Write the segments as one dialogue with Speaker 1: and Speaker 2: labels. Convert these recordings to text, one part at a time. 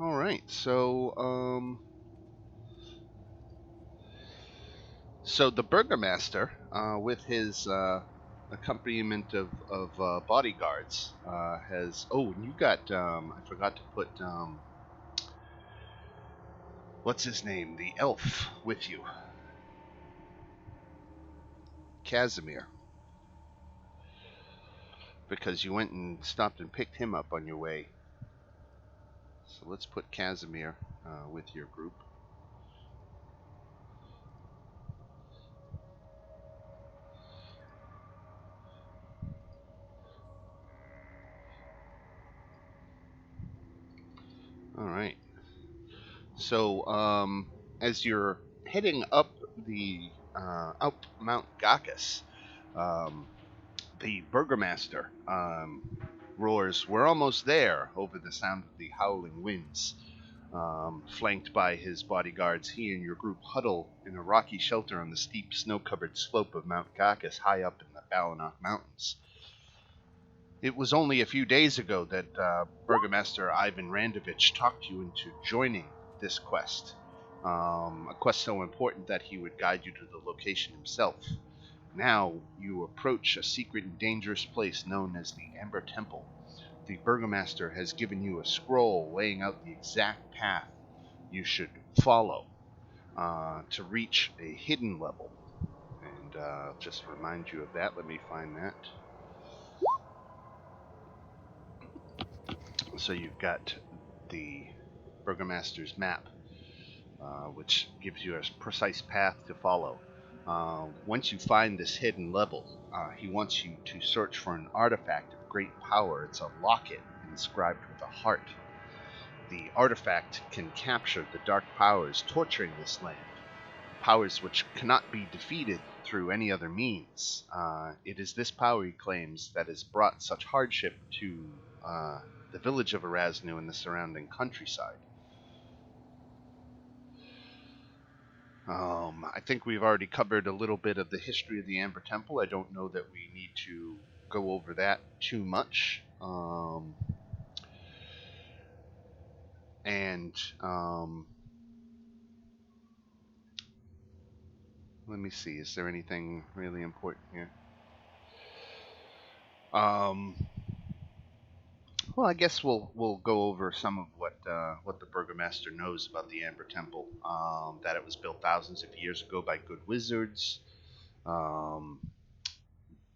Speaker 1: All right. So the burgomaster, with his accompaniment of bodyguards, has. Oh, and you got. I forgot to put. What's his name? The elf with you, Casimir, because you went and stopped and picked him up on your way. So let's put Casimir with your group. All right. So, as you're heading up up Mount Gacchus, um, the burgomaster roars, "We're almost there!" Over the sound of the howling winds. Flanked by his bodyguards, he and your group huddle in a rocky shelter on the steep, snow-covered slope of Mount Gacchus, high up in the Balanok Mountains. It was only a few days ago that Burgomaster Ivan Randovich talked you into joining this quest. A quest so important that he would guide you to the location himself. Now you approach a secret and dangerous place known as the Amber Temple. The Burgomaster has given you a scroll laying out the exact path you should follow to reach a hidden level. And just remind you of that. Let me find that. So you've got the Burgomaster's map, which gives you a precise path to follow. Once you find this hidden level, he wants you to search for an artifact of great power. It's a locket inscribed with a heart. The artifact can capture the dark powers torturing this land, powers which cannot be defeated through any other means. It is this power, he claims, that has brought such hardship to the village of Erasnu and the surrounding countryside. I think we've already covered a little bit of the history of the Amber Temple. I don't know that we need to go over that too much. And let me see. Is there anything really important here? Well, I guess we'll go over some of what the burgomaster knows about the Amber Temple. That it was built thousands of years ago by good wizards. Um,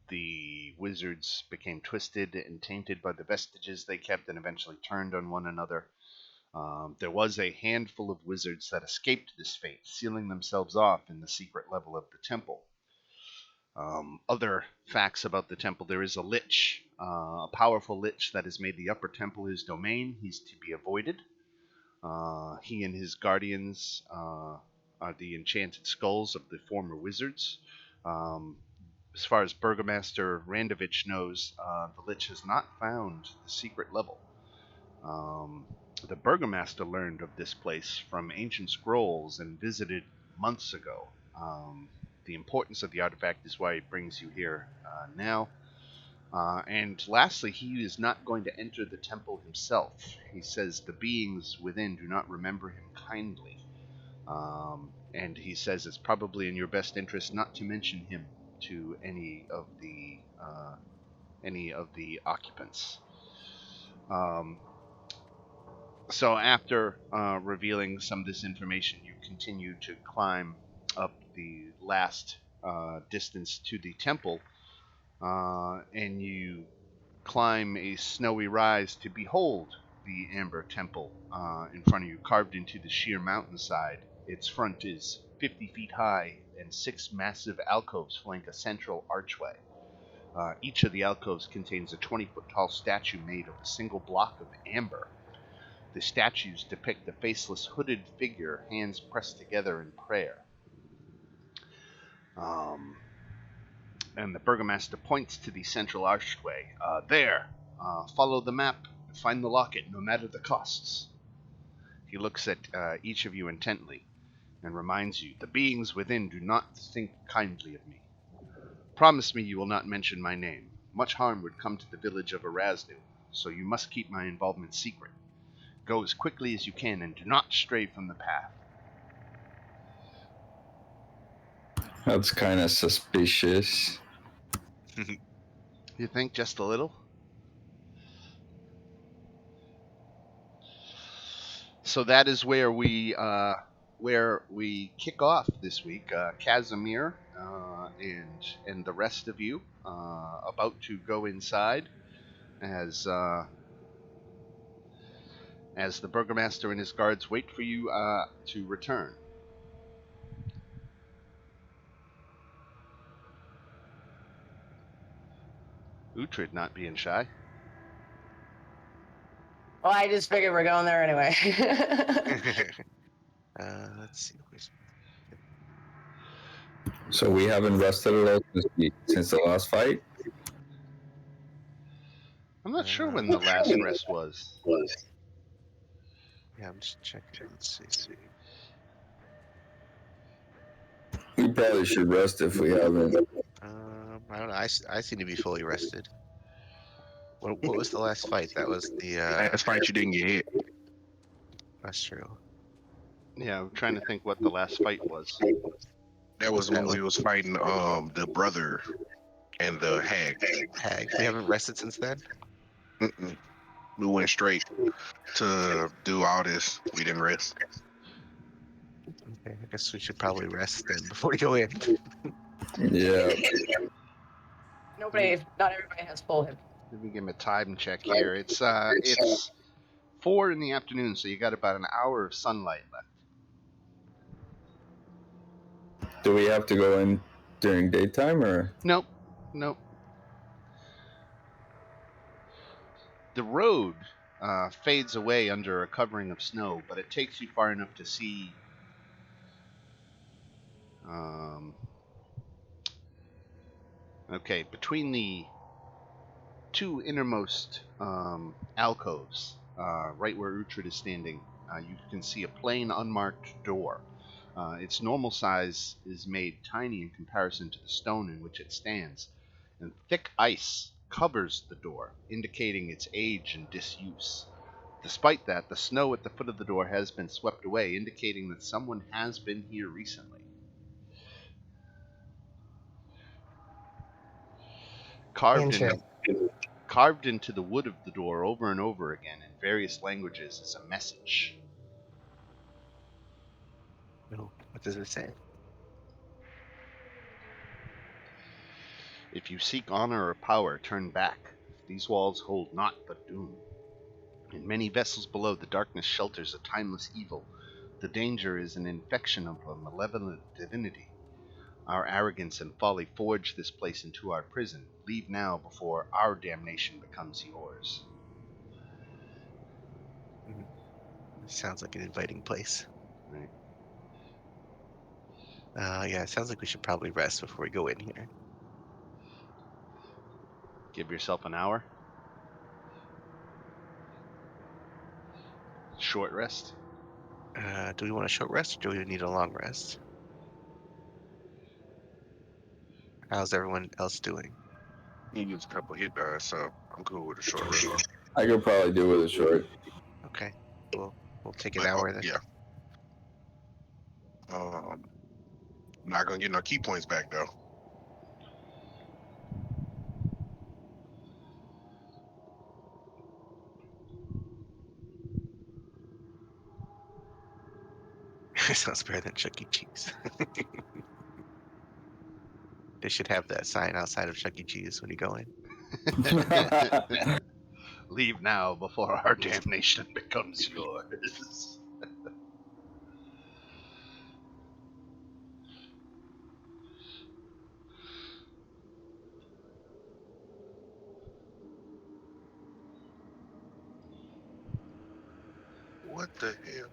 Speaker 1: the wizards became twisted and tainted by the vestiges they kept, and eventually turned on one another. There was a handful of wizards that escaped this fate, sealing themselves off in the secret level of the temple. Other facts about the temple: there is a lich, a powerful lich that has made the upper temple his domain. He's to be avoided. He and his guardians are the enchanted skulls of the former wizards. As far as Burgomaster Randovich knows, the lich has not found the secret level. The Burgomaster learned of this place from ancient scrolls and visited months ago. The importance of the artifact is why he brings you here now. And lastly, he is not going to enter the temple himself. He says the beings within do not remember him kindly. And he says it's probably in your best interest not to mention him to any of the occupants. So after revealing some of this information, you continue to climb up the last distance to the temple, and you climb a snowy rise to behold the Amber Temple in front of you, carved into the sheer mountainside. Its front is 50 feet high, and 6 massive alcoves flank a central archway. Each of the alcoves contains a 20-foot-tall statue made of a single block of amber. The statues depict the faceless, hooded figure, hands pressed together in prayer. And the burgomaster points to the central archway. There! Follow the map, find the locket, no matter the costs. He looks at each of you intently and reminds you, the beings within do not think kindly of me. Promise me you will not mention my name. Much harm would come to the village of Erasnu, so you must keep my involvement secret. Go as quickly as you can and do not stray from the path.
Speaker 2: That's kind of suspicious.
Speaker 1: You think just a little? So that is where we kick off this week. Casimir and the rest of you about to go inside as the burgomaster and his guards wait for you to return. Uhtred not being shy.
Speaker 3: Well, I just figured we're going there anyway.
Speaker 4: Let's see.
Speaker 2: So we haven't rested at all since the last fight?
Speaker 1: I'm not sure when the last rest was.
Speaker 4: Yeah, I'm just checking. Let's see.
Speaker 2: We probably should rest if we haven't.
Speaker 4: I don't know. I seem to be fully rested. What was the last fight? That was the
Speaker 5: Last fight you didn't get hit.
Speaker 4: That's true.
Speaker 1: Yeah, I'm trying to think what the last fight was.
Speaker 5: That was when we was fighting the brother and the hag.
Speaker 4: We haven't rested since then.
Speaker 5: Mm-mm. We went straight to do all this. We didn't rest.
Speaker 4: Okay, I guess we should probably rest then before we go in.
Speaker 2: Yeah.
Speaker 3: Not everybody has full hip.
Speaker 1: Let me give him a time check here. It's 4 in the afternoon, so you got about an hour of sunlight left.
Speaker 2: Do we have to go in during daytime or?
Speaker 1: Nope. The road fades away under a covering of snow, but it takes you far enough to see between the two innermost alcoves, right where Uhtred is standing, you can see a plain, unmarked door. Its normal size is made tiny in comparison to the stone in which it stands, and thick ice covers the door, indicating its age and disuse. Despite that, the snow at the foot of the door has been swept away, indicating that someone has been here recently. Carved into the wood of the door over and over again in various languages is a message.
Speaker 4: No, what does it say?
Speaker 1: If you seek honor or power, turn back. These walls hold naught but doom. In many vessels below, the darkness shelters a timeless evil. The danger is an infection of a malevolent divinity. Our arrogance and folly forge this place into our prison. Leave now before our damnation becomes yours.
Speaker 4: Sounds like an inviting place.
Speaker 1: Right.
Speaker 4: Yeah, it sounds like we should probably rest before we go in here.
Speaker 1: Give yourself an hour. Short rest.
Speaker 4: Do we want a short rest or do we need a long rest? How's everyone else doing?
Speaker 5: He used a couple hit dice, so I'm cool with a short rest.
Speaker 2: I could probably do with a short.
Speaker 4: Okay, we'll take an hour then.
Speaker 5: Yeah. Not gonna get no key points back though.
Speaker 4: Sounds better than Chuck E. Cheese. They should have that sign outside of Chuck E. Cheese when you go in.
Speaker 1: Leave now before our damnation becomes yours.
Speaker 5: What the hell?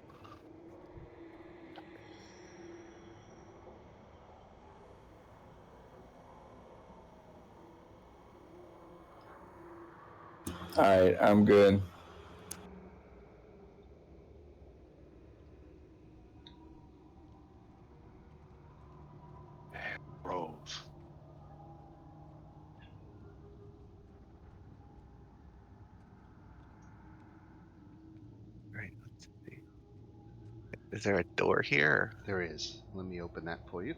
Speaker 2: Alright, I'm good.
Speaker 5: Rose.
Speaker 4: Right. Is there a door here?
Speaker 1: There is. Let me open that for you.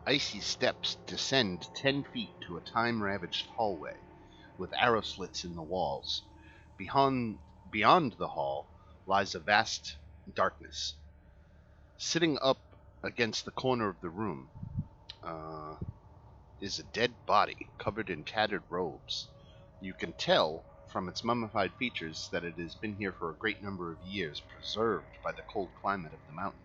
Speaker 1: Icy steps descend 10 feet to a time-ravaged hallway, with arrow slits in the walls. Beyond the hall lies a vast darkness. Sitting up against the corner of the room is a dead body covered in tattered robes. You can tell from its mummified features that it has been here for a great number of years, preserved by the cold climate of the mountain.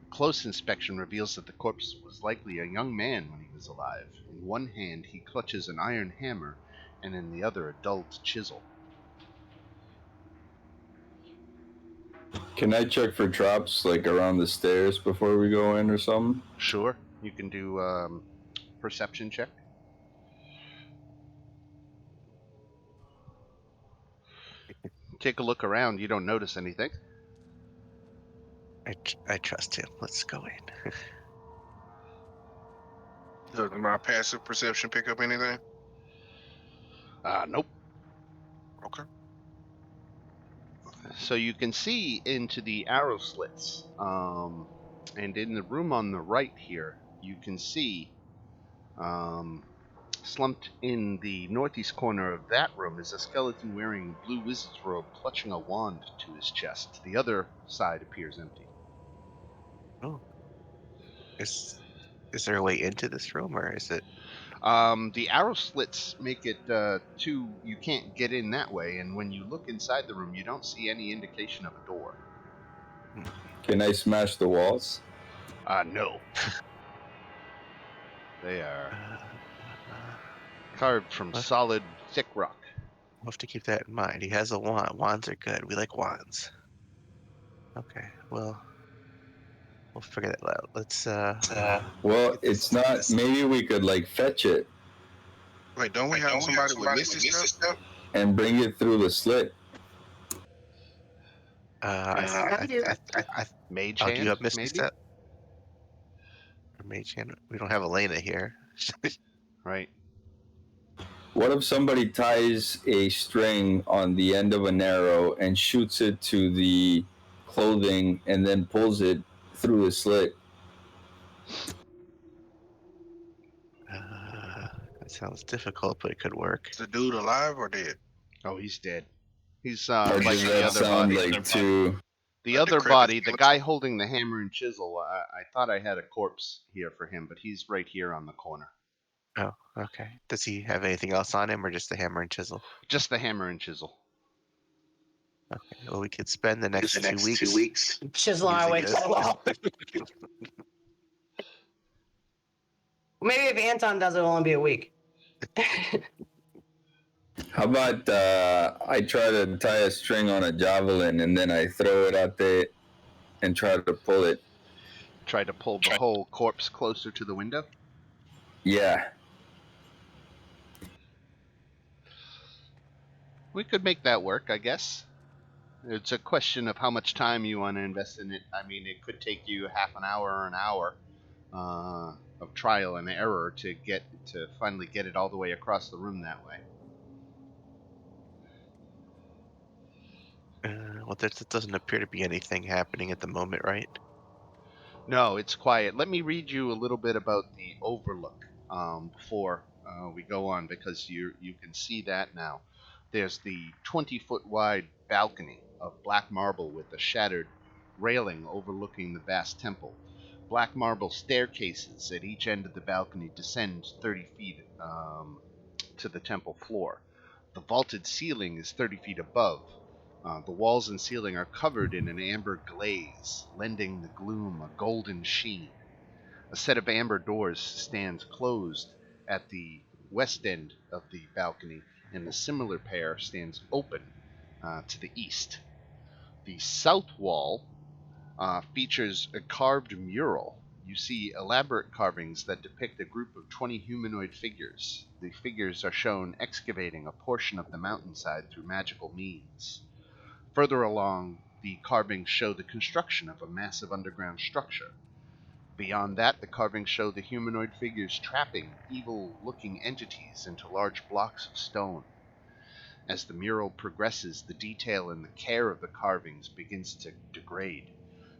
Speaker 1: Close inspection reveals that the corpse was likely a young man when he was alive. In one hand he clutches an iron hammer, and in the other a dulled chisel.
Speaker 2: Can I check for traps like around the stairs before we go in or something?
Speaker 1: Sure, you can do perception check. Take a look around. You don't notice anything.
Speaker 4: I trust him. Let's go in.
Speaker 5: Does my passive perception pick up anything?
Speaker 1: Nope.
Speaker 5: Okay.
Speaker 1: So you can see into the arrow slits, and in the room on the right here, you can see slumped in the northeast corner of that room is a skeleton wearing blue wizard's robe, clutching a wand to his chest. The other side appears empty.
Speaker 4: Oh. Is there a way into this room, or is it?
Speaker 1: The arrow slits make it you can't get in that way, and when you look inside the room, you don't see any indication of a door.
Speaker 2: Can I smash the walls?
Speaker 1: No. They are carved from solid, thick rock.
Speaker 4: We'll have to keep that in mind. He has a wand. Wands are good. We like wands. Okay, well, we'll figure that out. Let's
Speaker 2: Well, it's not. Maybe we could like fetch it
Speaker 5: Wait, don't we have somebody with Misty stuff?
Speaker 2: and bring it through the slit.
Speaker 3: I do.
Speaker 1: Mage
Speaker 4: do
Speaker 1: hand,
Speaker 4: you have Misty
Speaker 1: maybe?
Speaker 4: Step? Or Mage Hand? We don't have Elena here.
Speaker 1: Right.
Speaker 2: What if somebody ties a string on the end of an arrow and shoots it to the clothing and then pulls it through the slit?
Speaker 4: That sounds difficult, but it could work.
Speaker 5: Is the dude alive or dead?
Speaker 1: Oh, he's dead. He's
Speaker 2: Or
Speaker 1: like
Speaker 2: does
Speaker 1: the
Speaker 2: that
Speaker 1: other
Speaker 2: sound
Speaker 1: body.
Speaker 2: like too?
Speaker 1: The
Speaker 5: Like
Speaker 1: other
Speaker 5: decrepit
Speaker 1: body, the
Speaker 5: skeleton?
Speaker 1: guy holding the hammer and chisel, I thought I had a corpse here for him, but he's right here on the corner.
Speaker 4: Oh, okay. Does he have anything else on him, or just the hammer and chisel?
Speaker 1: Just the hammer and chisel.
Speaker 4: Okay. Well, we could spend the next 2 weeks
Speaker 3: Chisel on our way to
Speaker 4: using
Speaker 3: the wall. Maybe if Anton does it, it'll only be a week.
Speaker 2: How about I try to tie a string on a javelin and then I throw it out there and try to pull it?
Speaker 1: Try to pull the whole corpse closer to the window.
Speaker 2: Yeah.
Speaker 1: We could make that work, I guess. It's a question of how much time you want to invest in it. I mean, it could take you half an hour or an hour of trial and error to finally get it all the way across the room that way.
Speaker 4: Well, there doesn't appear to be anything happening at the moment, right?
Speaker 1: No, it's quiet. Let me read you a little bit about the overlook before we go on, because you can see that now. There's the 20-foot wide balcony of black marble with a shattered railing overlooking the vast temple. Black marble staircases at each end of the balcony descend 30 feet to the temple floor. The vaulted ceiling is 30 feet above. The walls and ceiling are covered in an amber glaze, lending the gloom a golden sheen. A set of amber doors stands closed at the west end of the balcony, and a similar pair stands open to the east. The south wall features a carved mural. You see elaborate carvings that depict a group of 20 humanoid figures. The figures are shown excavating a portion of the mountainside through magical means. Further along, the carvings show the construction of a massive underground structure. Beyond that, the carvings show the humanoid figures trapping evil-looking entities into large blocks of stone. As the mural progresses, the detail and the care of the carvings begins to degrade.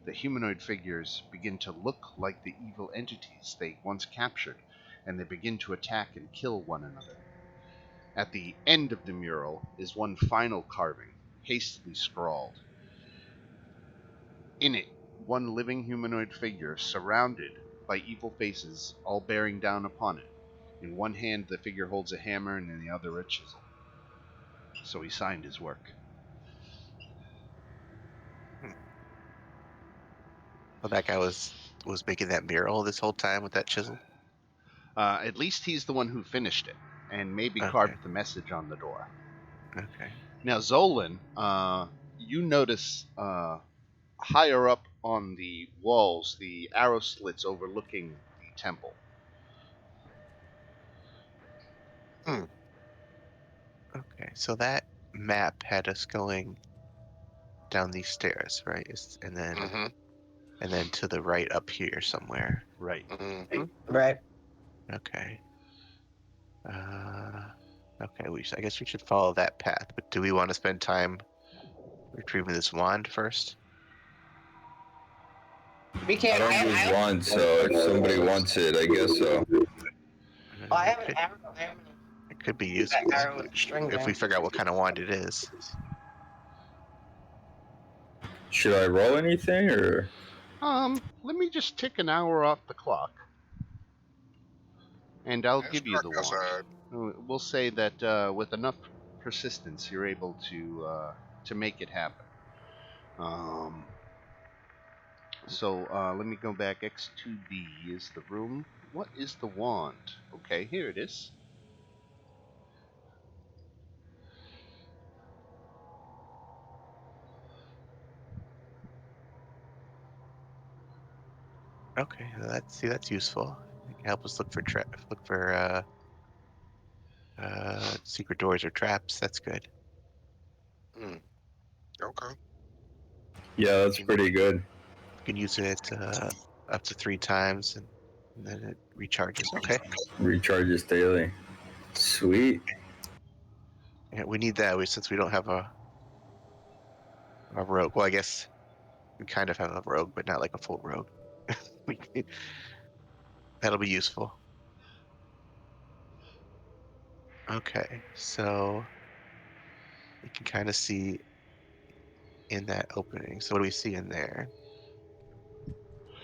Speaker 1: The humanoid figures begin to look like the evil entities they once captured, and they begin to attack and kill one another. At the end of the mural is one final carving, hastily scrawled. In it, one living humanoid figure surrounded by evil faces, all bearing down upon it. In one hand, the figure holds a hammer, and in the other, a chisel. So he signed his work.
Speaker 4: Well, that guy was making that mural this whole time with that chisel.
Speaker 1: At least he's the one who finished it, and maybe
Speaker 4: Okay.
Speaker 1: carved the message on the door.
Speaker 4: Okay.
Speaker 1: Now, Zolan, you notice higher up on the walls the arrow slits overlooking the temple.
Speaker 4: Okay. So that map had us going down these stairs, right? And then
Speaker 5: Mm-hmm.
Speaker 4: to the right up here somewhere.
Speaker 1: Right.
Speaker 5: Mm-hmm.
Speaker 3: Right.
Speaker 4: Okay. Okay. I guess we should follow that path. But do we want to spend time retrieving this wand first?
Speaker 3: We
Speaker 2: I
Speaker 3: can't.
Speaker 2: don't use wands, so if somebody wants it, I guess so.
Speaker 3: I have an arrow. I have
Speaker 4: It could be
Speaker 3: that
Speaker 4: useful
Speaker 3: arrow with the string
Speaker 4: if
Speaker 3: there.
Speaker 4: we figure out what kind of wand it is.
Speaker 2: Should I roll anything, or?
Speaker 1: Let me just tick an hour off the clock, and I'll
Speaker 5: It's
Speaker 1: give you
Speaker 5: dark
Speaker 1: the wand.
Speaker 5: outside.
Speaker 1: We'll say that with enough persistence, you're able to make it happen. So let me go back. X2D is the room. What is the wand? Okay, here it is.
Speaker 4: Okay, that's useful. It can help us look for secret doors or traps. That's good.
Speaker 5: Okay.
Speaker 2: Yeah, that's pretty good.
Speaker 4: You can use it up to 3 times, and then it recharges. Okay.
Speaker 2: Recharges daily. Sweet.
Speaker 4: Yeah, we need that. Since we don't have a rogue. Well, I guess we kind of have a rogue, but not like a full rogue. That'll be useful. Okay, so we can kind of see in that opening. So what do we see in there?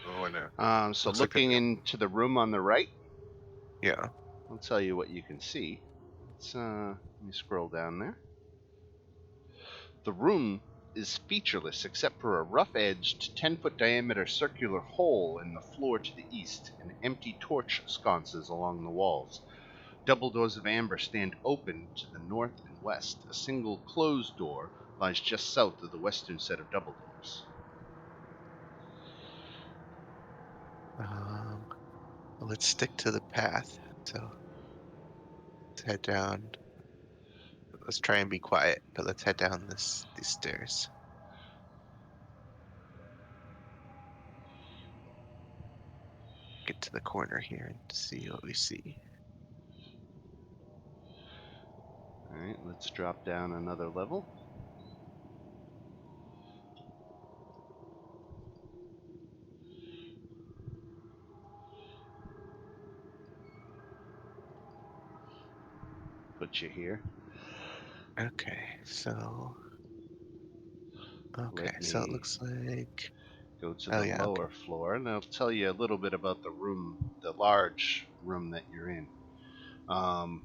Speaker 5: Oh, in there.
Speaker 1: So
Speaker 4: Looks like
Speaker 1: looking into the room on the right,
Speaker 4: Yeah.
Speaker 1: I'll tell you what you can see. Let me scroll down there. The room is featureless except for a rough-edged, 10-foot diameter circular hole in the floor to the east and empty torch sconces along the walls. Double doors of amber stand open to the north and west. A single closed door lies just south of the western set of double doors.
Speaker 4: Let's stick to the path. So let's head down. Let's try and be quiet, but let's head down these stairs. Get to the corner here and see what we see.
Speaker 1: Alright, let's drop down another level. Put you here.
Speaker 4: Okay, so
Speaker 1: Let
Speaker 4: so it
Speaker 1: me
Speaker 4: looks like
Speaker 1: go to
Speaker 4: Oh
Speaker 1: the
Speaker 4: yeah,
Speaker 1: lower floor, and I'll tell you a little bit about the room, the large room that you're in. Um,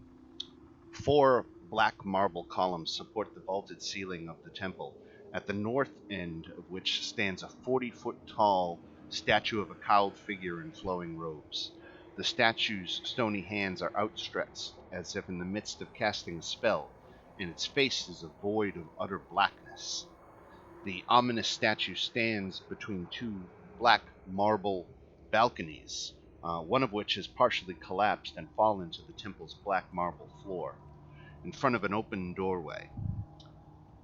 Speaker 1: 4 black marble columns support the vaulted ceiling of the temple, at the north end of which stands a 40-foot tall statue of a cowled figure in flowing robes. The statue's stony hands are outstretched, as if in the midst of casting a spell, and its face is a void of utter blackness. The ominous statue stands between 2 black marble balconies, one of which has partially collapsed and fallen to the temple's black marble floor, in front of an open doorway.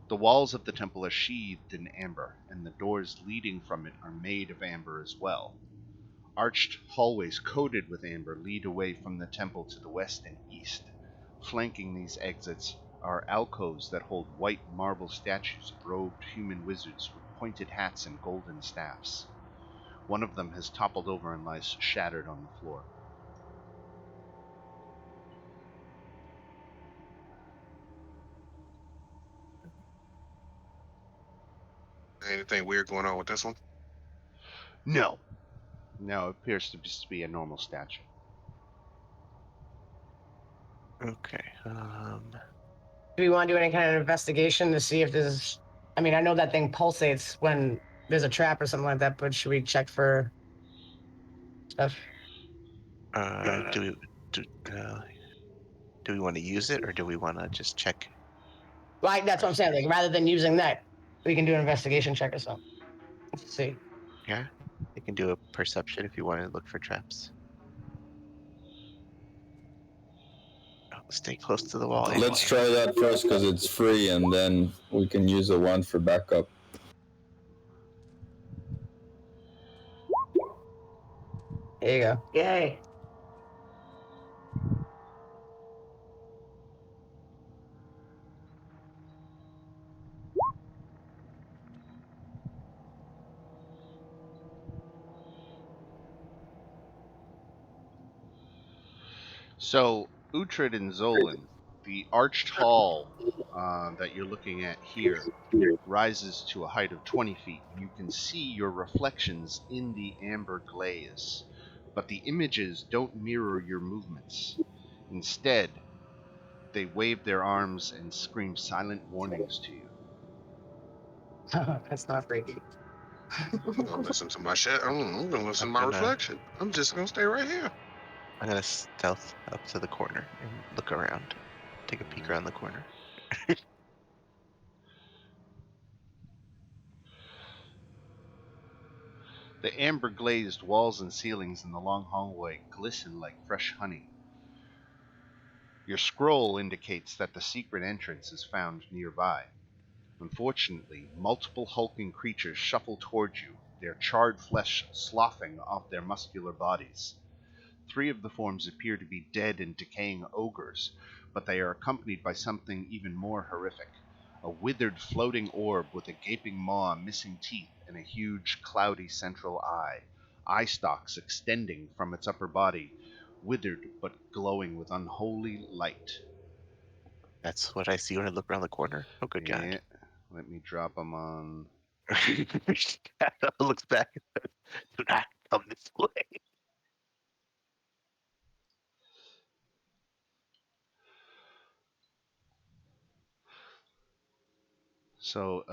Speaker 1: The walls of the temple are sheathed in amber, and the doors leading from it are made of amber as well. Arched hallways coated with amber lead away from the temple to the west and east. Flanking these exits are alcoves that hold white marble statues of robed human wizards with pointed hats and golden staffs. One of them has toppled over and lies shattered on the floor.
Speaker 5: Anything weird going on with this one?
Speaker 1: No. No, it appears to just be a normal statue.
Speaker 4: Okay.
Speaker 3: Do we want to do any kind of investigation to see if there's? I mean, I know that thing pulsates when there's a trap or something like that, but should we check for stuff?
Speaker 4: Do we do we want to use it, or do we want to just check?
Speaker 3: Like that's what I'm saying. Like rather than using that, we can do an investigation check or something. Let's see.
Speaker 4: Yeah, you can do a perception if you want to look for traps. Oh, stay close to the wall.
Speaker 2: Let's try that first because it's free, and then we can use the one for backup.
Speaker 3: There you go. Yay.
Speaker 1: So, Uhtred and Zolan, the arched hall that you're looking at here rises to a height of 20 feet. You can see your reflections in the amber glaze, but the images don't mirror your movements. Instead, they wave their arms and scream silent warnings to you.
Speaker 3: That's not freaky.
Speaker 5: I'm gonna listen to my shit. I'm gonna listen to my
Speaker 4: I'm gonna-
Speaker 5: reflection. I'm just gonna stay right here.
Speaker 4: I'm gonna stealth up to the corner and look around. Take a peek around the corner.
Speaker 1: The amber glazed walls and ceilings in the long hallway glisten like fresh honey. Your scroll indicates that the secret entrance is found nearby. Unfortunately, multiple hulking creatures shuffle towards you, their charred flesh sloughing off their muscular bodies. 3 of the forms appear to be dead and decaying ogres, but they are accompanied by something even more horrific. A withered floating orb with a gaping maw, missing teeth, and a huge cloudy central eye stalks extending from its upper body, withered but glowing with unholy light.
Speaker 4: That's what I see when I look around the corner. Oh, good
Speaker 1: Yeah, let me drop them on.
Speaker 4: God. Shadow looks back and says, "Do not come this way."
Speaker 1: So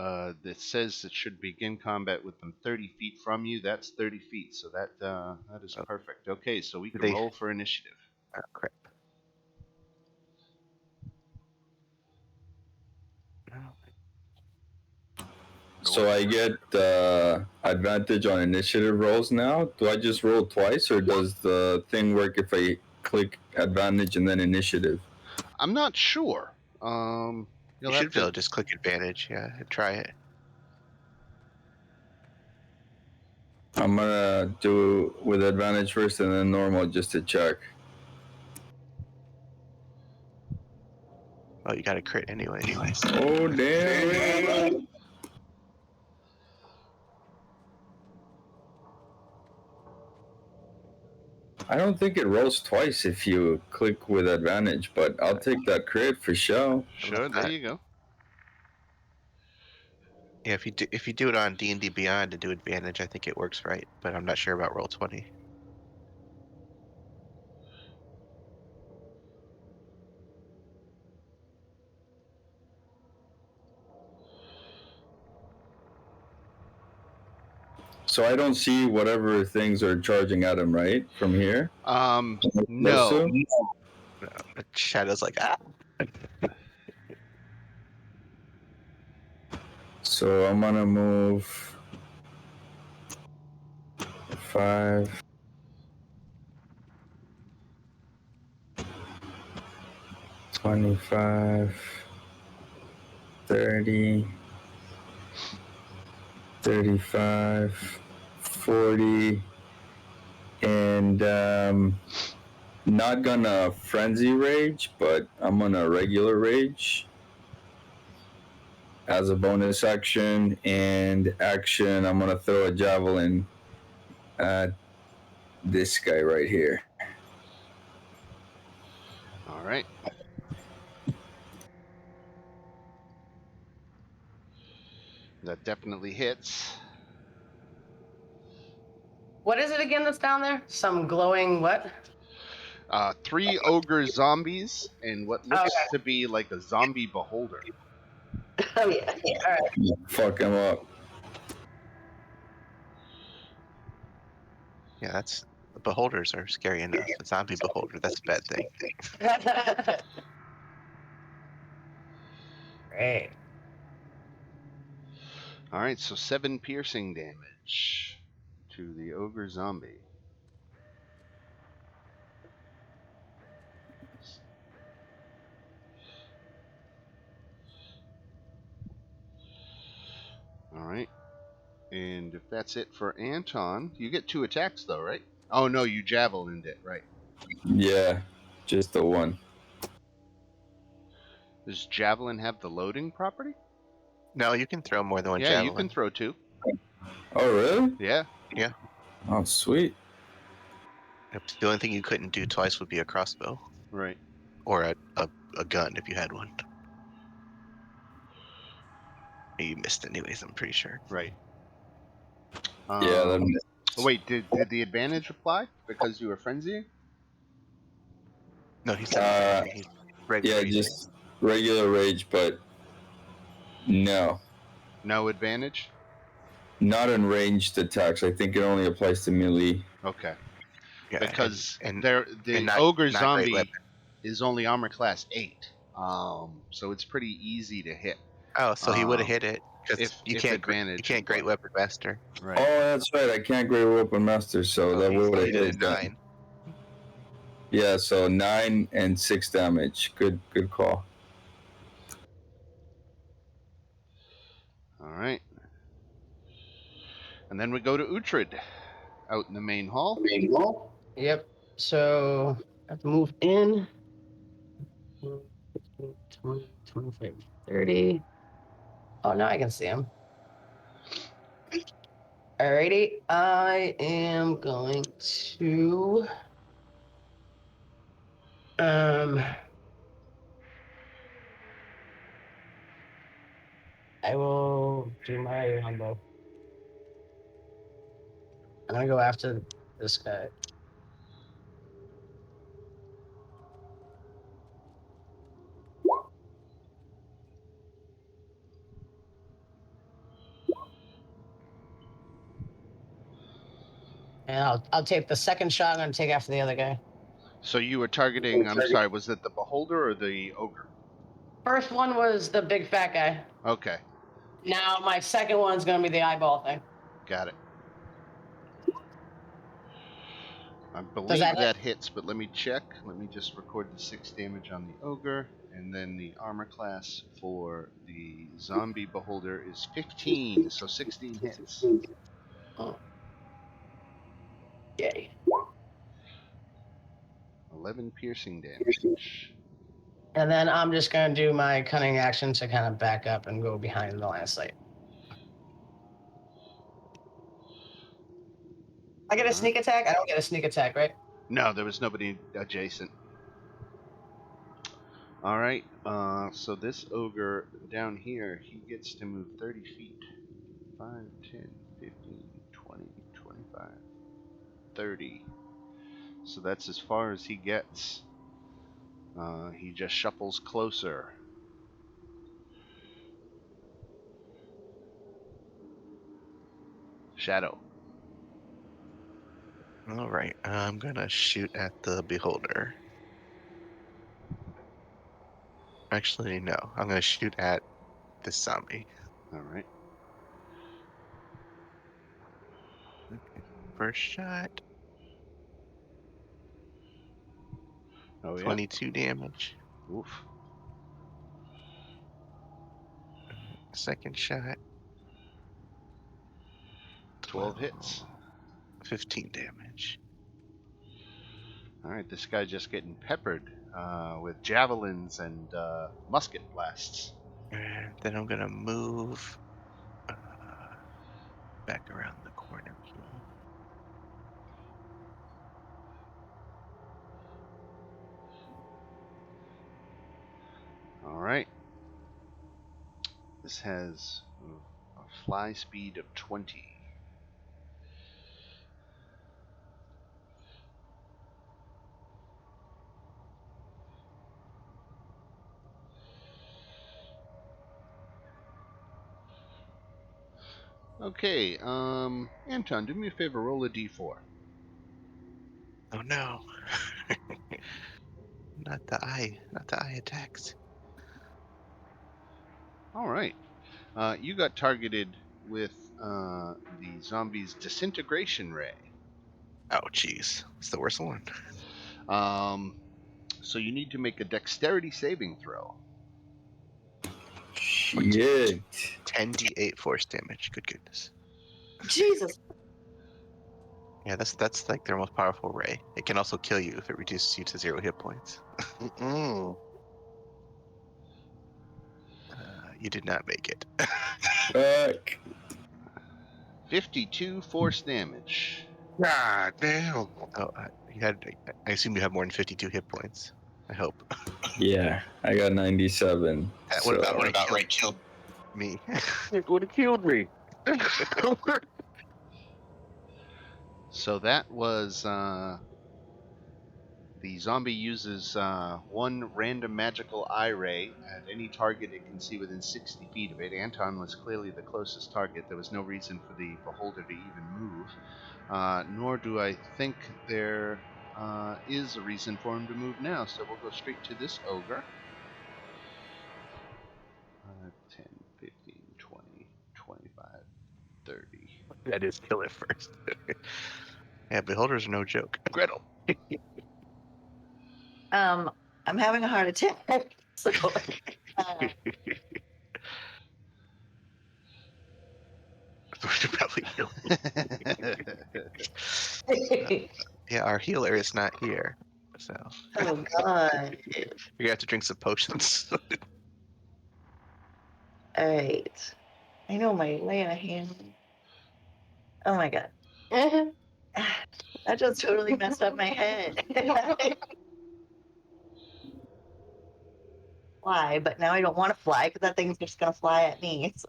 Speaker 1: it says it should begin combat with them 30 feet from you. That's 30 feet, so that is
Speaker 4: Oh.
Speaker 1: perfect. Okay, so we
Speaker 4: Do
Speaker 1: can
Speaker 4: they-
Speaker 1: roll for initiative.
Speaker 4: Oh, crap.
Speaker 2: So I get advantage on initiative rolls now. Do I just roll twice, or does the thing work if I click advantage and then initiative?
Speaker 1: I'm not sure.
Speaker 4: You
Speaker 1: You'll
Speaker 4: should
Speaker 1: have
Speaker 4: be able
Speaker 1: to.
Speaker 4: to just click advantage, yeah, and try it.
Speaker 2: I'm gonna do with advantage first and then normal just to check.
Speaker 4: Oh, you got a crit anyways.
Speaker 2: Oh damn! I don't think it rolls twice if you click with advantage, but I'll take that crit for sure.
Speaker 1: Sure, there you go.
Speaker 4: Yeah, if you do it on D&D Beyond to do advantage, I think it works right, but I'm not sure about Roll20.
Speaker 2: So I don't see whatever things are charging at him, right? From here?
Speaker 1: No.
Speaker 4: The Shadow's like, ah!
Speaker 2: So I'm gonna move 5. 25, 30, 35, 40, And not gonna frenzy rage, but I'm gonna regular rage as a bonus action. And action, I'm gonna throw a javelin at this guy right here.
Speaker 1: All right. That definitely hits.
Speaker 3: What is it again that's down there? Some glowing what?
Speaker 1: 3 ogre zombies and what looks
Speaker 3: Okay.
Speaker 1: to be like a zombie beholder.
Speaker 3: Oh yeah. All right.
Speaker 2: Fuck him up.
Speaker 4: Yeah, that's the beholders are scary enough. A zombie beholder, that's a bad thing.
Speaker 3: Great.
Speaker 1: All right, so 7 piercing damage to the ogre zombie. All right. And if that's it for Anton, you get 2 attacks though, right? Oh no, you javelined it, right?
Speaker 2: Yeah, just the one.
Speaker 1: Does javelin have the loading property?
Speaker 4: No, you can throw more than one
Speaker 1: Yeah,
Speaker 4: javelin.
Speaker 1: you can throw 2.
Speaker 2: Oh, really?
Speaker 1: Yeah.
Speaker 4: Yeah.
Speaker 2: Oh, sweet.
Speaker 4: The only thing you couldn't do twice would be a crossbow
Speaker 1: Right.
Speaker 4: or a gun if you had one. You missed anyways, I'm pretty sure.
Speaker 1: Right.
Speaker 2: Yeah, that
Speaker 1: Wait, did the advantage apply because you were frenzying?
Speaker 4: No, he said he's regular.
Speaker 2: yeah, just regular rage, but no,
Speaker 1: No advantage?
Speaker 2: not in ranged attacks. I think it only applies to melee.
Speaker 1: Okay.
Speaker 4: Yeah,
Speaker 1: Because
Speaker 4: and
Speaker 1: the
Speaker 4: not,
Speaker 1: ogre
Speaker 4: not great
Speaker 1: zombie
Speaker 4: weapon.
Speaker 1: is only armor class 8. So it's pretty easy to hit.
Speaker 4: Oh, so he would have hit it because you
Speaker 1: if
Speaker 4: can't
Speaker 1: advantage
Speaker 4: great
Speaker 1: applied.
Speaker 4: weapon master.
Speaker 1: Right.
Speaker 2: Oh, that's right. I can't great weapon master, so that would have
Speaker 4: He did
Speaker 2: hit
Speaker 4: a
Speaker 2: that.
Speaker 4: 9.
Speaker 2: Yeah, so 9 and 6 damage. Good call.
Speaker 1: All right. And then we go to Uhtred out in the main hall.
Speaker 3: Yep. So I have to move in. 15, 20, 25, 30. Oh, now I can see him. Alrighty. I am going to I will do my longbow. I'm gonna go after this guy. And I'll take the second shot. I'm gonna take after the other guy.
Speaker 1: So you were targeting, I'm sorry, was it the beholder or the ogre?
Speaker 3: First one was the big fat guy.
Speaker 1: Okay.
Speaker 3: Now my second one's gonna be the eyeball thing.
Speaker 1: Got it. I believe
Speaker 3: Does that hit?
Speaker 1: that hits, but let me check. Let me just record the 6 damage on the ogre, and then the armor class for the zombie beholder is 15, so 16 hits.
Speaker 3: Oh. Yay.
Speaker 1: 11 piercing damage.
Speaker 3: And then I'm just gonna do my cunning action to kind of back up and go behind the line of sight. I get a sneak attack? I don't get a sneak attack, right?
Speaker 1: No, there was nobody adjacent. All right, so this ogre down here, he gets to move 30 feet. 5, 10, 15, 20, 25, 30. So that's as far as he gets. He just shuffles closer. Shadow.
Speaker 4: All right, I'm gonna shoot at the beholder. Actually, no, I'm gonna shoot at this zombie.
Speaker 1: All right.
Speaker 4: Okay, first shot,
Speaker 1: Oh, yeah.
Speaker 4: 22 damage.
Speaker 1: Oof.
Speaker 4: Second shot,
Speaker 1: 12 hits.
Speaker 4: 15 damage.
Speaker 1: All right, this guy just getting peppered with javelins and musket blasts.
Speaker 4: And then I'm gonna move back around the corner here.
Speaker 1: All right. This has a fly speed of 20. Okay, Anton, do me a favor, roll a d4.
Speaker 4: Oh no. Not the eye attacks.
Speaker 1: All right. You got targeted with the zombie's disintegration ray.
Speaker 4: Oh jeez. It's the worst one.
Speaker 1: So you need to make a dexterity saving throw.
Speaker 2: Shit.
Speaker 4: 10d8 force damage. Good goodness.
Speaker 6: Jesus.
Speaker 4: Yeah, that's like their most powerful ray. It can also kill you if it reduces you to 0 hit points. You did not make it.
Speaker 2: Fuck.
Speaker 1: 52 force damage.
Speaker 5: God damn.
Speaker 4: Oh, I assume you have more than 52 hit points. I hope.
Speaker 2: Yeah, I got 97.
Speaker 4: That
Speaker 2: so-
Speaker 4: would about killed me.
Speaker 5: It would have killed me.
Speaker 1: So that was the zombie uses one random magical eye ray at any target it can see within 60 feet of it. Anton was clearly the closest target. There was no reason for the beholder to even move, nor do I think there is a reason for him to move now. So we'll go straight to this ogre. 10, 15, 20, 25, 30.
Speaker 4: That is kill it first. Yeah, beholders are no joke.
Speaker 1: Gretel.
Speaker 6: I'm having a heart attack. So,
Speaker 4: We should probably heal. Yeah, our healer is not here, so
Speaker 6: oh God.
Speaker 4: you're gonna have to drink some potions.
Speaker 6: All right. I know my lay of hand. Oh my God. That just totally messed up my head. Fly, but now I don't want to fly because that thing's just gonna fly at me. So.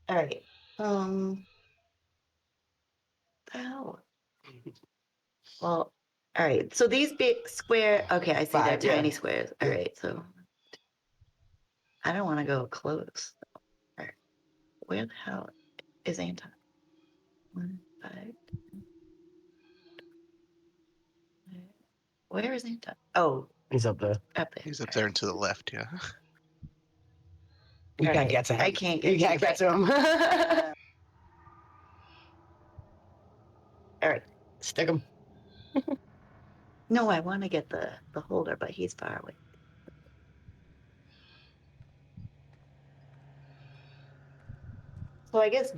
Speaker 6: All right. Oh. Well, all right. So these big square. Okay, I see they're
Speaker 3: 5, yeah.
Speaker 6: tiny squares. All right. So I don't want to go close. All right. Where the hell is Anton? 1, 5. 10. Where is Anton? Oh,
Speaker 3: He's up there.
Speaker 6: up there.
Speaker 4: He's up there and to the left, yeah.
Speaker 3: You
Speaker 6: All
Speaker 3: can't
Speaker 6: right,
Speaker 3: get to him.
Speaker 6: I can't
Speaker 3: You
Speaker 6: get
Speaker 3: can't
Speaker 6: to
Speaker 3: get to him.
Speaker 6: All right.
Speaker 3: Stick him.
Speaker 6: No, I want to get the holder, but he's far away. So I guess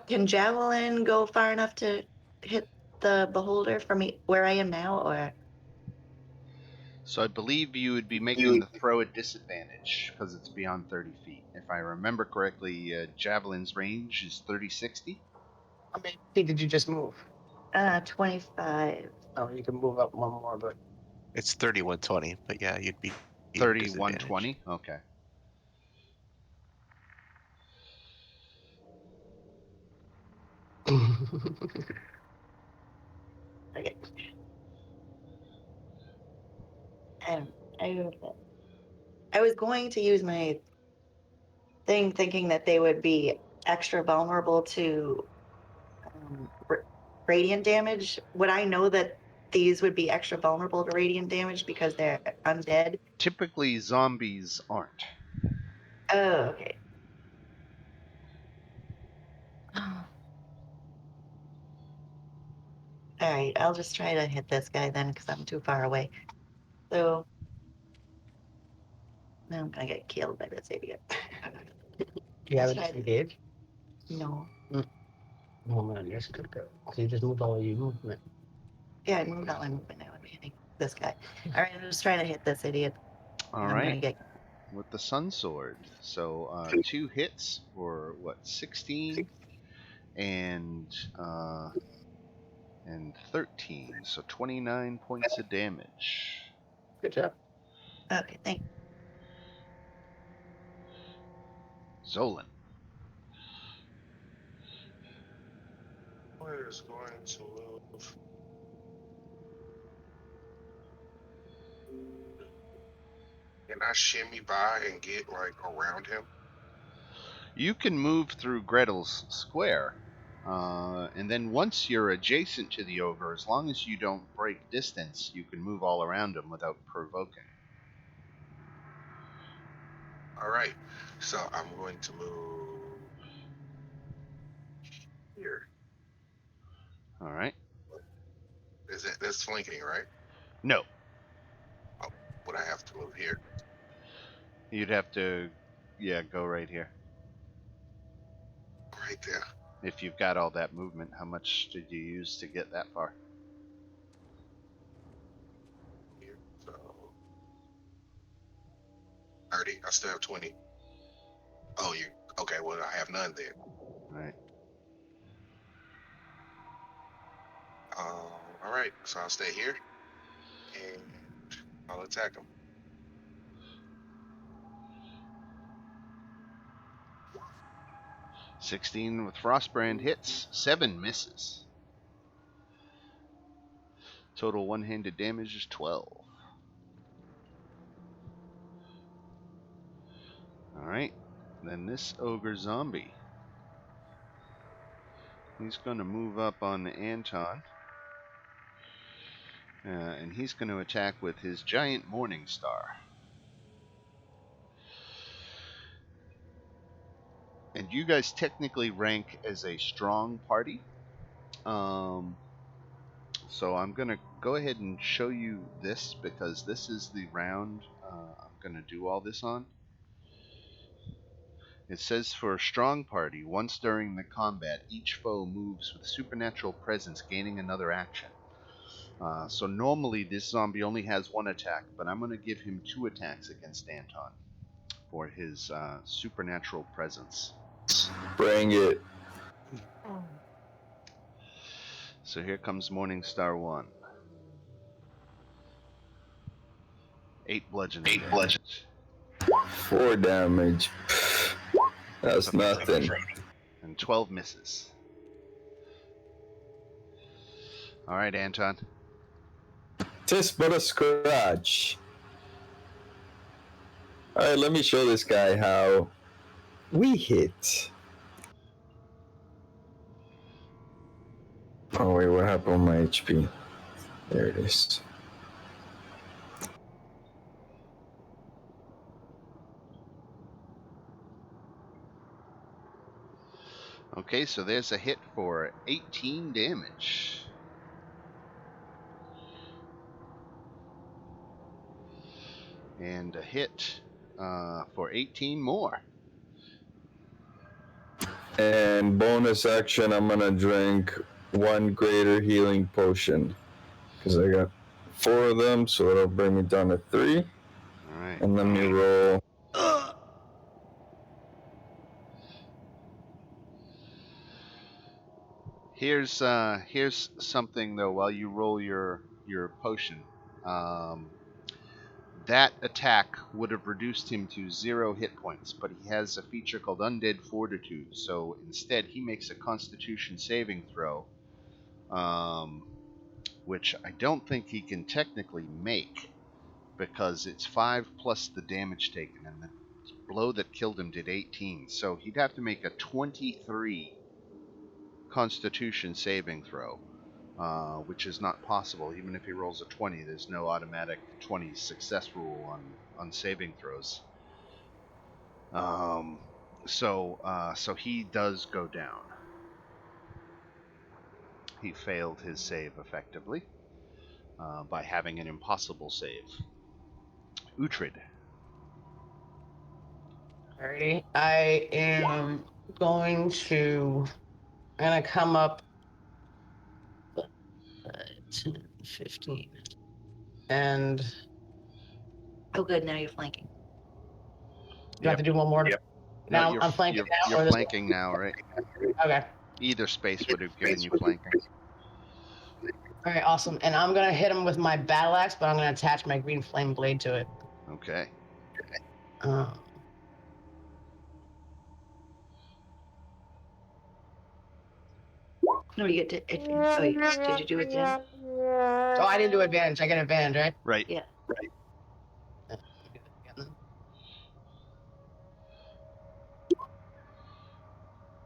Speaker 6: can javelin go far enough to hit the beholder from where I am now, or
Speaker 1: So I believe you would be making the throw at disadvantage because it's beyond 30 feet. If I remember correctly, javelin's range is 30-60.
Speaker 3: How many feet did you just move?
Speaker 6: 25.
Speaker 3: Oh, you can move up one more, but
Speaker 4: It's 3120, but yeah, you'd be
Speaker 1: 31-20? Okay.
Speaker 6: Okay. Um, I I was going to use my thing thinking that they would be extra vulnerable to radiant damage. Would I know that these would be extra vulnerable to radiant damage because they're undead?
Speaker 1: Typically, zombies aren't.
Speaker 6: Oh, okay. All right, I'll just try to hit this guy then because I'm too far away. So now I'm gonna get killed by this idiot.
Speaker 3: you have
Speaker 6: Let's
Speaker 3: it
Speaker 6: try to-
Speaker 3: engaged.
Speaker 6: No.
Speaker 3: Oh man, you're good girl. So you just moved all your movement.
Speaker 6: Yeah, I moved all my movement. I would be hitting. this guy. All right, I'm just trying to hit this idiot.
Speaker 1: All
Speaker 6: I'm
Speaker 1: right.
Speaker 6: gonna get.
Speaker 1: With the Sun Sword. So 2 hits for what? 16 and 13. So 29 points of damage.
Speaker 3: Good job.
Speaker 6: Okay, thanks.
Speaker 1: Zolan.
Speaker 5: Is going to move. Can I shimmy by and get like around him?
Speaker 1: You can move through Gretel's square. And then once you're adjacent to the ogre, as long as you don't break distance, you can move all around him without provoking.
Speaker 5: All right. So I'm going to move here.
Speaker 1: All right.
Speaker 5: That's flanking, right?
Speaker 1: No.
Speaker 5: Oh, would I have to move here?
Speaker 1: You'd have to, go right here.
Speaker 5: Right there.
Speaker 1: If you've got all that movement, how much did you use to get that far?
Speaker 5: Here. So 30. I still have 20. Oh, you okay? Well, I have none then.
Speaker 1: All right.
Speaker 5: All right. So I'll stay here, and I'll attack him.
Speaker 1: $16 with Frostbrand hits, 7 misses. Total one-handed damage is 12. Alright, then this ogre zombie. He's going to move up on Anton. And he's going to attack with his giant Morning Star. And you guys technically rank as a strong party. So I'm going to go ahead and show you this because this is the round I'm going to do all this on. It says for a strong party, once during the combat, each foe moves with supernatural presence, gaining another action. So normally this zombie only has 1 attack, but I'm going to give him 2 attacks against Anton for his supernatural presence.
Speaker 2: Bring it.
Speaker 1: So here comes Morningstar 1. 8 bludgeoning damage.
Speaker 2: 4 damage. That's nothing.
Speaker 1: And 12 misses. Alright, Anton.
Speaker 2: Tis but a scratch. Alright, let me show this guy how we hit. Oh wait, what happened with my HP? There it is.
Speaker 1: Okay, so there's a hit for 18 damage. And a hit for 18 more.
Speaker 2: And bonus action, I'm gonna drink 1 greater healing potion. Because I got 4 of them, so it'll bring me down to 3.
Speaker 1: Alright.
Speaker 2: And let me roll.
Speaker 1: Here's something though. While you roll your potion, that attack would have reduced him to 0 hit points, but he has a feature called Undead Fortitude. So instead, he makes a Constitution saving throw, which I don't think he can technically make because it's 5 plus the damage taken, and the blow that killed him did 18. So he'd have to make a 23 Constitution saving throw, which is not possible. Even if he rolls a 20, there's no automatic 20 success rule on saving throws. So he does go down. He failed his save effectively by having an impossible save. Uhtred.
Speaker 3: Alrighty. I am going to. I'm gonna come up. 10, 15. And
Speaker 6: Oh, good. Now you're flanking.
Speaker 3: do I have to do one more?
Speaker 1: No,
Speaker 3: Now I'm flanking now.
Speaker 1: you're
Speaker 3: or this-
Speaker 1: flanking now, right?
Speaker 3: Okay.
Speaker 1: Either space would have given you flanking.
Speaker 3: All right, awesome. And I'm gonna hit him with my battle axe, but I'm gonna attach my green flame blade to it.
Speaker 1: Okay.
Speaker 3: Um,
Speaker 6: No, you get to advance. Oh, did you do it then?
Speaker 3: oh, I didn't do advantage. I get advantage, right?
Speaker 1: Right.
Speaker 6: Yeah.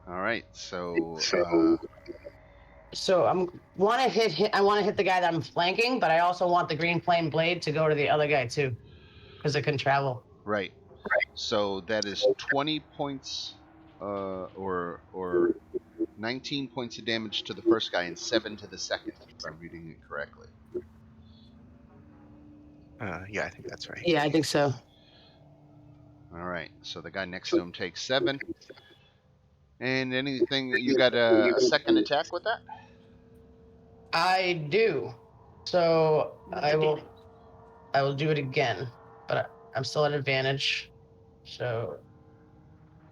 Speaker 1: All right. So
Speaker 3: So I want to hit the guy that I'm flanking, but I also want the green flame blade to go to the other guy too, because it can travel.
Speaker 1: right. So that is 20 points, or 19 points of damage to the first guy and 7 to the second, if I'm reading it correctly.
Speaker 4: Yeah, I think that's right.
Speaker 3: Yeah, I think so.
Speaker 1: All right. So the guy next to him takes 7. And anything, you got a second attack with that?
Speaker 3: I do. So
Speaker 6: What's
Speaker 3: I
Speaker 6: the
Speaker 3: will.
Speaker 6: damage?
Speaker 3: I will do it again, but I'm still at advantage. So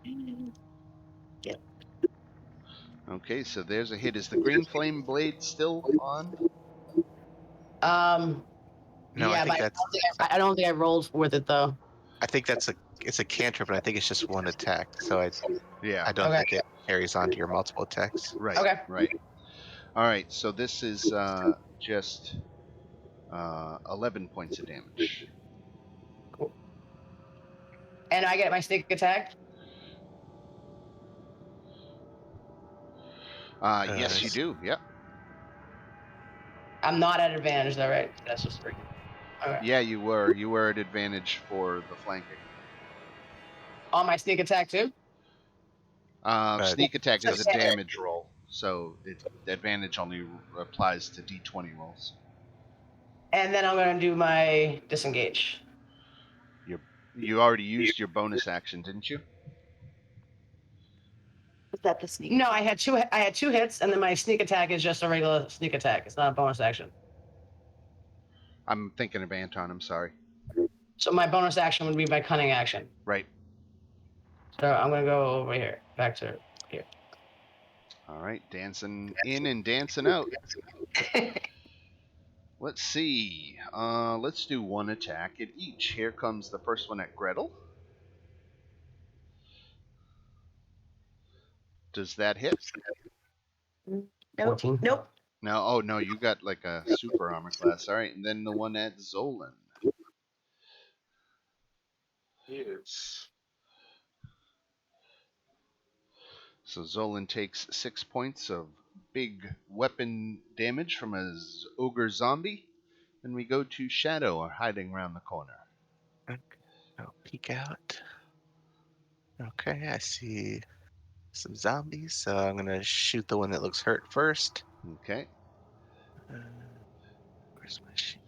Speaker 6: Yep.
Speaker 1: Okay, so there's a hit. Is the green flame blade still on?
Speaker 4: No,
Speaker 3: yeah, but I don't think I rolled with it though.
Speaker 4: I think it's a cantrip, but I think it's just one attack. So
Speaker 1: Yeah.
Speaker 4: I don't
Speaker 3: Okay.
Speaker 4: think it carries on to your multiple attacks.
Speaker 1: Right.
Speaker 3: Okay.
Speaker 1: Right. All right. So this is just 11 points of damage.
Speaker 3: Cool. And I get my sneak attack.
Speaker 1: Yes, you do. Yep.
Speaker 3: I'm not at advantage though, right? That's just three. Okay.
Speaker 1: Yeah, you were. You were at advantage for the flanking.
Speaker 3: On my sneak attack too.
Speaker 1: Sneak attack is a
Speaker 3: Okay.
Speaker 1: damage roll, so advantage only applies to D20 rolls.
Speaker 3: And then I'm gonna do my disengage.
Speaker 1: You already used your bonus action, didn't you?
Speaker 6: Was that the sneak?
Speaker 3: No, I had two hits, and then my sneak attack is just a regular sneak attack. It's not a bonus action.
Speaker 1: I'm thinking of Anton. I'm sorry.
Speaker 3: So my bonus action would be my cunning action.
Speaker 1: Right.
Speaker 3: So I'm gonna go over here, back to here.
Speaker 1: All right, dancing in and dancing out. Let's see. Let's do one attack at each. Here comes the first one at Gretel. Does that hit?
Speaker 6: Nope.
Speaker 3: 14.
Speaker 6: Nope.
Speaker 1: No. Oh no, you got like a super armor class. All right, and then the one at Zolan.
Speaker 5: Yes.
Speaker 1: So Zolan takes 6 points of big weapon damage from a ogre zombie. Then we go to Shadow, hiding around the corner.
Speaker 4: Okay. I'll peek out. Okay, I see some zombies, so I'm gonna shoot the one that looks hurt first.
Speaker 1: Okay.
Speaker 4: Where's my sheet?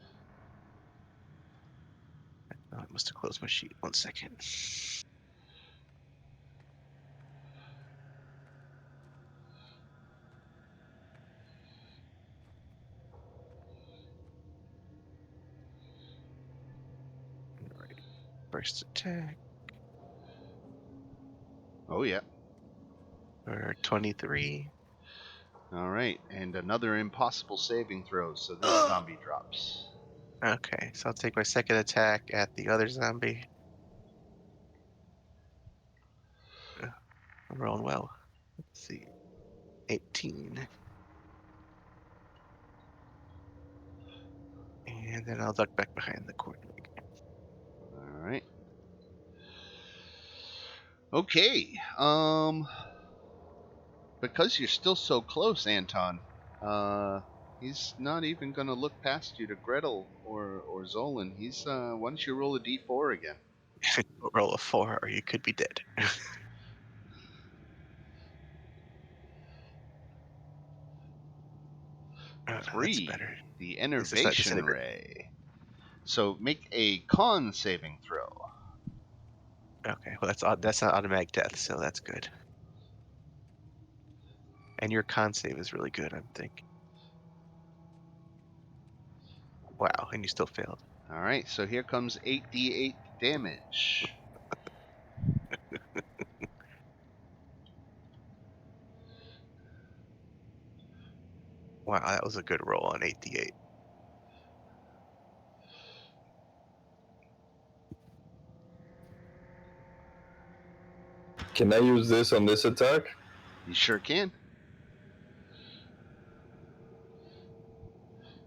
Speaker 4: Oh, I must have closed my sheet. 1 second. All right. First attack
Speaker 1: Oh yeah.
Speaker 4: for 23.
Speaker 1: All right, and another impossible saving throw. So this zombie drops.
Speaker 4: Okay, so I'll take my second attack at the other zombie. I'm rolling well. Let's see. 18. And then I'll duck back behind the corner.
Speaker 1: All right. Okay. Because you're still so close, Anton. He's not even gonna look past you to Gretel or Zolan. He's why don't you roll a d4 again?
Speaker 4: Roll a 4 or you could be dead.
Speaker 1: 3.
Speaker 4: That's better.
Speaker 1: The
Speaker 4: At least it's not
Speaker 1: enervation
Speaker 4: disintegrate.
Speaker 1: ray. So make a con saving throw.
Speaker 4: Okay, well that's not automatic death, so that's good. And your con save is really good, I'm thinking. Wow, and you still failed.
Speaker 1: All right, so here comes 8d8 damage.
Speaker 4: Wow, that was a good roll on 8d8.
Speaker 2: Can I use this on this attack?
Speaker 1: You sure can.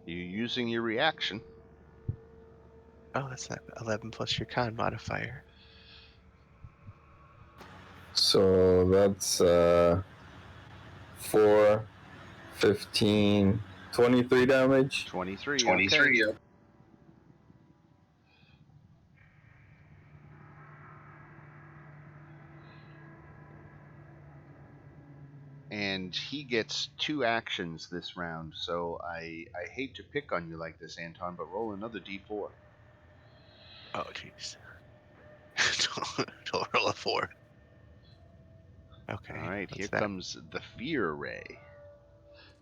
Speaker 1: You're using your reaction.
Speaker 4: Oh, that's not 11 plus your con modifier.
Speaker 2: So that's 4, 15, 23 damage.
Speaker 1: 23.
Speaker 5: 23.
Speaker 1: Okay. And he gets 2 actions this round, so I hate to pick on you like this, Anton, but roll another d4.
Speaker 4: Oh, jeez. Don't roll a 4. Okay.
Speaker 1: All right,
Speaker 4: what's
Speaker 1: here
Speaker 4: that?
Speaker 1: comes the Fear Ray.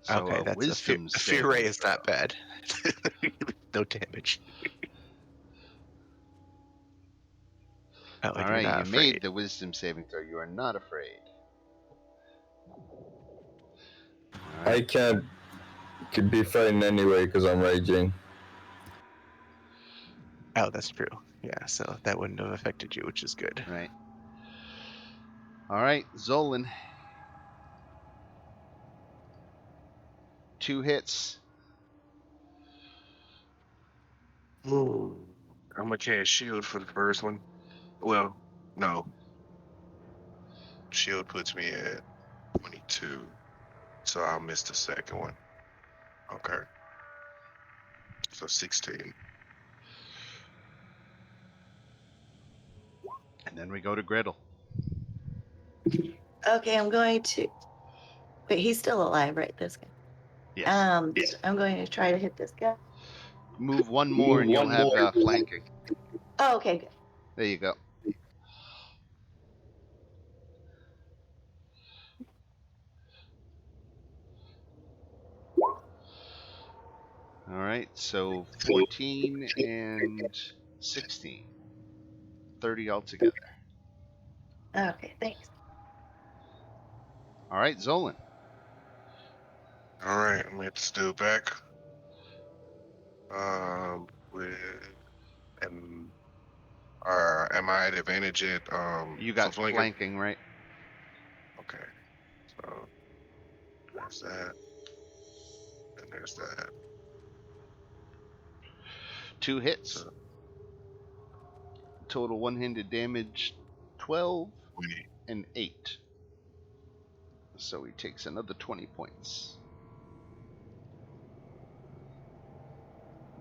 Speaker 1: So
Speaker 4: Okay,
Speaker 1: a
Speaker 4: that's
Speaker 1: Wisdom
Speaker 4: a fear ray
Speaker 1: saving
Speaker 4: is not bad. No damage. Oh,
Speaker 1: All
Speaker 4: and you're
Speaker 1: right,
Speaker 4: not
Speaker 1: you
Speaker 4: afraid.
Speaker 1: made the Wisdom saving throw. You are not afraid. All
Speaker 2: I
Speaker 1: right.
Speaker 2: can't could be frightened anyway because I'm raging.
Speaker 4: Oh, that's true. Yeah, so that wouldn't have affected you, which is good.
Speaker 1: Right. All right, Zolan. 2 hits.
Speaker 5: Ooh. I'm gonna cast shield for the first one. Well, no. Shield puts me at 22, so I'll miss the second one. Okay. So 16.
Speaker 1: And then we go to Gretel.
Speaker 6: Okay, I'm going to. Wait, he's still alive, right? This guy.
Speaker 1: Yes.
Speaker 6: I'm going to try to hit this guy.
Speaker 1: Move one more and you'll have flanking.
Speaker 6: Oh, okay, good.
Speaker 1: There you go. All right, so 14 and 16. 30 altogether.
Speaker 6: Okay, thanks.
Speaker 1: All right, Zolan.
Speaker 5: All right, I'm gonna hit this dude back. With am am I at advantage at
Speaker 1: You
Speaker 5: for
Speaker 1: got
Speaker 5: flanking?
Speaker 1: flanking, right?
Speaker 5: Okay, so there's that, and there's that.
Speaker 1: 2 hits.
Speaker 5: So
Speaker 1: Total one-handed damage 12
Speaker 5: 20.
Speaker 1: and 8. So he takes another 20 points.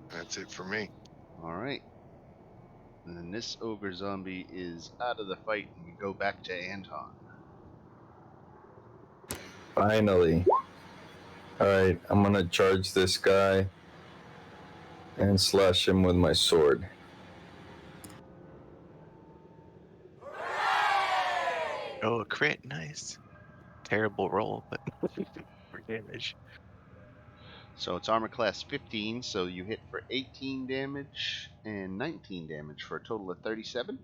Speaker 5: That's it for me.
Speaker 1: All right. And then this ogre zombie is out of the fight, and we go back to Anton.
Speaker 2: Finally. Alright, I'm gonna charge this guy and slash him with my sword.
Speaker 4: Oh, a crit, nice. Terrible roll, but for damage.
Speaker 1: So it's armor class 15, so you hit for 18 damage and 19 damage for a total of 37.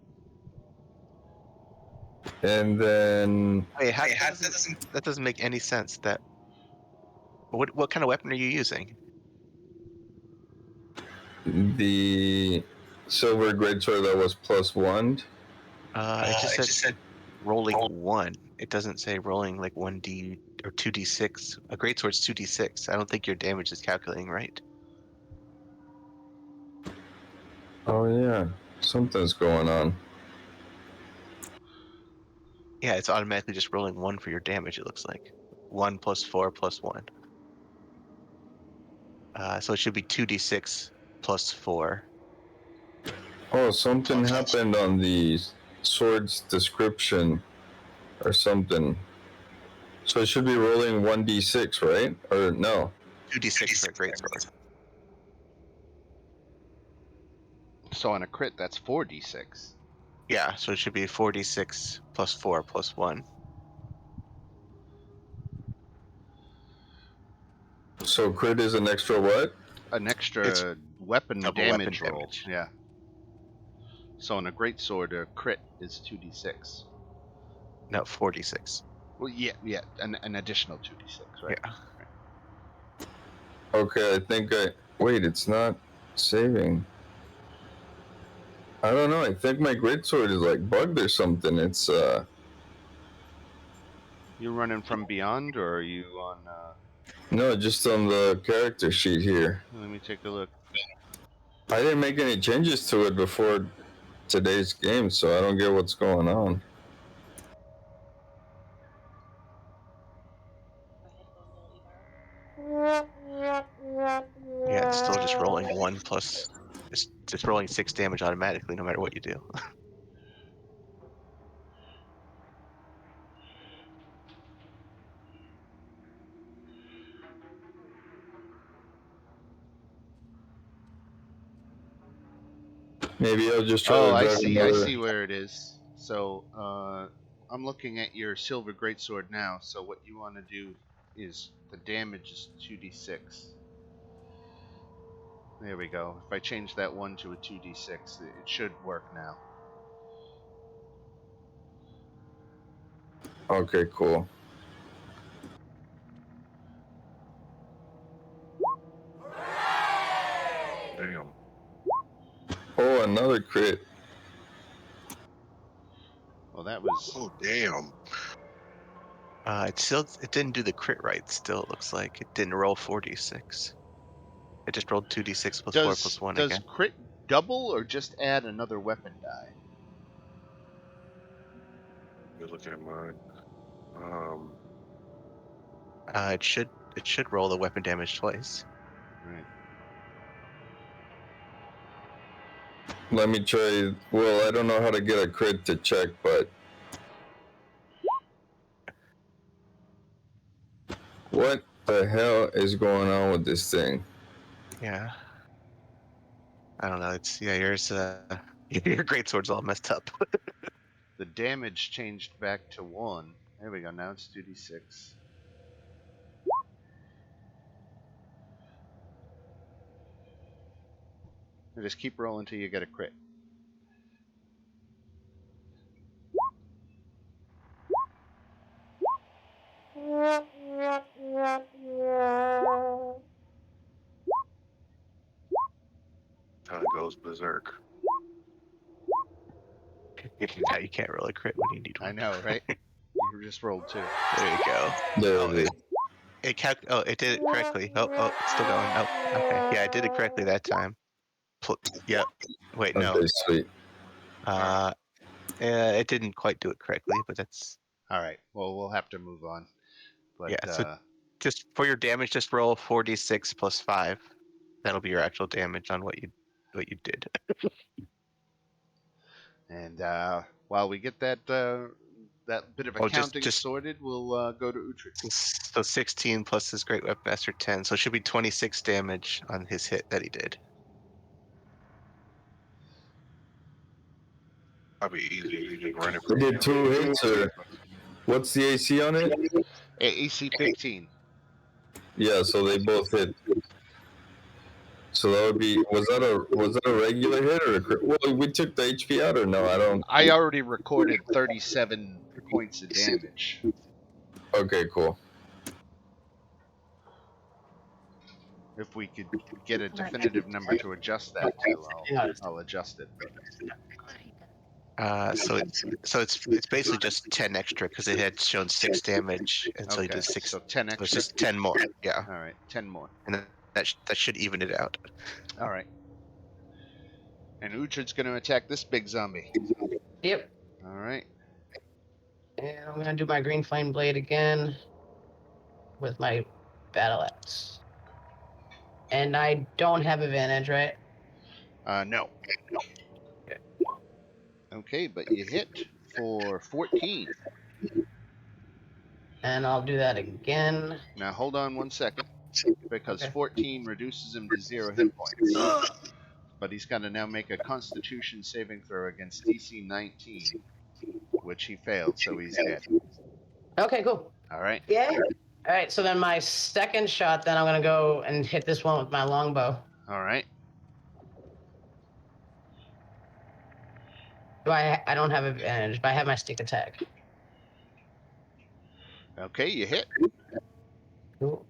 Speaker 2: And then
Speaker 4: Wait, that doesn't make any sense. That what kind of weapon are you using?
Speaker 2: the silver greatsword that was +1.
Speaker 4: It just said rolling 1. It doesn't say rolling like 1d or 2d6. A greatsword's 2d6. I don't think your damage is calculating right.
Speaker 2: Oh yeah, something's going on.
Speaker 4: Yeah, it's automatically just rolling 1 for your damage, it looks like. 1 plus 4 plus 1. So it should be 2d6 plus 4.
Speaker 2: Oh, something happened on the sword's description or something. So it should be rolling 1d6, right? Or no?
Speaker 4: 2d6 for a greatsword.
Speaker 1: So on a crit, that's 4d6.
Speaker 4: Yeah, so it should be 4d6 plus 4 plus 1.
Speaker 2: So crit is an extra what?
Speaker 1: an extra weapon
Speaker 4: double
Speaker 1: damage
Speaker 4: weapon
Speaker 1: roll.
Speaker 4: damage.
Speaker 1: Yeah. So on a greatsword, a crit is 2d6.
Speaker 4: No, 46.
Speaker 1: Well, yeah, an additional 2d6, right?
Speaker 4: Yeah.
Speaker 2: Okay, I think wait, it's not saving. I don't know. I think my greatsword is like bugged or something. It's
Speaker 1: You running from beyond, or are you on?
Speaker 2: no, just on the character sheet here.
Speaker 1: Let me take a look.
Speaker 2: I didn't make any changes to it before today's game, so I don't get what's going on.
Speaker 4: Yeah, it's still just rolling 1 plus. It's just rolling 6 damage automatically, no matter what you do.
Speaker 2: Maybe I'll just try
Speaker 1: Oh,
Speaker 2: to
Speaker 1: I
Speaker 2: drive
Speaker 1: see. I
Speaker 2: another.
Speaker 1: see where it is. So I'm looking at your silver greatsword now. So what you want to do is the damage is 2d6. There we go. If I change that 1 to a 2d6, it should work now.
Speaker 2: Okay, cool.
Speaker 5: Damn.
Speaker 2: Oh, another crit.
Speaker 1: Well, that was.
Speaker 5: Oh, damn.
Speaker 4: It didn't do the crit right. Still, it looks like it didn't roll 46. It just rolled 2d6 plus 4 plus 1
Speaker 1: Does
Speaker 4: again.
Speaker 1: crit double or just add another weapon die?
Speaker 5: Let me look at mine.
Speaker 4: It should roll the weapon damage twice.
Speaker 1: Right.
Speaker 2: Let me try. Well, I don't know how to get a crit to check, but what the hell is going on with this thing?
Speaker 4: Yeah. I don't know. It's yours. Your greatsword's all messed up.
Speaker 1: The damage changed back to 1. There we go. Now it's 2d6. And just keep rolling until you get a crit.
Speaker 5: Kind of goes berserk.
Speaker 4: Now you can't roll a crit when you need
Speaker 1: I
Speaker 4: one.
Speaker 1: know, right? You just rolled 2.
Speaker 4: There you go.
Speaker 2: There
Speaker 4: Oh,
Speaker 2: it is.
Speaker 4: it did it correctly. Oh, it's still going. Oh, okay. Yeah, I did it correctly that time. Yep. Wait, no.
Speaker 2: Okay, sweet.
Speaker 4: It didn't quite do it correctly, but that's
Speaker 1: All right. Well, we'll have to move on. But
Speaker 4: yeah. So just for your damage, just roll 4d6 plus 5. That'll be your actual damage on what you did.
Speaker 1: and while we get that that bit of
Speaker 4: Oh, just
Speaker 1: accounting sorted, we'll go to Uhtred.
Speaker 4: so 16 plus his great weapon master 10, so it should be 26 damage on his hit that he did.
Speaker 5: That'd be easy if you just run it
Speaker 2: I
Speaker 5: from
Speaker 2: did
Speaker 5: him.
Speaker 2: 2 hits, or what's the AC on it?
Speaker 1: AC 15.
Speaker 2: Yeah, so they both hit. So that would be was that a regular hit or a crit? Well, we took the HP out or no? I don't.
Speaker 1: I already recorded 37 points of damage.
Speaker 2: Okay, cool.
Speaker 1: If we could get a definitive number to adjust that to, I'll adjust it.
Speaker 4: So it's basically just 10 extra because it had shown 6 damage, and so he
Speaker 1: Okay,
Speaker 4: did 6.
Speaker 1: so 10
Speaker 4: So it's
Speaker 1: extra.
Speaker 4: just 10 more. Yeah,
Speaker 1: All right, 10 more.
Speaker 4: and that should even it out.
Speaker 1: All right. And Uhtred's going to attack this big zombie.
Speaker 3: Yep.
Speaker 1: All right.
Speaker 3: And I'm gonna do my green flame blade again with my battle axe. And I don't have advantage, right?
Speaker 1: No. Okay, but you hit for 14.
Speaker 3: And I'll do that again.
Speaker 1: Now hold on 1 second, because
Speaker 3: Okay.
Speaker 1: 14 reduces him to 0 hit points. But he's got to now make a Constitution saving throw against DC 19, which he failed, so he's dead.
Speaker 3: Okay, cool.
Speaker 1: All right.
Speaker 6: Yeah.
Speaker 3: All right, so then my second shot, then I'm going to go and hit this one with my longbow.
Speaker 1: All right.
Speaker 3: I don't have advantage, but I have my stick attack.
Speaker 1: Okay, you hit.
Speaker 3: Cool.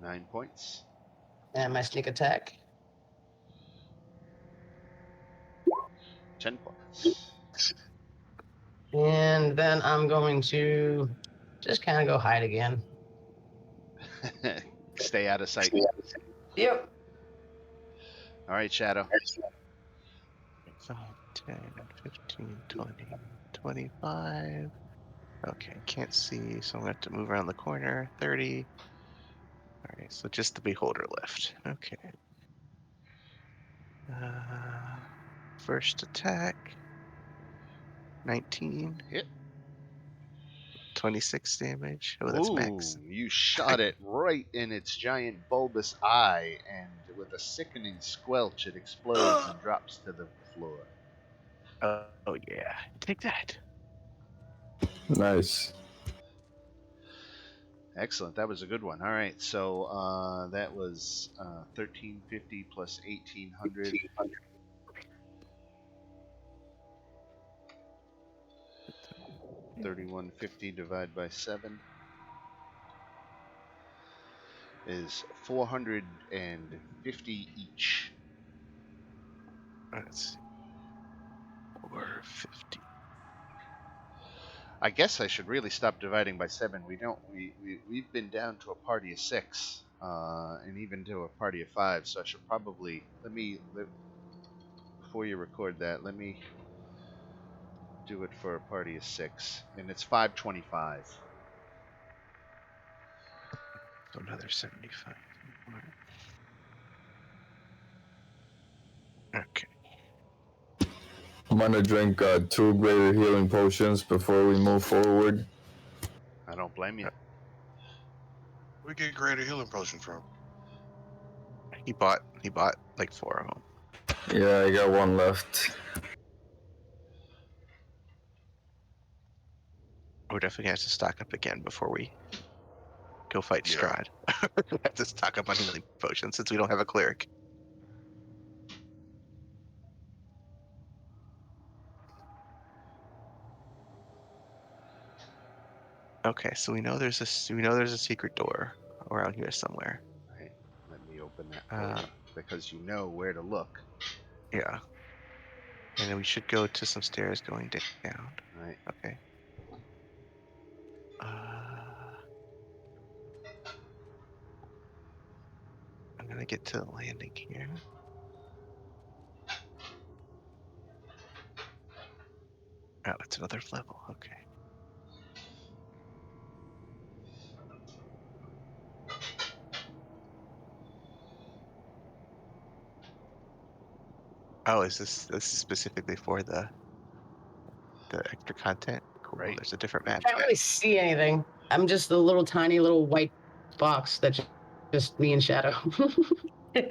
Speaker 1: 9 points.
Speaker 3: And my sneak attack.
Speaker 1: 10 points.
Speaker 3: And then I'm going to just kind of go hide again.
Speaker 1: Stay out of sight.
Speaker 3: Yep.
Speaker 1: All right, Shadow.
Speaker 4: 5, 10, 15, 20, 25. Okay, can't see, so I'm going to have to move around the corner. 30. All right, so just the beholder left. Okay. First attack. 19.
Speaker 1: Hit.
Speaker 4: 26 damage. Oh, that's max.
Speaker 1: Ooh, you shot it right in its giant bulbous eye, and with a sickening squelch, it explodes and drops to the floor.
Speaker 4: Oh yeah, take that.
Speaker 2: Nice.
Speaker 1: Excellent. That was a good one. All right, so that was 1350 plus 1800. 3150 divided by 7 is 450 each.
Speaker 4: Let's see. 450.
Speaker 1: I guess I should really stop dividing by 7. We've been down to a party of 6, and even to a party of 5. So I should probably before you record that, let me do it for a party of 6, and it's 525.
Speaker 4: So another 75. Okay.
Speaker 2: I'm gonna drink 2 greater healing potions before we move forward.
Speaker 1: I don't blame you.
Speaker 5: We get greater healing potion from.
Speaker 4: He bought like 4 of them.
Speaker 2: Yeah, I got 1 left.
Speaker 4: We're definitely gonna have to stock up again before we go fight
Speaker 5: Yeah.
Speaker 4: Strahd. We have to stock up on healing potions since we don't have a cleric. Okay, so we know there's a secret door around here somewhere.
Speaker 1: Right. Let me open that for you because you know where to look.
Speaker 4: Yeah. And then we should go to some stairs going down.
Speaker 1: Right.
Speaker 4: Okay. I'm gonna get to the landing here. Oh, it's another level. Okay. Oh, is this is specifically for the extra content? Cool.
Speaker 1: Right.
Speaker 4: There's a different map.
Speaker 3: I can't really see anything. I'm just a little tiny little white box that's just me and Shadow.
Speaker 4: I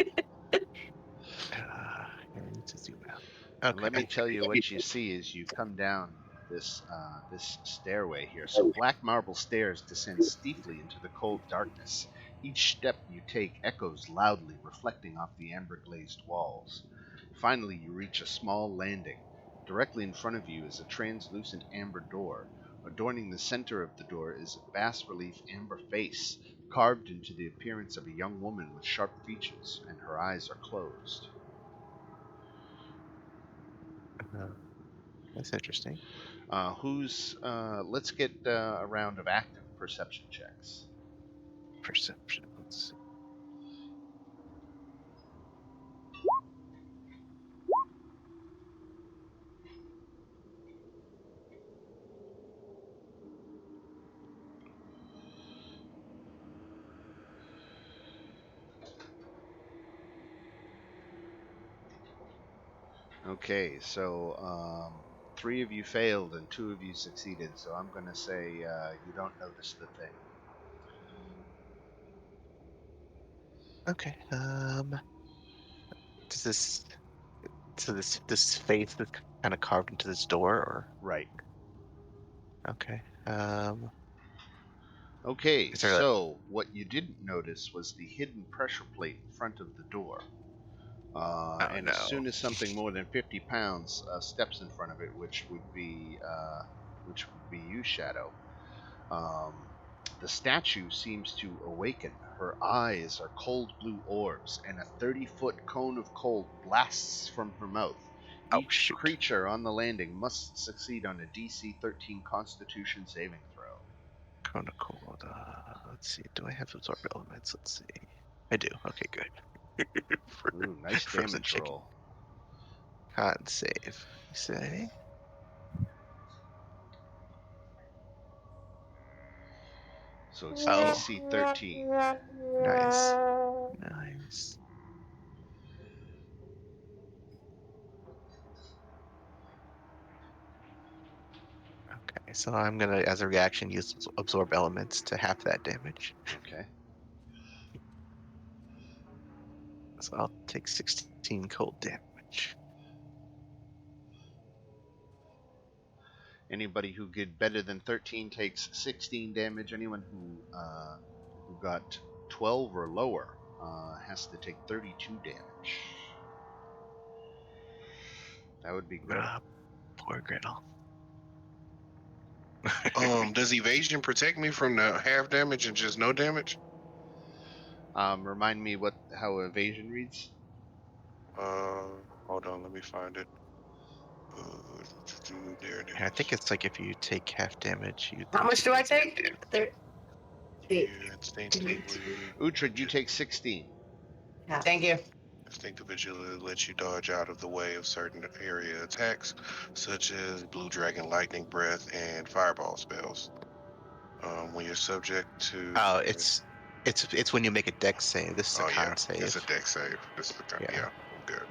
Speaker 4: need to zoom out.
Speaker 1: And let me
Speaker 4: Okay.
Speaker 1: tell you what you see as you come down this this stairway here. So black marble stairs descend steeply into the cold darkness. Each step you take echoes loudly, reflecting off the amber-glazed walls. Finally, you reach a small landing. Directly in front of you is a translucent amber door. Adorning the center of the door is a bas-relief amber face, carved into the appearance of a young woman with sharp features, and her eyes are closed.
Speaker 4: That's interesting.
Speaker 1: Let's get a round of active perception checks.
Speaker 4: Perception. Let's see.
Speaker 1: Okay, so 3 of you failed and 2 of you succeeded. So I'm going to say you don't notice the thing.
Speaker 4: Okay. Does this this face that's kind of carved into this door, or
Speaker 1: Right.
Speaker 4: Okay.
Speaker 1: Okay,
Speaker 4: Is there
Speaker 1: so what you didn't notice was the hidden pressure plate in front of the door. And as soon as something more than 50 pounds steps in front of it, which would be you, Shadow, the statue seems to awaken. Her eyes are cold blue orbs, and a 30-foot cone of cold blasts from her mouth.
Speaker 4: Oh,
Speaker 1: Each
Speaker 4: shoot.
Speaker 1: creature on the landing must succeed on a DC 13 Constitution saving throw.
Speaker 4: Cone of cold. Let's see. Do I have absorb elements? Let's see. I do. Okay, good.
Speaker 1: Ooh, nice
Speaker 4: Frozen
Speaker 1: damage
Speaker 4: chicken.
Speaker 1: roll.
Speaker 4: Con save. You say?
Speaker 1: So it's
Speaker 4: Oh.
Speaker 1: DC 13.
Speaker 4: Nice. Nice. Okay, so I'm gonna, as a reaction, use absorb elements to half that damage.
Speaker 1: Okay.
Speaker 4: So I'll take 16 cold damage.
Speaker 1: Anybody who did better than 13 takes 16 damage. Anyone who got 12 or lower has to take 32 damage. That would be Gretel.
Speaker 4: Poor Gretel.
Speaker 5: Does evasion protect me from the half damage and just no damage?
Speaker 1: Remind me how evasion reads.
Speaker 5: Hold on, let me find it. There it is.
Speaker 4: I think it's like if you take half damage, you.
Speaker 3: How much do I take?
Speaker 6: There. Wait.
Speaker 5: Here, instinctively.
Speaker 1: Uhtred, you take 16.
Speaker 6: Yeah.
Speaker 3: Thank you.
Speaker 5: Instinctive agility lets you dodge out of the way of certain area attacks, such as Blue Dragon Lightning Breath and Fireball spells. When you're subject to...
Speaker 4: Oh, it's when you make a dex save. This is a con save.
Speaker 5: It's a dex save. This is a con. Yeah, I'm good.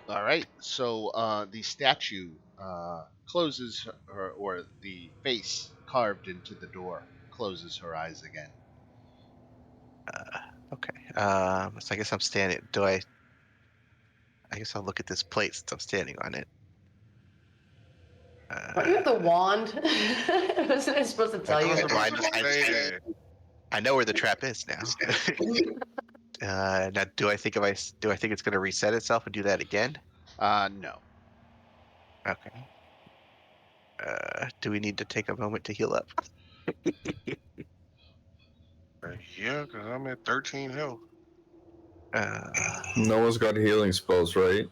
Speaker 1: All right. So the statue closes her, or the face carved into the door closes her eyes again.
Speaker 4: Okay. So I guess I'm standing. I guess I'll look at this plate since I'm standing on it.
Speaker 3: Don't you have the wand? Wasn't I supposed to tell you?
Speaker 4: I know where the trap is now. Now, do I think it's going to reset itself and do that again?
Speaker 1: No.
Speaker 4: Okay. Do we need to take a moment to heal up?
Speaker 5: Yeah, because I'm at 13 health.
Speaker 2: No one's got healing spells, right?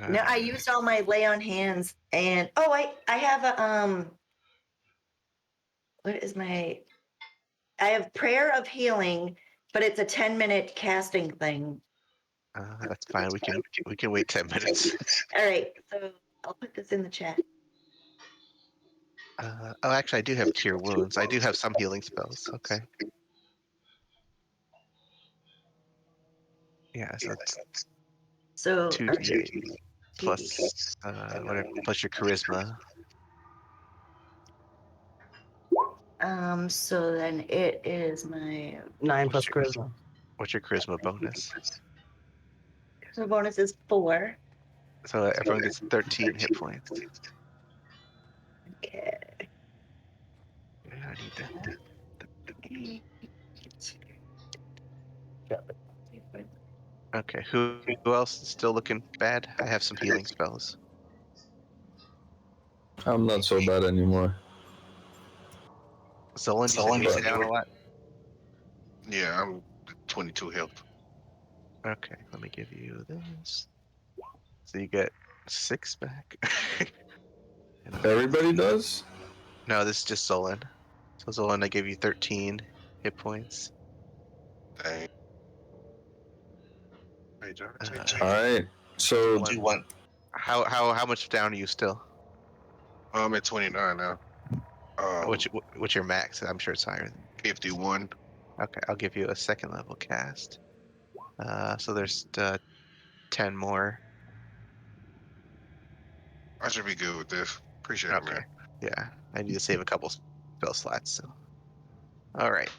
Speaker 6: No, I used all my lay on hands, and I have a what is my? I have prayer of healing, but it's a 10-minute casting thing.
Speaker 4: That's fine. We can wait 10 minutes.
Speaker 6: All right, so I'll put this in the chat.
Speaker 4: Actually, I do have cure wounds. I do have some healing spells. Okay. Yeah, so it's
Speaker 6: So
Speaker 4: 2d8 plus whatever, plus your charisma.
Speaker 6: So then it is my
Speaker 3: 9 plus charisma.
Speaker 4: What's your charisma bonus?
Speaker 6: charisma bonus is 4.
Speaker 4: So everyone gets 13 hit points.
Speaker 6: Okay.
Speaker 4: I need that. Okay, who else is still looking bad? I have some healing spells.
Speaker 2: I'm not so bad anymore.
Speaker 4: Zolan, you said you were down a lot?
Speaker 5: Yeah, I'm 22 health.
Speaker 4: Okay, let me give you this. So you get 6 back.
Speaker 2: Everybody does?
Speaker 4: No, this is just Zolan. So Zolan, I gave you 13 hit points.
Speaker 5: Dang.
Speaker 2: All right. So
Speaker 4: do you want? How much down are you still?
Speaker 5: I'm at 29 now.
Speaker 4: What's your max? I'm sure it's higher than
Speaker 5: 51.
Speaker 4: Okay, I'll give you a second level cast. So there's 10 more.
Speaker 5: I should be good with this. Appreciate it, man.
Speaker 4: Yeah, I need to save a couple spell slots. So, all right.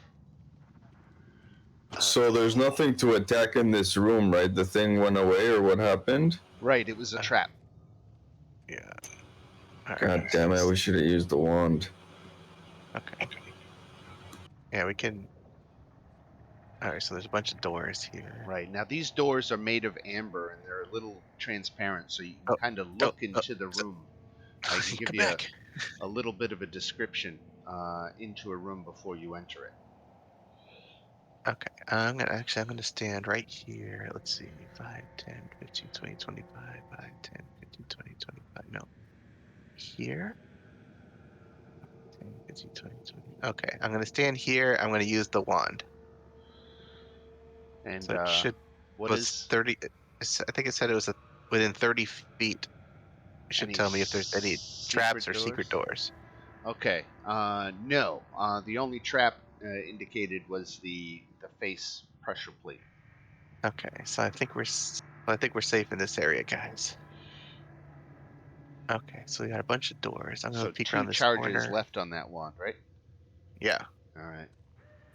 Speaker 2: So there's nothing to attack in this room, right? The thing went away, or what happened?
Speaker 1: Right, it was a trap.
Speaker 4: Yeah. All
Speaker 2: God
Speaker 4: right,
Speaker 2: damn it! We should have used the wand.
Speaker 4: Okay. Yeah, we can. All right, so there's a bunch of doors here.
Speaker 1: Right. Now, these doors are made of amber, and they're a little transparent, so you can
Speaker 4: Oh,
Speaker 1: kind of
Speaker 4: oh,
Speaker 1: look into the room. I can give
Speaker 4: Come
Speaker 1: you
Speaker 4: back.
Speaker 1: a little bit of a description into a room before you enter it.
Speaker 4: Okay, I'm gonna stand right here. Let's see, 5, 10, 15, 20, 25, 5, 10, 15, 20, 25. No, here. 10, 15, 20, 20. Okay, I'm gonna stand here. I'm gonna use the wand.
Speaker 1: And
Speaker 4: So it should
Speaker 1: what
Speaker 4: was
Speaker 1: is
Speaker 4: 30. I think it said it was within 30 feet. It should
Speaker 1: any
Speaker 4: tell me if there's any traps
Speaker 1: secret
Speaker 4: or secret doors.
Speaker 1: Okay. No. The only trap indicated was the face pressure plate.
Speaker 4: Okay, so I think we're safe in this area, guys. Okay, so we got a bunch of doors. I'm gonna
Speaker 1: So
Speaker 4: peek
Speaker 1: 2
Speaker 4: around this
Speaker 1: charges
Speaker 4: corner.
Speaker 1: left on that wand, right?
Speaker 4: Yeah.
Speaker 1: All right.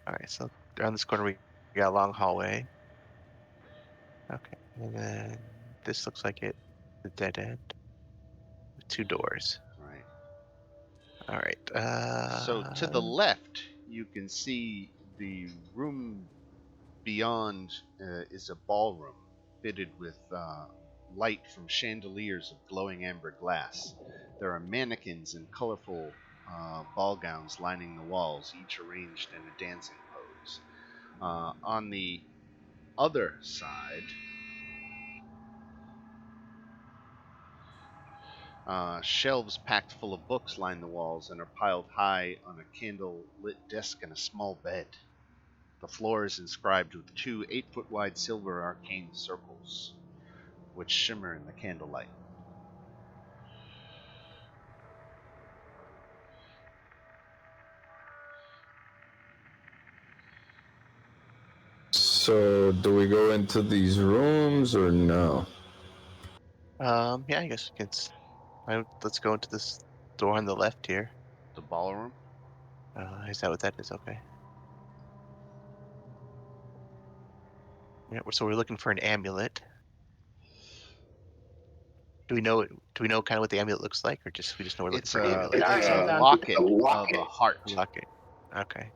Speaker 4: All right, so around this corner we got a long hallway. Okay, and then this looks like the dead end with 2 doors.
Speaker 1: Right.
Speaker 4: All right.
Speaker 1: So to the left, you can see the room beyond is a ballroom fitted with light from chandeliers of glowing amber glass. There are mannequins in colorful ball gowns lining the walls, each arranged in a dancing pose. On the other side, shelves packed full of books line the walls and are piled high on a candle-lit desk and a small bed. The floor is inscribed with 2 8-foot wide silver arcane circles, which shimmer in the candlelight.
Speaker 2: So, do we go into these rooms or no?
Speaker 4: Yeah, I guess we can. Let's go into this door on the left here.
Speaker 1: The ballroom?
Speaker 4: Is that what that is? Okay. Yeah, so we're looking for an amulet. Do we know? Do we know kind of what the amulet looks like, or we just know we're looking
Speaker 1: It's
Speaker 4: for an
Speaker 1: a
Speaker 4: amulet?
Speaker 1: it's a
Speaker 3: Anton.
Speaker 1: locket of a heart.
Speaker 4: Locket. Okay.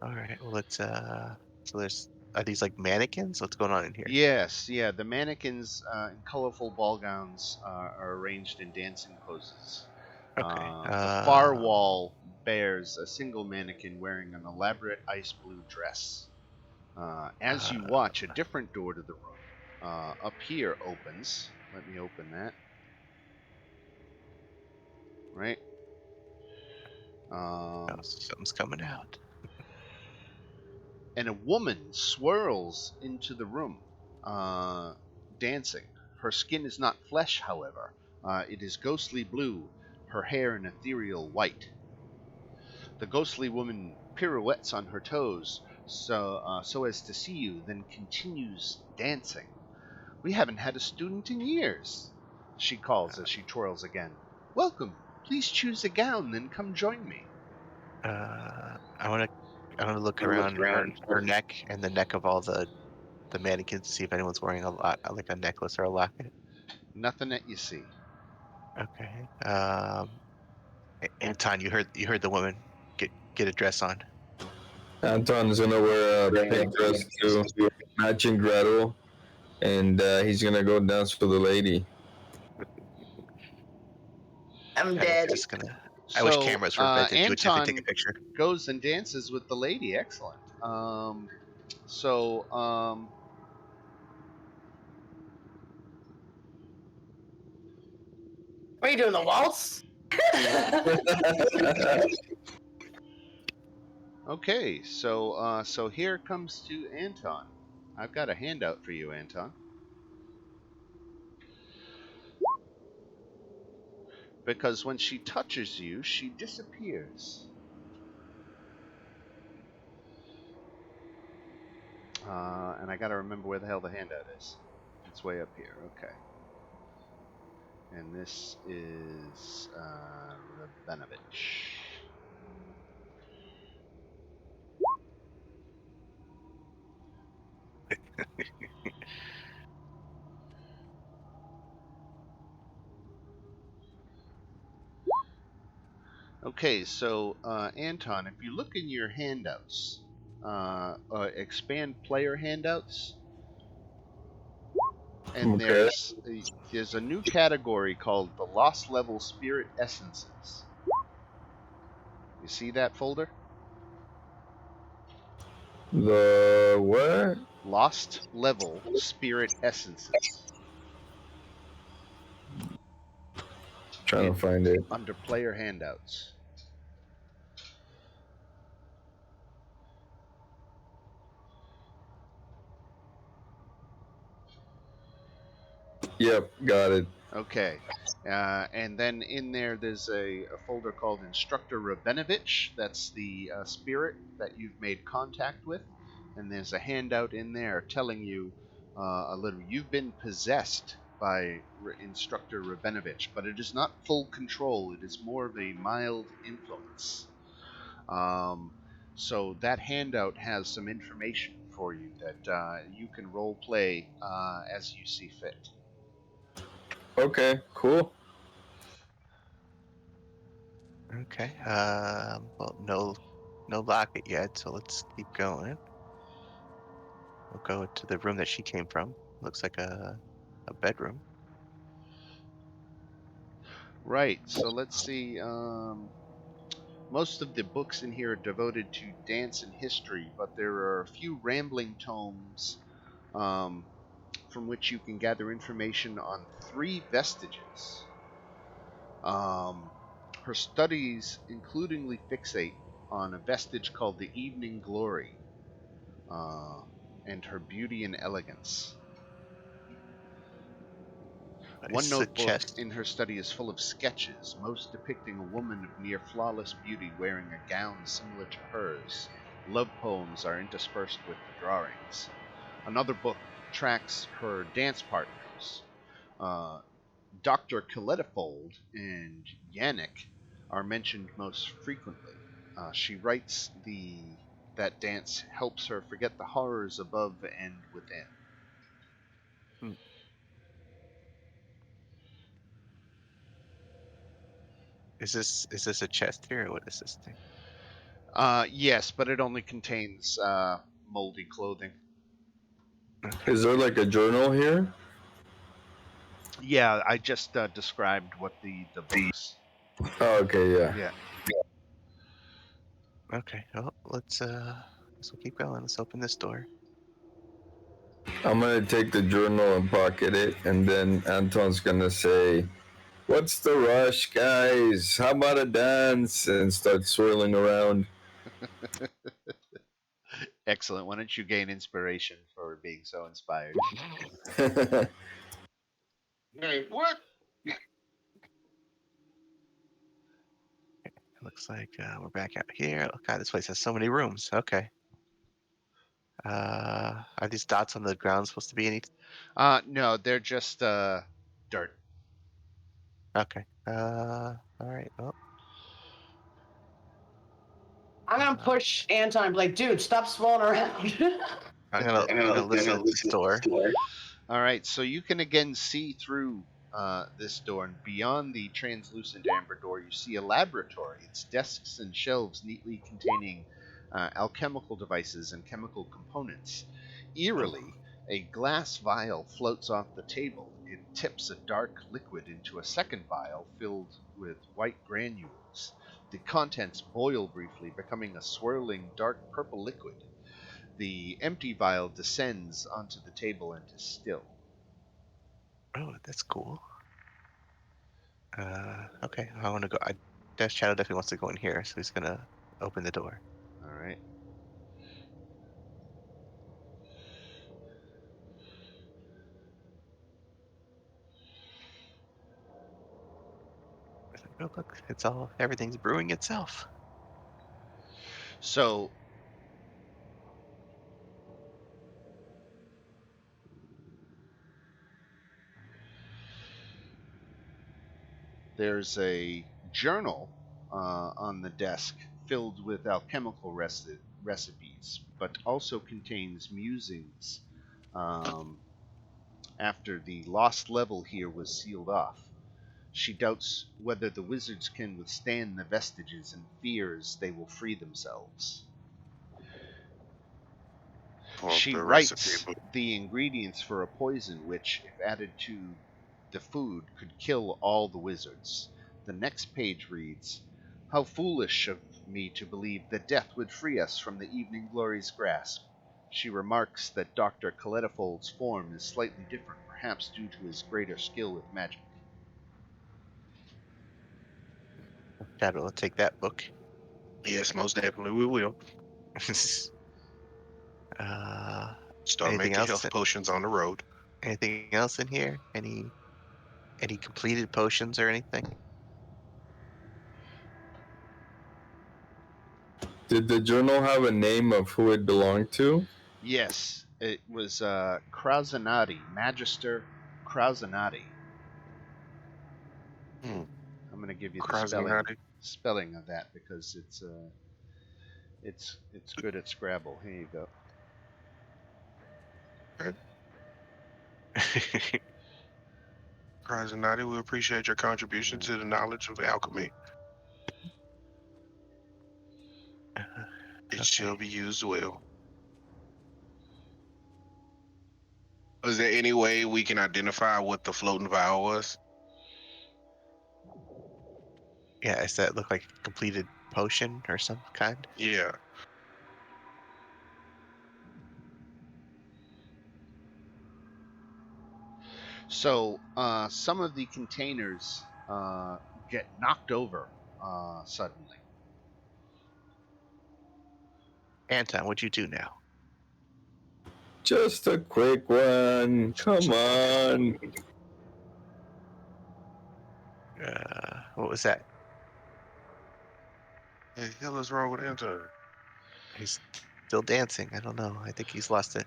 Speaker 4: All right. Well, let's. So are these like mannequins? What's going on in here?
Speaker 1: Yes, yeah. The mannequins in colorful ball gowns are arranged in dancing poses.
Speaker 4: Okay.
Speaker 1: The far wall bears a single mannequin wearing an elaborate ice blue dress. As you watch, a different door to the room up here opens. Let me open that. Right.
Speaker 4: Something's coming out.
Speaker 1: And a woman swirls into the room, dancing. Her skin is not flesh, however. It is ghostly blue, her hair an ethereal white. The ghostly woman pirouettes on her toes so as to see you, then continues dancing. We haven't had a student in years, she calls as she twirls again. Welcome. Please choose a gown, then come join me.
Speaker 4: I want to look around her neck and the neck of all the mannequins to see if anyone's wearing like a necklace or a locket.
Speaker 1: Nothing that you see.
Speaker 4: Okay. Anton, you heard the woman. Get a dress on.
Speaker 2: Anton's gonna wear a pink dress too, matching Gretel, and he's gonna go dance with the lady.
Speaker 3: I'm
Speaker 4: Okay,
Speaker 3: dead.
Speaker 4: just gonna. I wish cameras were vintage. You would have to take
Speaker 1: Anton
Speaker 4: a picture.
Speaker 1: goes and dances with the lady. Excellent. So
Speaker 3: What are you doing, the waltz?
Speaker 1: okay. So here comes to Anton. I've got a handout for you, Anton. Because when she touches you, she disappears. And I got to remember where the hell the handout is. It's way up here. Okay. And this is Rabenovich. Okay, so Anton, if you look in your handouts, expand player handouts, and
Speaker 2: Okay.
Speaker 1: there's a new category called the Lost Level Spirit Essences. You see that folder?
Speaker 2: The what?
Speaker 1: Lost Level Spirit Essences.
Speaker 2: Trying to find it.
Speaker 1: Under player handouts.
Speaker 2: Yep, got it.
Speaker 1: Okay. And then in there's a folder called Instructor Rabenovich. That's the spirit that you've made contact with. And there's a handout in there telling you a little. You've been possessed by Instructor Rabenovich, but it is not full control. It is more of a mild influence. So that handout has some information for you that you can role play as you see fit.
Speaker 2: Okay, cool.
Speaker 4: Okay. Well, no locket yet, so let's keep going. We'll go to the room that she came from. Looks like a bedroom.
Speaker 1: Right. So let's see. Most of the books in here are devoted to dance and history, but there are a few rambling tomes um, from which you can gather information on 3 vestiges. Her studies includingly fixate on a vestige called the Evening Glory uh, and her beauty and elegance.
Speaker 4: Is
Speaker 1: One
Speaker 4: this a
Speaker 1: notebook
Speaker 4: chest?
Speaker 1: in her study is full of sketches, most depicting a woman of near flawless beauty wearing a gown similar to hers. Love poems are interspersed with the drawings. Another book tracks her dance partners. Dr. Kaletifold and Yannick are mentioned most frequently. She writes that dance helps her forget the horrors above and within.
Speaker 4: Hmm. Is this a chest here, or what is this thing?
Speaker 1: Yes, but it only contains moldy clothing.
Speaker 4: Okay.
Speaker 2: Is there like a journal here?
Speaker 1: Yeah, I just described what the books.
Speaker 2: Oh, okay, yeah.
Speaker 1: Yeah.
Speaker 4: Okay. Well, let's guess we'll keep going. Let's open this door.
Speaker 2: I'm gonna take the journal and pocket it, and then Anton's gonna say, "What's the rush, guys? How about a dance?" and start swirling around.
Speaker 1: Excellent. Why don't you gain inspiration for being so inspired?
Speaker 5: Hey, what?
Speaker 4: It looks like we're back out here. Oh God, this place has so many rooms. Okay. Are these dots on the ground supposed to be anything?
Speaker 1: No, they're just dirt.
Speaker 4: Okay. All right. Well,
Speaker 3: I'm gonna push Anton and be like, dude, stop swirling around.
Speaker 4: I'm gonna listen at this door.
Speaker 1: All right, so you can again see through this door, and beyond the translucent amber door, you see a laboratory. It's desks and shelves neatly containing alchemical devices and chemical components. Eerily, a glass vial floats off the table. It tips a dark liquid into a second vial filled with white granules. The contents boil briefly, becoming a swirling dark purple liquid. The empty vial descends onto the table and is still.
Speaker 4: Oh, that's cool. Okay. I want to go. Death Shadow definitely wants to go in here, so he's gonna open the door.
Speaker 1: All right.
Speaker 4: It's like, oh look, everything's brewing itself.
Speaker 1: So there's a journal on the desk filled with alchemical recipes, but also contains musings after the lost level here was sealed off. She doubts whether the wizards can withstand the vestiges and fears they will free themselves.
Speaker 5: Pull up
Speaker 1: She
Speaker 5: the recipe
Speaker 1: writes
Speaker 5: book.
Speaker 1: the ingredients for a poison which, if added to the food, could kill all the wizards. The next page reads, "How foolish of me to believe that death would free us from the evening glory's grasp." She remarks that Dr. Coletifold's form is slightly different, perhaps due to his greater skill with magic.
Speaker 4: Shadow will take that book.
Speaker 5: Yes, most definitely we will.
Speaker 4: uh,
Speaker 5: Start
Speaker 4: anything
Speaker 5: making
Speaker 4: else?
Speaker 5: health potions on the road.
Speaker 4: Anything else in here? Any completed potions or anything?
Speaker 2: Did the journal have a name of who it belonged to?
Speaker 1: Yes, it was Krasanati, Magister Krasanati.
Speaker 5: Hmm.
Speaker 1: I'm going to give you the
Speaker 5: Krasanati.
Speaker 1: spelling of that because it's good at Scrabble. Here you go.
Speaker 5: Krasanati, we appreciate your contribution to the knowledge of alchemy. It
Speaker 4: Okay.
Speaker 5: shall be used well. Is there any way we can identify what the floating vial was?
Speaker 4: Yeah, does that look like a completed potion or some kind?
Speaker 5: Yeah.
Speaker 1: So some of the containers get knocked over suddenly.
Speaker 4: Anton, what'd you do now?
Speaker 2: Just a quick one. Come on.
Speaker 4: What was that?
Speaker 5: The hell is wrong with Anton?
Speaker 4: He's still dancing. I don't know. I think he's lost it.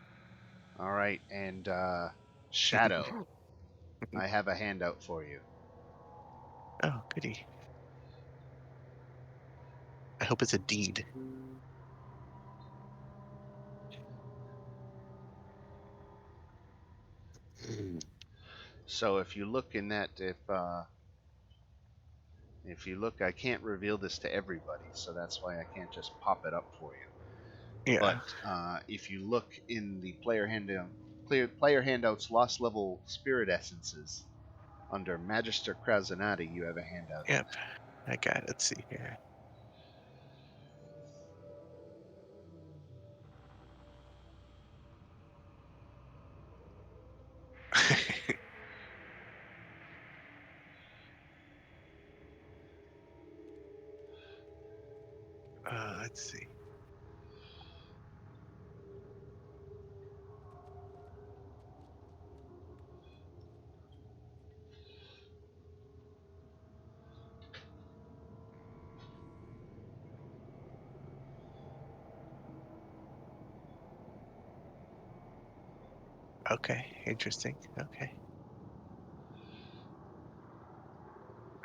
Speaker 1: All right, and Shadow, I have a handout for you.
Speaker 4: Oh, goody. I hope it's a deed.
Speaker 1: So if you look in that, if you look, I can't reveal this to everybody, so that's why I can't just pop it up for you.
Speaker 4: Yeah.
Speaker 1: But if you look in the player handouts, lost level spirit essences, under Magister Krasanati, you have a handout.
Speaker 4: Yep. I got it. Let's see here. Let's see. Okay, interesting. Okay.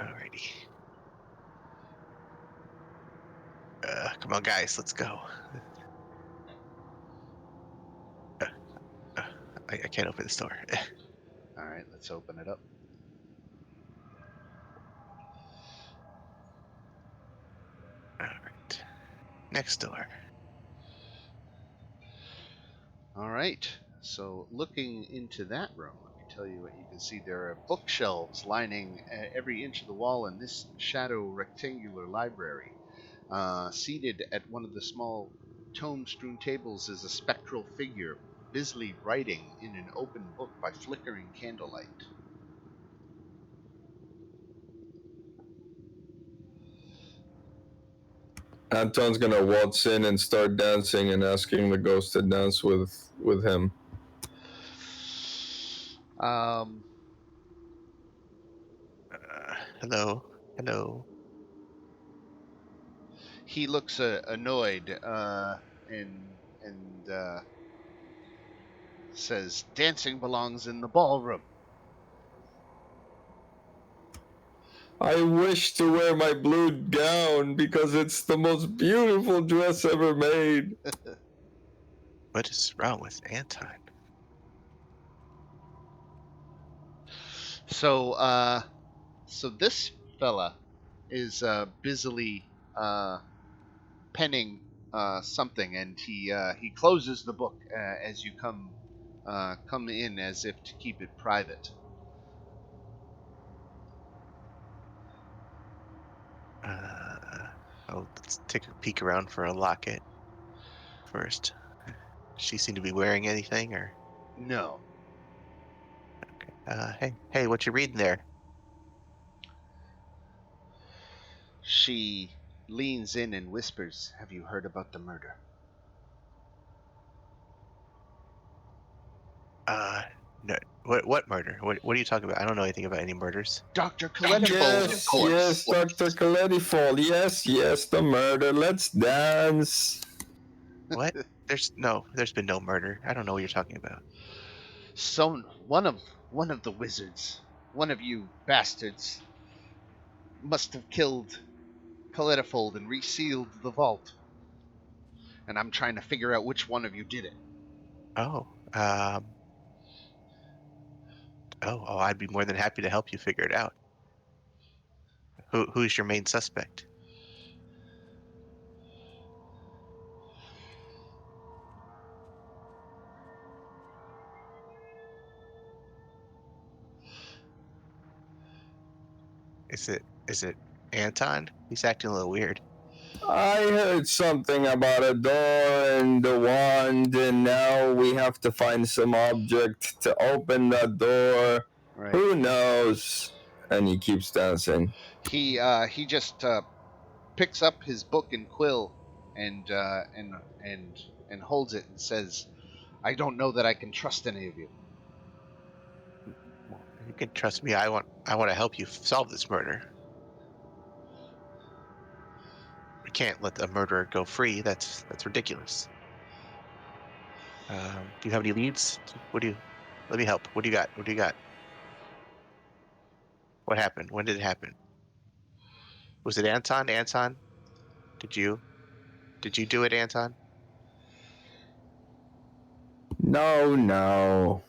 Speaker 4: Alrighty. Come on, guys, let's go. Uh, I can't open this door.
Speaker 1: All right, let's open it up.
Speaker 4: All right. Next door.
Speaker 1: All right. So looking into that room, let me tell you what you can see. There are bookshelves lining every inch of the wall in this shadow rectangular library. Seated at one of the small tome-strewn tables is a spectral figure, busily writing in an open book by flickering candlelight.
Speaker 2: Anton's gonna waltz in and start dancing and asking the ghost to dance with him.
Speaker 1: Um,
Speaker 4: Hello. Hello.
Speaker 1: he looks annoyed and says, "Dancing belongs in the ballroom."
Speaker 2: I wish to wear my blue gown because it's the most beautiful dress ever made.
Speaker 4: What is wrong with Anton?
Speaker 1: So So this fella is busily penning something, and he closes the book as you come in, as if to keep it private.
Speaker 4: Let's take a peek around for a locket first. Does she seem to be wearing anything, or?
Speaker 1: No.
Speaker 4: Hey, what you reading there?
Speaker 1: She leans in and whispers, "Have you heard about the murder?"
Speaker 4: No. What murder? What are you talking about? I don't know anything about any murders.
Speaker 1: Dr. Coletifold, of
Speaker 2: Yes,
Speaker 1: course.
Speaker 2: yes, Dr. Coletifold. Yes, the murder. Let's dance.
Speaker 4: What? There's been no murder. I don't know what you're talking about.
Speaker 1: So one of the wizards, one of you bastards, must have killed Coletifold and resealed the vault. And I'm trying to figure out which one of you did it.
Speaker 4: Oh, I'd be more than happy to help you figure it out. Who's your main suspect? Is it Anton? He's acting a little weird.
Speaker 2: I heard something about a door and the wand, and now we have to find some object to open that door.
Speaker 1: Right.
Speaker 2: Who knows? And he keeps dancing.
Speaker 1: He just picks up his book and quill and holds it and says, "I don't know that I can trust any of you."
Speaker 4: Well, you can trust me. I want to help you solve this murder. We can't let the murderer go free. That's ridiculous. Do you have any leads? Let me help. What do you got? What do you got? What happened? When did it happen? Was it Anton? Anton? Did you do it, Anton?
Speaker 2: No.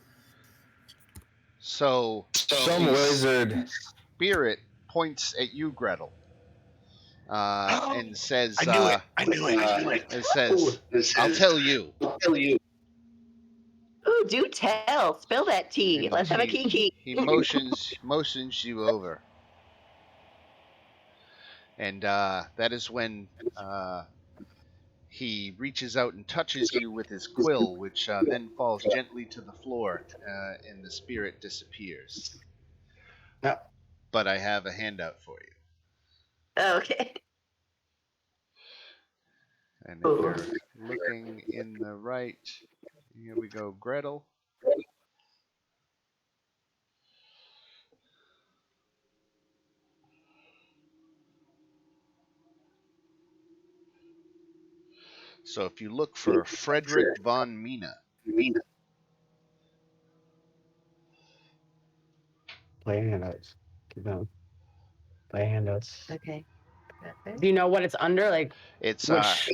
Speaker 1: So
Speaker 2: Some
Speaker 1: the
Speaker 2: wizard.
Speaker 1: spirit points at you, Gretel, and says,
Speaker 4: I knew it. I knew it.
Speaker 1: and says, "I'll tell you."
Speaker 6: Ooh, do tell. Spill that tea.
Speaker 1: And
Speaker 6: Let's have a kiki.
Speaker 1: He motions you over, and that is when he reaches out and touches you with his quill, which then falls gently to the floor, and the spirit disappears.
Speaker 3: No.
Speaker 1: But I have a handout for you.
Speaker 6: Okay.
Speaker 1: And if you're looking in the right, here we go, Gretel. So if you look for Frederick von Mina,
Speaker 3: Play handouts. Keep going. Play handouts.
Speaker 6: Okay.
Speaker 3: Do you know what it's under? Like,
Speaker 1: it's
Speaker 3: which?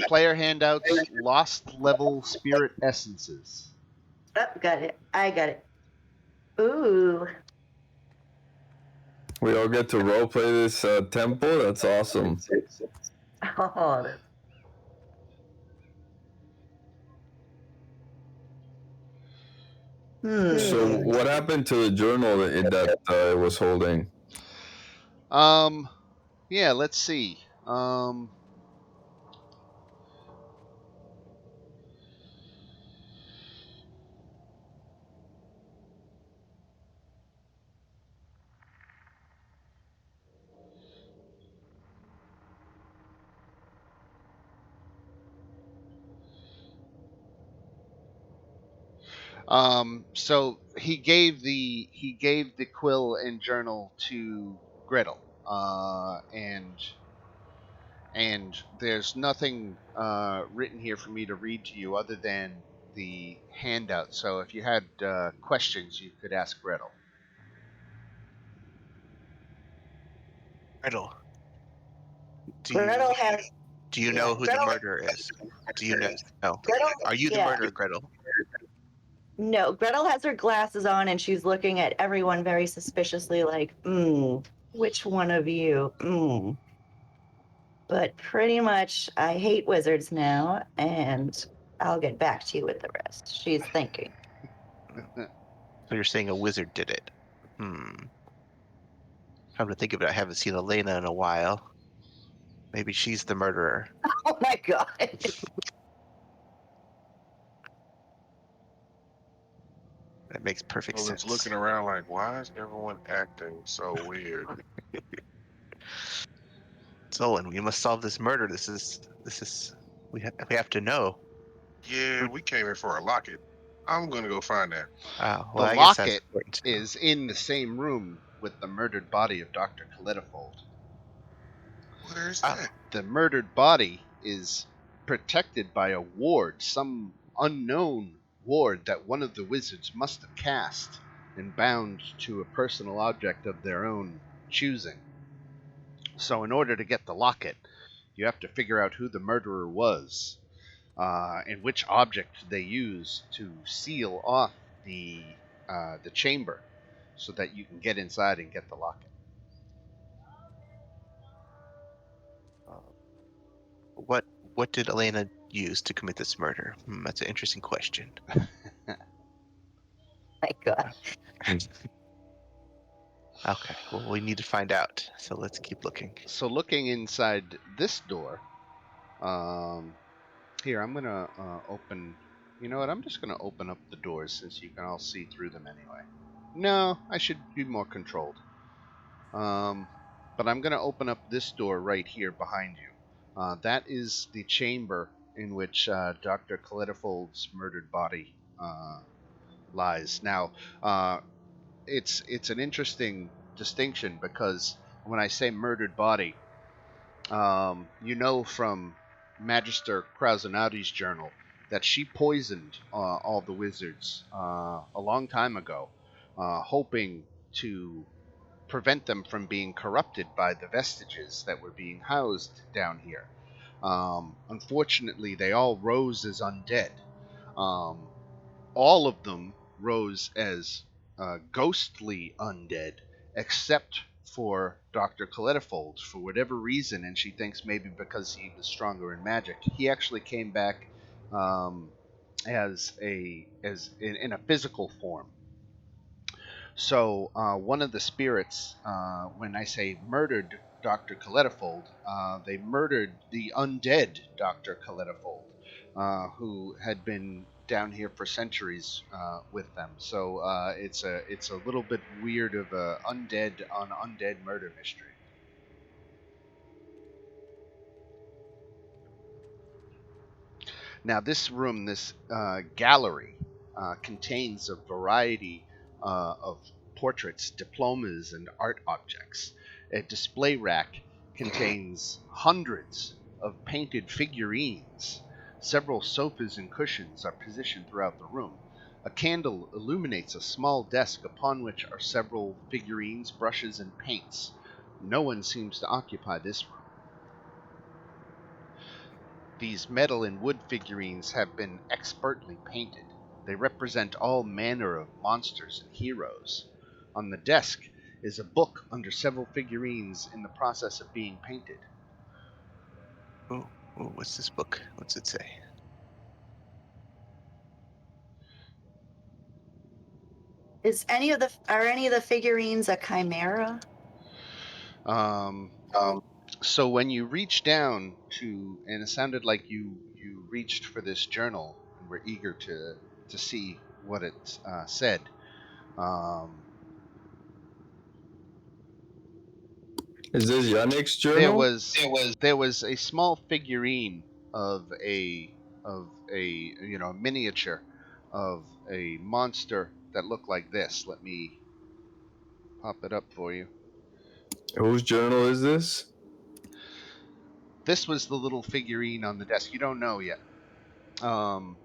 Speaker 1: player handouts, lost level spirit essences.
Speaker 6: Oh, got it. I got it. Ooh.
Speaker 2: We all get to roleplay this temple? That's awesome.
Speaker 6: Oh, that's...
Speaker 2: So what happened to the journal that it was holding?
Speaker 1: Yeah, let's see. So he gave the quill and journal to Gretel, and there's nothing written here for me to read to you other than the handout. So if you had questions, you could ask Gretel.
Speaker 4: Gretel.
Speaker 6: Gretel has...
Speaker 4: Do you know who the murderer is? Do you know? No.
Speaker 6: Gretel,
Speaker 4: Are you the
Speaker 6: yeah.
Speaker 4: murderer, Gretel?
Speaker 6: No, Gretel has her glasses on and she's looking at everyone very suspiciously, like, which one of you? But pretty much, I hate wizards now, and I'll get back to you with the rest. She's thinking.
Speaker 4: So you're saying a wizard did it? Come to think of it, I haven't seen Elena in a while. Maybe she's the murderer.
Speaker 6: Oh my god.
Speaker 4: That makes perfect
Speaker 5: Nolan's
Speaker 4: sense.
Speaker 5: looking around like, why is everyone acting so weird?
Speaker 4: Zolan, we must solve this murder. We have to know.
Speaker 5: Yeah, we came here for a locket. I'm gonna go find that.
Speaker 4: Well,
Speaker 1: The
Speaker 4: I guess that's
Speaker 1: locket
Speaker 4: important to know.
Speaker 1: is in the same room with the murdered body of Dr. Calitafold.
Speaker 5: Where's
Speaker 4: Oh.
Speaker 5: that?
Speaker 1: The murdered body is protected by a ward, some unknown ward that one of the wizards must have cast and bound to a personal object of their own choosing. So in order to get the locket, you have to figure out who the murderer was, and which object they used to seal off the chamber, so that you can get inside and get the locket.
Speaker 4: What did Elena use to commit this murder? That's an interesting question.
Speaker 6: My god.
Speaker 4: Okay, well, we need to find out. So let's keep looking.
Speaker 1: So looking inside this door, here I'm gonna open. You know what? I'm just gonna open up the doors since you can all see through them anyway. No, I should be more controlled. But I'm gonna open up this door right here behind you. That is the chamber in which Dr. Calitafold's murdered body lies. Now, it's an interesting distinction because when I say murdered body, you know from Magister Krausenaudi's journal that she poisoned all the wizards a long time ago, hoping to prevent them from being corrupted by the vestiges that were being housed down here. Unfortunately, they all rose as undead. Um, all of them rose as ghostly undead, except for Dr. Calitafold, for whatever reason, and she thinks maybe because he was stronger in magic. He actually came back in a physical form. So one of the spirits, when I say murdered Dr. Calitafold, they murdered the undead Dr. Calitafold, who had been down here for centuries with them. So it's a little bit weird of a undead on undead murder mystery. Now, this room, this gallery, contains a variety of portraits, diplomas, and art objects. A display rack contains hundreds of painted figurines. Several sofas and cushions are positioned throughout the room. A candle illuminates a small desk upon which are several figurines, brushes, and paints. No one seems to occupy this room. These metal and wood figurines have been expertly painted. They represent all manner of monsters and heroes. On the desk is a book under several figurines in the process of being painted.
Speaker 4: Oh, what's this book? What's it say?
Speaker 6: Are any of the figurines a chimera?
Speaker 1: Um, so when you reach down to, and it sounded like you reached for this journal and were eager to see what it said.
Speaker 2: Is this Yannick's
Speaker 1: There
Speaker 2: journal?
Speaker 1: was a small figurine of a miniature of a monster that looked like this. Let me pop it up for you.
Speaker 2: Whose journal is this?
Speaker 1: This was the little figurine on the desk. You don't know yet. And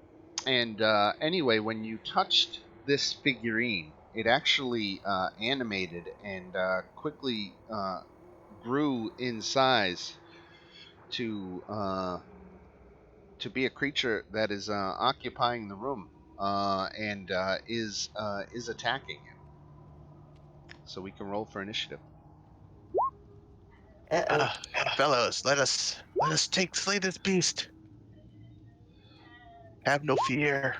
Speaker 1: anyway, when you touched this figurine, it actually animated and quickly grew in size to be a creature that is occupying the room. and is attacking him. So we can roll for initiative.
Speaker 6: Uh-oh.
Speaker 4: Fellows, let us slay this beast. Have no fear.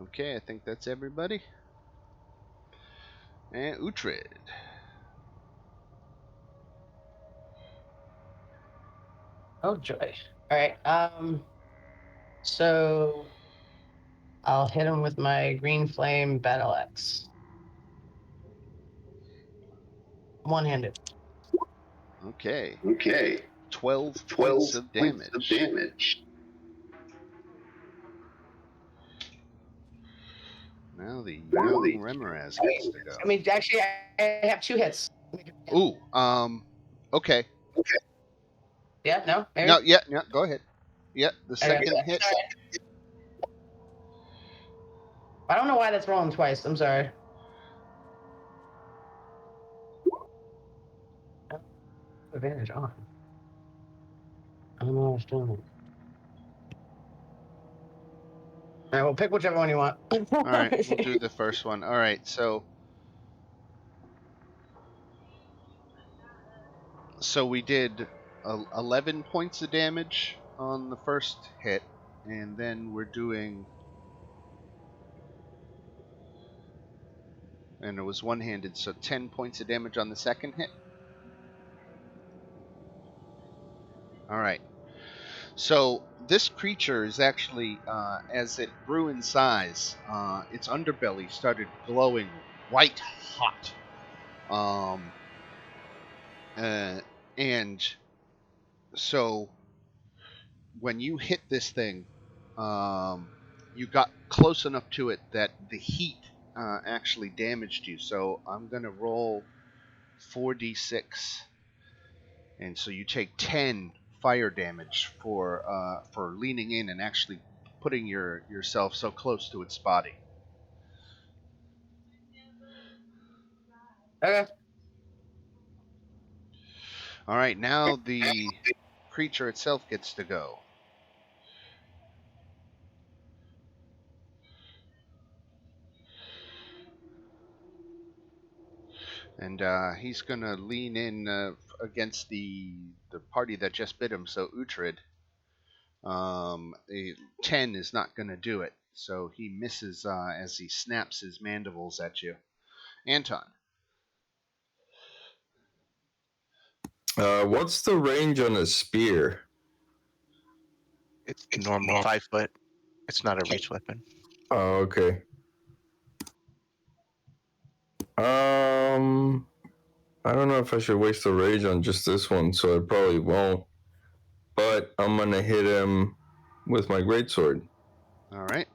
Speaker 1: Okay, I think that's everybody. And Uhtred.
Speaker 3: Oh joy. All right. So I'll hit him with my green flame battle axe. One-handed.
Speaker 1: Okay.
Speaker 7: Okay.
Speaker 1: 12
Speaker 7: 12
Speaker 1: points of
Speaker 7: points of
Speaker 1: damage.
Speaker 7: damage.
Speaker 1: Now the
Speaker 7: Now the
Speaker 1: young Remoraz gets to go.
Speaker 3: I mean, actually, I have 2 hits.
Speaker 1: Ooh, okay.
Speaker 3: Yeah, no? Maybe?
Speaker 1: No, yeah, go ahead. Yeah, the
Speaker 3: Okay.
Speaker 1: second hit.
Speaker 3: I don't know why that's rolling twice. I'm sorry. Advantage on. I don't know what I was doing. All right, well, pick whichever one you want.
Speaker 1: All right, we'll do the first one. All right, so we did 11 points of damage on the first hit, and then we're doing, and it was one-handed, so 10 points of damage on the second hit. All right. So this creature is actually, as it grew in size, its underbelly started glowing white hot. And so when you hit this thing, you got close enough to it that the heat actually damaged you. So I'm going to roll 4d6. And so you take 10 fire damage for leaning in and actually putting yourself so close to its body.
Speaker 3: Okay.
Speaker 1: All right, now the creature itself gets to go. And he's going to lean in against the party that just bit him, so Uhtred. A 10 is not going to do it, so he misses as he snaps his mandibles at you. Anton.
Speaker 2: What's the range on a spear?
Speaker 4: It's normal 5 foot. It's not a reach weapon.
Speaker 2: Oh, okay. I don't know if I should waste a rage on just this one, so I probably won't. But I'm gonna hit him with my greatsword.
Speaker 1: All right.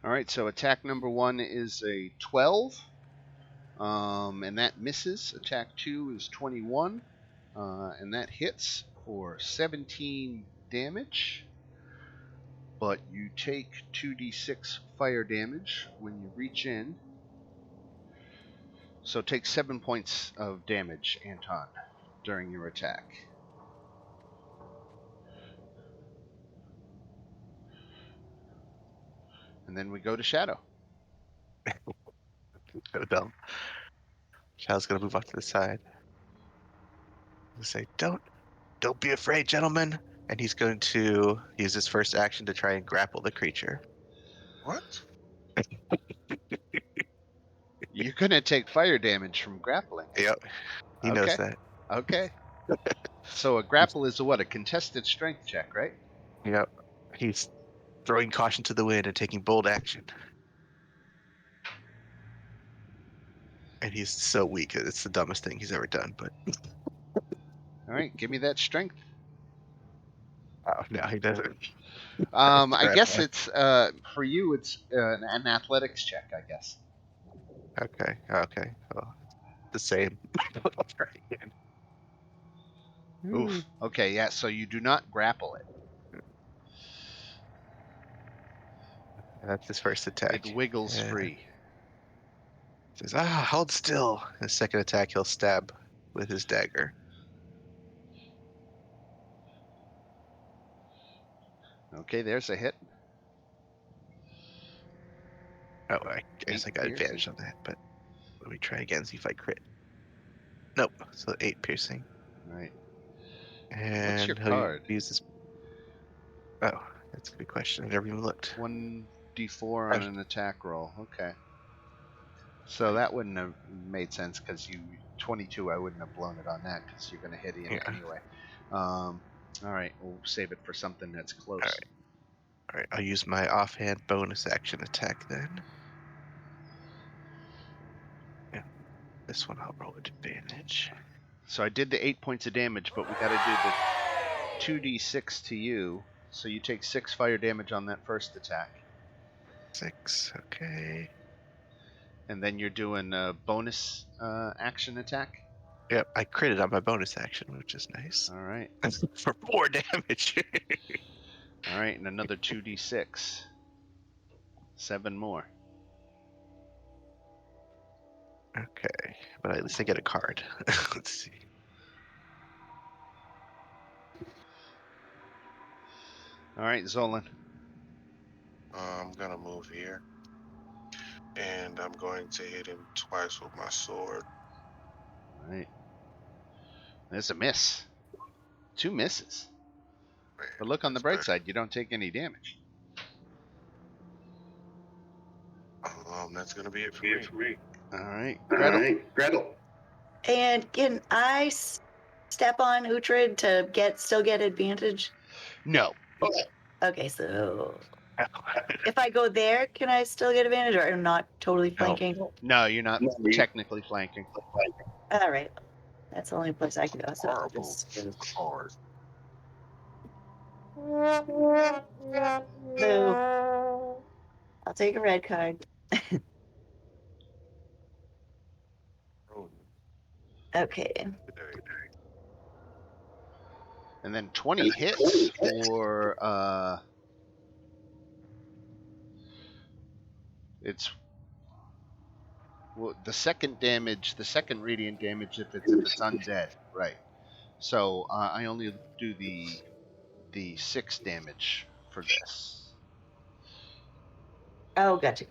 Speaker 1: All right, so attack number 1 is a 12, and that misses. Attack 2 is 21, and that hits for 17 damage. But you take 2d6 fire damage when you reach in. So take 7 points of damage, Anton, during your attack. And then we go to Shadow.
Speaker 4: So dumb. Shadow's gonna move off to the side. He'll say, Don't be afraid, gentlemen. And he's going to use his first action to try and grapple the creature.
Speaker 5: What?
Speaker 1: You're going to take fire damage from grappling.
Speaker 4: Yep. He knows that.
Speaker 1: Okay. So a grapple is a contested strength check, right?
Speaker 4: Yep. He's throwing caution to the wind and taking bold action. And he's so weak. It's the dumbest thing he's ever done. But
Speaker 1: All right, give me that strength.
Speaker 4: Oh no, he doesn't.
Speaker 1: I
Speaker 4: Right.
Speaker 1: guess it's for you. It's an athletics check, I guess.
Speaker 4: Okay. Okay. Well, the same. I'll try again.
Speaker 1: Oof. Okay, yeah. So you do not grapple it.
Speaker 4: That's his first attack.
Speaker 1: It wiggles
Speaker 4: And
Speaker 1: free.
Speaker 4: says, hold still. His second attack, he'll stab with his dagger.
Speaker 1: Okay, there's a hit.
Speaker 4: Oh, I guess I
Speaker 1: 8
Speaker 4: got
Speaker 1: piercing.
Speaker 4: advantage on that, but let me try again, see if I crit. Nope. So 8 piercing.
Speaker 1: All right.
Speaker 4: And
Speaker 1: What's your
Speaker 4: he'll
Speaker 1: card?
Speaker 4: use this. Oh, that's a good question. I never even looked.
Speaker 1: 1d4 on an attack roll. Okay. So that wouldn't have made sense because you 22. I wouldn't have blown it on that because you're going to hit him
Speaker 4: Yeah.
Speaker 1: anyway. All right, we'll save it for something that's close.
Speaker 4: All right. All right. I'll use my offhand bonus action attack then. Yeah. This one I'll roll advantage.
Speaker 1: So I did the 8 points of damage, but we got to do the 2d6 to you. So you take 6 fire damage on that first attack,
Speaker 4: 6. Okay.
Speaker 1: and then you're doing a bonus action attack.
Speaker 4: Yep. I critted on my bonus action, which is nice.
Speaker 1: All right.
Speaker 4: For 4 damage.
Speaker 1: All right, and another 2d6. 7 more.
Speaker 4: Okay. But at least I get a card. Let's see.
Speaker 1: All right, Zolan.
Speaker 5: I'm gonna move here, and I'm going to hit him twice with my sword.
Speaker 1: All right. There's a miss. 2 misses.
Speaker 5: Man,
Speaker 1: But look on the
Speaker 5: that's
Speaker 1: bright
Speaker 5: better.
Speaker 1: side, you don't take any damage.
Speaker 5: That's gonna be it for me.
Speaker 1: All right, Gretel.
Speaker 6: And can I step on Uhtred to still get advantage?
Speaker 1: No.
Speaker 6: Okay, so if I go there, can I still get advantage, or I'm not totally flanking?
Speaker 1: No, you're not technically flanking.
Speaker 6: All right, that's the only place I can go. So I'll
Speaker 5: Horrible
Speaker 6: just
Speaker 5: card.
Speaker 6: move. I'll take a red card.
Speaker 5: Oh,
Speaker 6: Okay.
Speaker 5: today.
Speaker 1: And then 20 hits for it's well, the second damage, the second radiant damage if it's undead, right? So I only do the 6 damage for this,
Speaker 6: Oh, gotcha.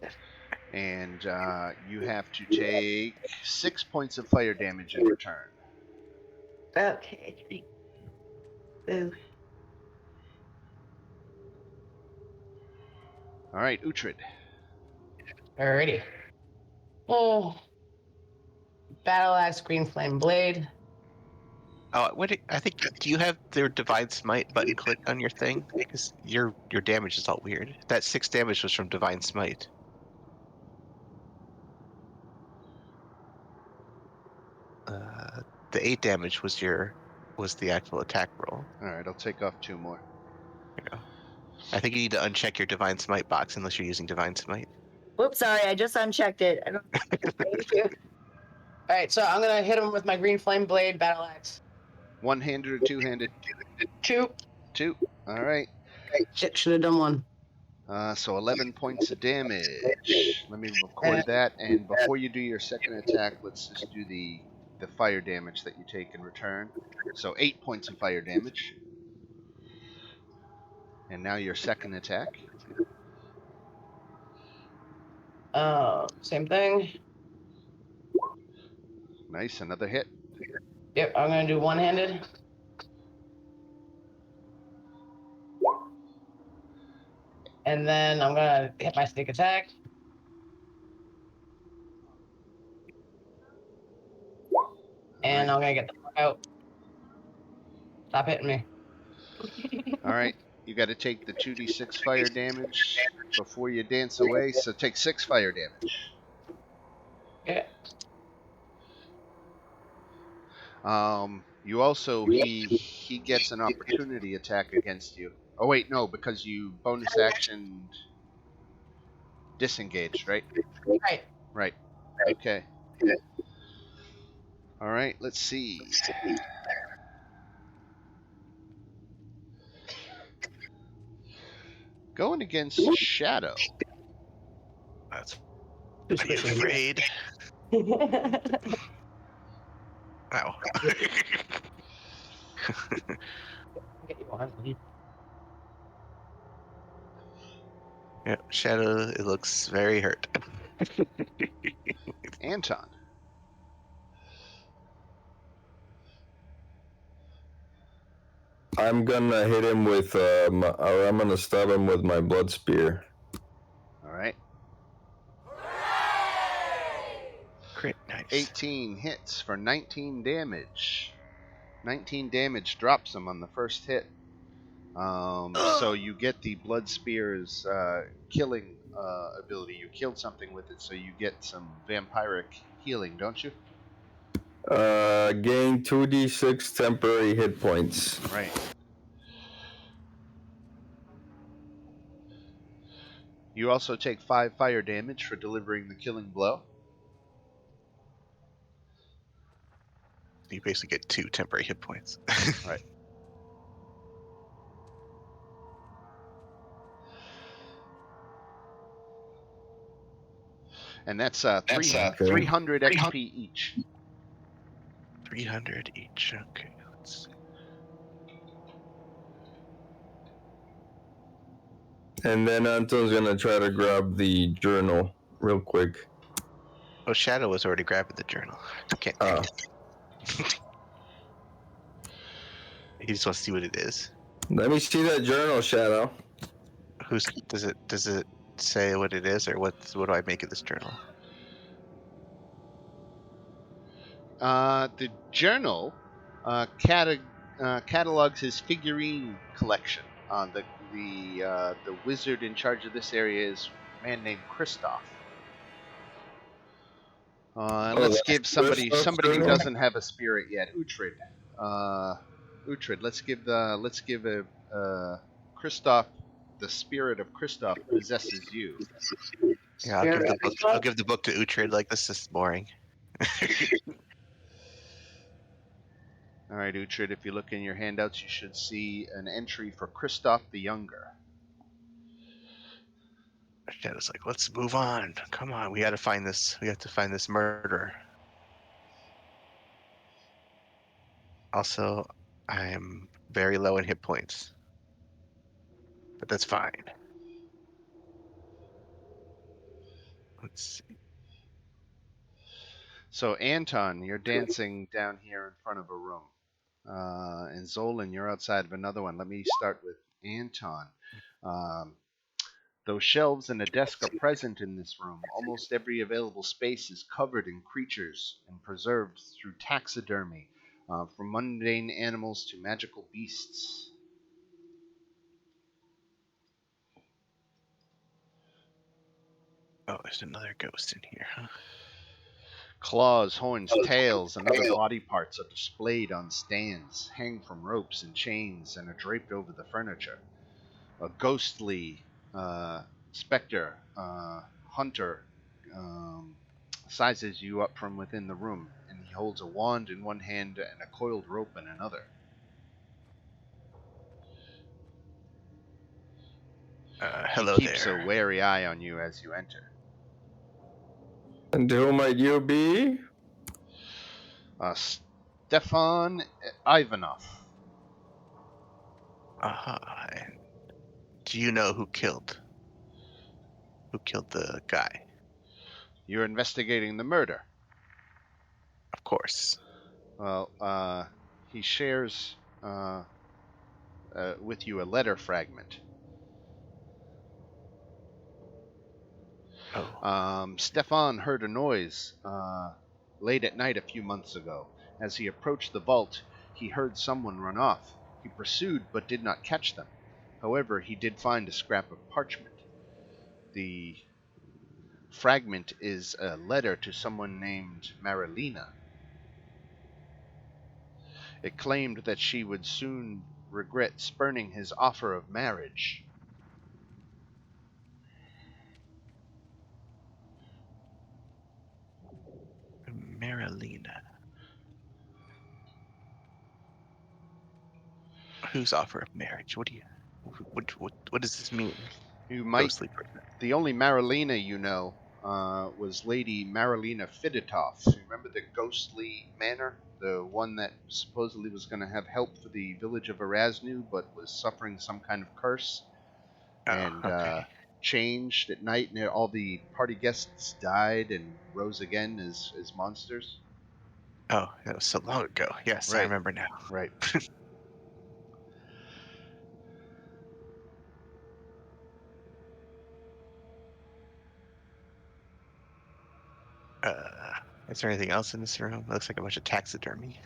Speaker 1: and you have to take 6 points of fire damage in return.
Speaker 6: Okay. Boo.
Speaker 1: All right, Uhtred.
Speaker 3: Alrighty. Oh. Battle axe, green flame blade.
Speaker 4: Oh, I think, do you have their Divine Smite button clicked on your thing? Because your damage is all weird. That 6 damage was from Divine Smite. The 8 damage was the actual attack roll.
Speaker 1: All right, I'll take off 2 more.
Speaker 4: Yeah. I think you need to uncheck your Divine Smite box unless you're using Divine Smite.
Speaker 6: Whoops, sorry, I just unchecked it. I don't. Thank you.
Speaker 3: All right, so I'm gonna hit him with my green flame blade battle axe.
Speaker 1: One-handed or two-handed?
Speaker 3: 2.
Speaker 1: 2. All right.
Speaker 3: Shit, should have done 1.
Speaker 1: So 11 points of damage. Let me record that. And before you do your second attack, let's just do the fire damage that you take in return. So 8 points of fire damage. And now your second attack.
Speaker 3: Same thing.
Speaker 1: Nice, another hit.
Speaker 3: Yep, I'm gonna do one-handed. And then I'm gonna hit my sneak attack. And
Speaker 1: All
Speaker 3: I'm gonna get the fuck out. Stop hitting me.
Speaker 1: right. You got to take the 2d6 fire damage before you dance away. So take 6 fire damage.
Speaker 3: Yeah.
Speaker 1: You also he gets an opportunity attack against you. Oh wait, no, because you bonus action disengaged, right?
Speaker 3: Right.
Speaker 1: Right. Okay. All right. Let's see. Going against Shadow.
Speaker 4: That's,
Speaker 3: Who's
Speaker 4: are you
Speaker 3: pushing?
Speaker 4: afraid? Ow.
Speaker 3: Get you on.
Speaker 4: Yeah, Shadow, it looks very hurt.
Speaker 1: Anton.
Speaker 2: I'm gonna hit him with, or I'm gonna stab him with my blood spear.
Speaker 1: All right.
Speaker 4: Crit, nice.
Speaker 1: 18 hits for 19 damage. 19 damage drops him on the first hit. So you get the blood spear's killing ability. You killed something with it, so you get some vampiric healing, don't you?
Speaker 2: Gain 2d6 temporary hit points.
Speaker 1: Right. You also take 5 fire damage for delivering the killing blow.
Speaker 4: You basically get 2 temporary hit points.
Speaker 1: Right. And that's 300 XP each.
Speaker 4: 300 each. Okay, let's see.
Speaker 2: And then Anton's gonna try to grab the journal real quick.
Speaker 4: Oh, Shadow was already grabbing the journal. Can't take it. He just wants to see what it is.
Speaker 2: Let me see that journal, Shadow.
Speaker 4: Does it say what it is, or what do I make of this journal?
Speaker 1: The journal catalogs his figurine collection. The wizard in charge of this area is a man named Kristoff. And let's give somebody who doesn't have a spirit yet, Uhtred. Uhtred, let's give Kristoff, the spirit of Kristoff possesses you.
Speaker 4: Yeah, I'll give the book to Uhtred. Like, this is boring.
Speaker 1: All right, Uhtred, if you look in your handouts, you should see an entry for Kristoff the Younger.
Speaker 4: Shadow's like, let's move on. Come on, we got to find this. We have to find this murderer. Also, I'm very low in hit points, but that's fine. Let's see.
Speaker 1: So, Anton, you're dancing down here in front of a room. And Zolan, you're outside of another one. Let me start with Anton. Though shelves and a desk are present in this room, almost every available space is covered in creatures and preserved through taxidermy, from mundane animals to magical beasts.
Speaker 4: Oh, there's another ghost in here, huh?
Speaker 1: Claws, horns, tails, and other body parts are displayed on stands, hang from ropes and chains, and are draped over the furniture. A ghostly specter hunter sizes you up from within the room, and he holds a wand in one hand and a coiled rope in another.
Speaker 4: Hello
Speaker 1: He keeps
Speaker 4: there.
Speaker 1: a wary eye on you as you enter.
Speaker 2: And who might you be?
Speaker 1: Stefan Ivanov.
Speaker 4: Aha. And do you know who killed the guy?
Speaker 1: You're investigating the murder.
Speaker 4: Of course.
Speaker 1: Well, he shares with you a letter fragment.
Speaker 4: Oh.
Speaker 1: Stefan heard a noise late at night a few months ago. As he approached the vault, he heard someone run off. He pursued but did not catch them. However, he did find a scrap of parchment. The fragment is a letter to someone named Marilina. It claimed that she would soon regret spurning his offer of marriage.
Speaker 4: Marilena. Whose offer of marriage? What do you? What does this mean?
Speaker 1: You might.
Speaker 4: Ghostly person.
Speaker 1: The only Marilena you know was Lady Marilena Fiditoff. You remember the ghostly manor? The one that supposedly was going to have help for the village of Erasnu, but was suffering some kind of curse and
Speaker 4: Oh, okay.
Speaker 1: changed at night, and all the party guests died and rose again as monsters?
Speaker 4: Oh, that was so long ago. Yes, I
Speaker 1: Right,
Speaker 4: remember now.
Speaker 1: right.
Speaker 4: Is there anything else in this room? It looks like a bunch of taxidermy.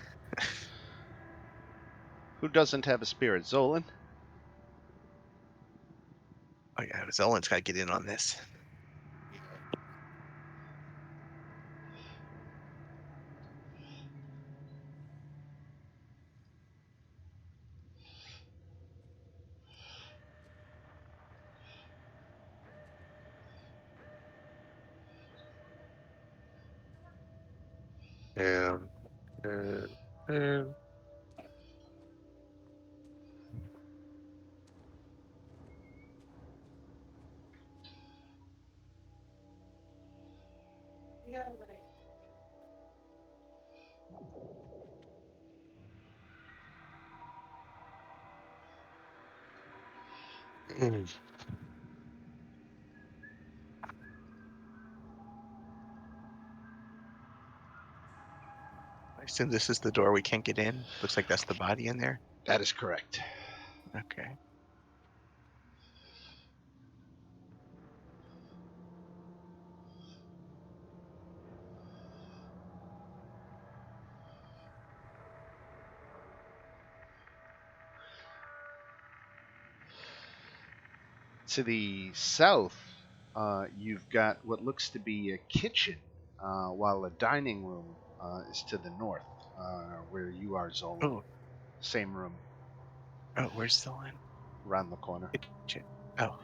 Speaker 1: Who doesn't have a spirit? Zolan?
Speaker 4: Oh yeah, Zolan's got to get in on this.
Speaker 5: Yeah.
Speaker 4: I assume this is the door we can't get in. Looks like that's the body in there.
Speaker 1: That is correct.
Speaker 4: Okay.
Speaker 1: To the south, you've got what looks to be a kitchen, while a dining room is to the north, where you are, Zolan.
Speaker 4: Oh,
Speaker 1: Same room,
Speaker 4: where's Zolan?
Speaker 1: around the corner.
Speaker 4: Kitchen. Oh,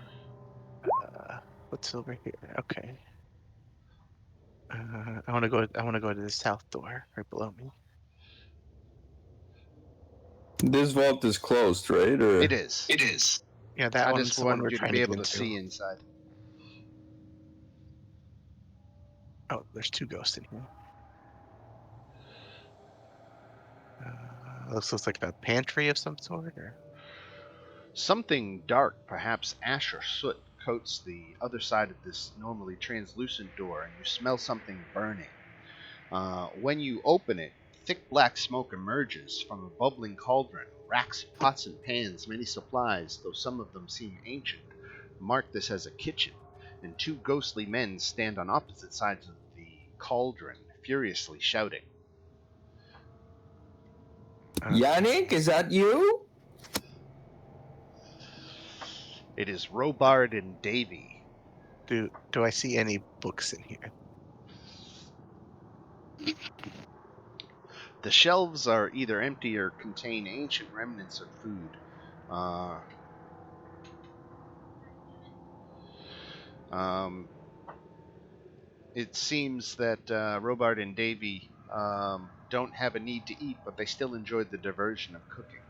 Speaker 4: what's over here? Okay. I want to go. I want to go to the south door right below me.
Speaker 2: This vault is closed, right? Or
Speaker 1: It is.
Speaker 4: It is. Yeah, that
Speaker 1: I
Speaker 4: one's
Speaker 1: just
Speaker 4: the one
Speaker 1: wanted
Speaker 4: we're
Speaker 1: you to
Speaker 4: trying
Speaker 1: be
Speaker 4: to get
Speaker 1: able to
Speaker 4: into.
Speaker 1: see inside.
Speaker 4: Oh, there's two ghosts in here. This looks like a pantry of some sort, or
Speaker 1: Something dark, perhaps ash or soot, coats the other side of this normally translucent door, and you smell something burning. When you open it, thick black smoke emerges from a bubbling cauldron. Racks of pots and pans, many supplies, though some of them seem ancient, mark this as a kitchen, and two ghostly men stand on opposite sides of the cauldron, furiously shouting.
Speaker 2: Yannick, is that you?
Speaker 1: It is Robard and Davy.
Speaker 4: do I see any books in here?
Speaker 1: The shelves are either empty or contain ancient remnants of food. It seems that Robard and Davy don't have a need to eat, but they still enjoy the diversion of cooking.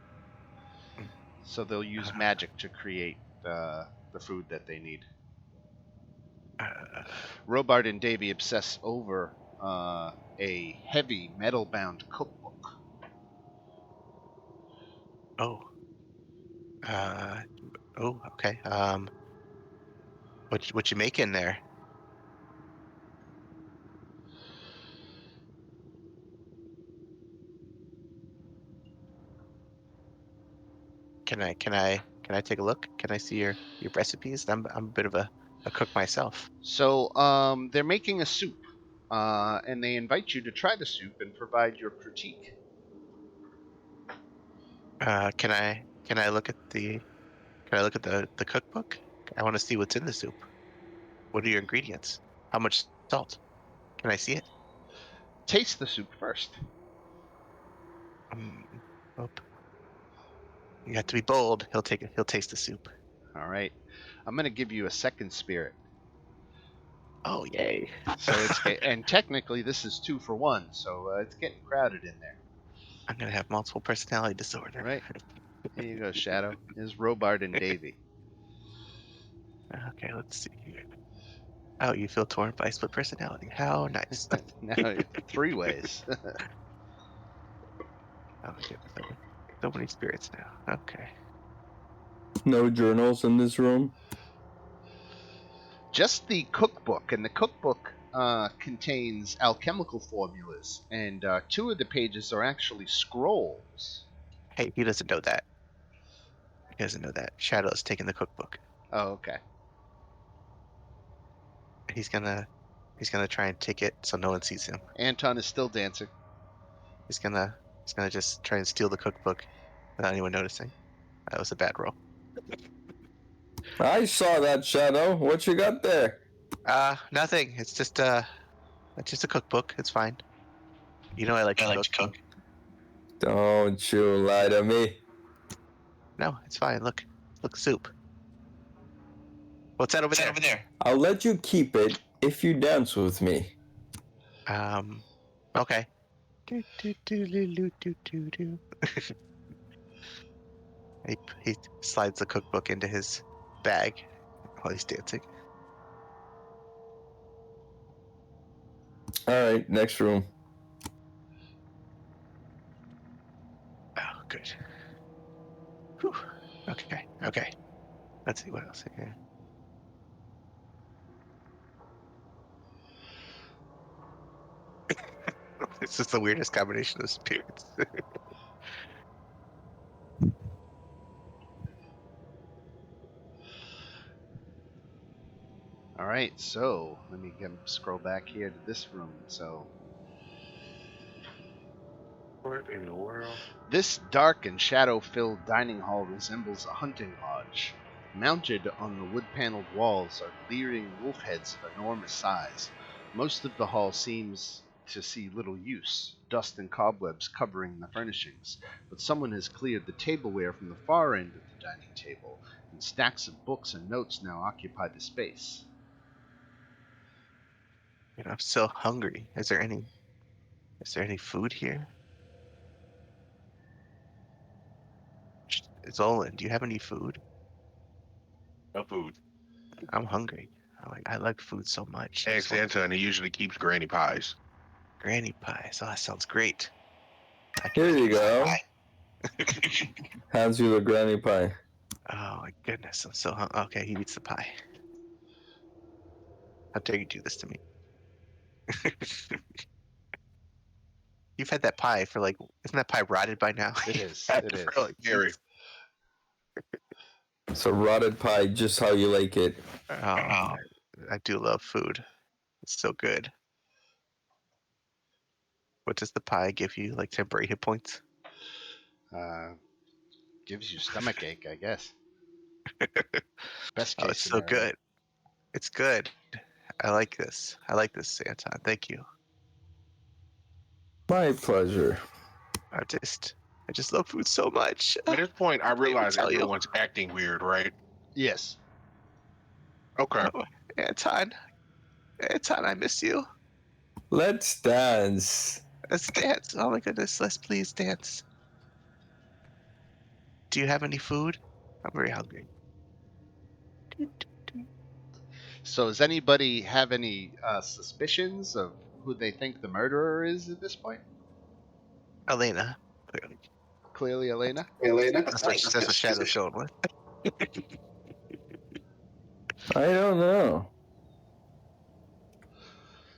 Speaker 1: So they'll use magic to create the food that they need. Robard and Davy obsess over a heavy metal-bound cookbook.
Speaker 4: Oh. Oh, okay. What you make in there? Can I take a look? Can I see your recipes? I'm a bit of a cook myself.
Speaker 1: So they're making a soup, and they invite you to try the soup and provide your critique.
Speaker 4: Can I look at the cookbook? I want to see what's in the soup. What are your ingredients? How much salt? Can I see it?
Speaker 1: Taste the soup first.
Speaker 4: Oh, you have to be bold. He'll taste the soup.
Speaker 1: All right. I'm going to give you a second spirit.
Speaker 4: Oh, yay.
Speaker 1: So and technically this is 2 for 1, so it's getting crowded in there.
Speaker 4: I'm going to have multiple personality disorder.
Speaker 1: Right. Here you go, Shadow. Here's Robart and Davy.
Speaker 4: Okay, let's see here. Oh, you feel torn by split personality. How nice.
Speaker 1: Now 3 ways.
Speaker 4: Oh my goodness. So many spirits now. Okay.
Speaker 2: No journals in this room?
Speaker 1: Just the cookbook, and the cookbook contains alchemical formulas, and 2 of the pages are actually scrolls.
Speaker 4: Hey, he doesn't know that. He doesn't know that. Shadow's taking the cookbook.
Speaker 1: Oh, okay.
Speaker 4: He's gonna try and take it so no one sees him.
Speaker 1: Anton is still dancing.
Speaker 4: He's gonna just try and steal the cookbook without anyone noticing. That was a bad roll.
Speaker 2: I saw that, Shadow. What you got there?
Speaker 4: Nothing. It's just a cookbook. It's fine. You know I like to cook.
Speaker 2: Don't you lie to me.
Speaker 4: No, it's fine. Look, soup. What's that over there?
Speaker 2: I'll let you keep it if you dance with me.
Speaker 4: Okay. He slides the cookbook into his bag while he's dancing.
Speaker 2: All right, next room.
Speaker 4: Oh, good. Whew. Okay. Let's see what else here. It's just the weirdest combination of spirits.
Speaker 1: All right, so let me scroll back here to this room. So,
Speaker 5: What in the world?
Speaker 1: this dark and shadow-filled dining hall resembles a hunting lodge. Mounted on the wood-paneled walls are leering wolf heads of enormous size. Most of the hall seems to see little use, dust and cobwebs covering the furnishings, but someone has cleared the tableware from the far end of the dining table, and stacks of books and notes now occupy the space.
Speaker 4: I'm so hungry. Is there any food here? Zolan, do you have any food?
Speaker 5: No food.
Speaker 4: I'm hungry. I like food so much.
Speaker 5: Ask Anton, he usually keeps granny pies.
Speaker 4: Granny pies. Oh, that sounds great.
Speaker 2: Here you go. Hands you the granny pie.
Speaker 4: Oh my goodness, I'm so hungry. Okay, he eats the pie. How dare you do this to me? You've had that pie for isn't that pie rotted by now?
Speaker 1: It is.
Speaker 4: Had
Speaker 1: It
Speaker 4: it
Speaker 1: is.
Speaker 4: for,
Speaker 5: Gary.
Speaker 4: weeks.
Speaker 2: It's a rotted pie, just how you like it.
Speaker 4: Oh, I do love food. It's so good. What does the pie give you? Like temporary hit points?
Speaker 1: Gives you stomach ache, I guess. Best
Speaker 4: Oh,
Speaker 1: case
Speaker 4: it's so
Speaker 1: scenario.
Speaker 4: good. It's good. I like this. Anton. Thank you.
Speaker 2: My pleasure.
Speaker 4: I just love food so much.
Speaker 5: At this point, I realize
Speaker 4: tell you.
Speaker 5: everyone's acting weird, right?
Speaker 1: Yes.
Speaker 5: Okay.
Speaker 4: Oh, Anton, I miss you.
Speaker 2: Let's dance.
Speaker 4: Let's dance. Oh my goodness, let's please dance. Do you have any food? I'm very hungry.
Speaker 1: So, does anybody have any suspicions of who they think the murderer is at this point?
Speaker 4: Elena, clearly.
Speaker 1: Clearly, Elena.
Speaker 4: That's what Shadow's going with.
Speaker 2: I don't know.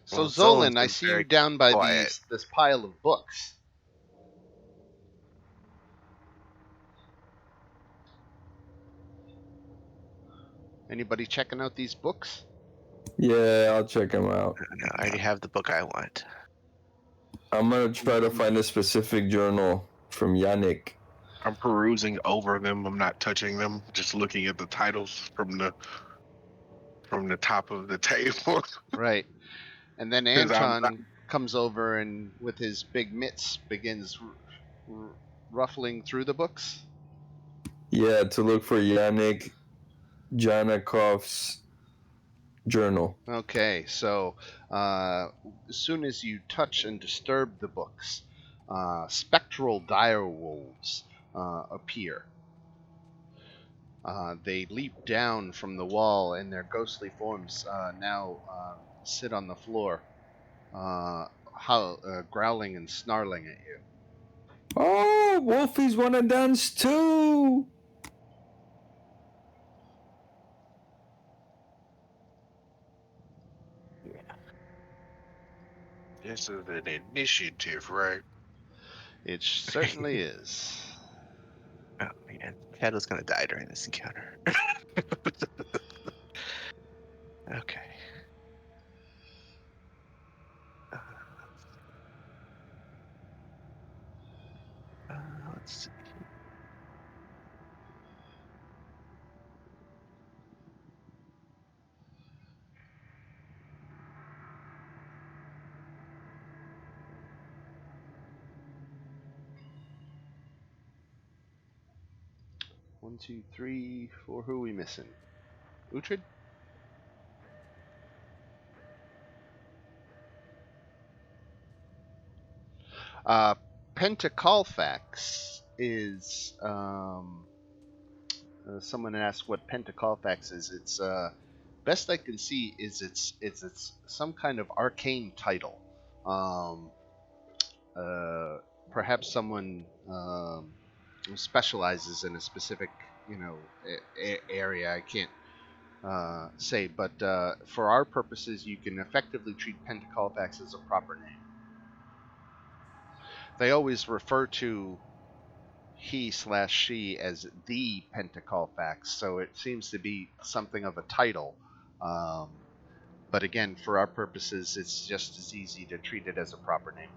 Speaker 1: So,
Speaker 4: Well,
Speaker 1: Zolan,
Speaker 4: Zolan's
Speaker 1: I
Speaker 4: been
Speaker 1: see you
Speaker 4: very
Speaker 1: down by
Speaker 4: quiet.
Speaker 1: this pile of books. Anybody checking out these books?
Speaker 2: Yeah, I'll check him out.
Speaker 4: No, I already have the book I want.
Speaker 2: I'm gonna try to find a specific journal from Yannick.
Speaker 5: I'm perusing over them. I'm not touching them. Just looking at the titles from the top of the table.
Speaker 1: Right. And then
Speaker 5: 'Cause I'm
Speaker 1: Anton comes over and, with his big mitts, begins ruffling through the books?
Speaker 2: Yeah, to look for Yannick Janakov's journal.
Speaker 1: Okay, so as soon as you touch and disturb the books, spectral dire wolves appear. They leap down from the wall, and their ghostly forms now sit on the floor, growling and snarling at you.
Speaker 2: Oh, Wolfies want to dance too!
Speaker 5: This is an initiative, right?
Speaker 1: It certainly is.
Speaker 4: Oh man, Shadow's gonna die during this encounter. Okay. Uh, let's see.
Speaker 1: 1, 2, 3, 4. Who are we missing? Uhtred? Pentacolfax is. Someone asked what Pentacolfax is. It's best I can see is it's some kind of arcane title. Um, Perhaps someone who specializes in a specific area. I can't say, but for our purposes, you can effectively treat Pentacolfax as a proper name. They always refer to he/she as the Pentacolfax, so it seems to be something of a title. Um, but again, for our purposes, it's just as easy to treat it as a proper name.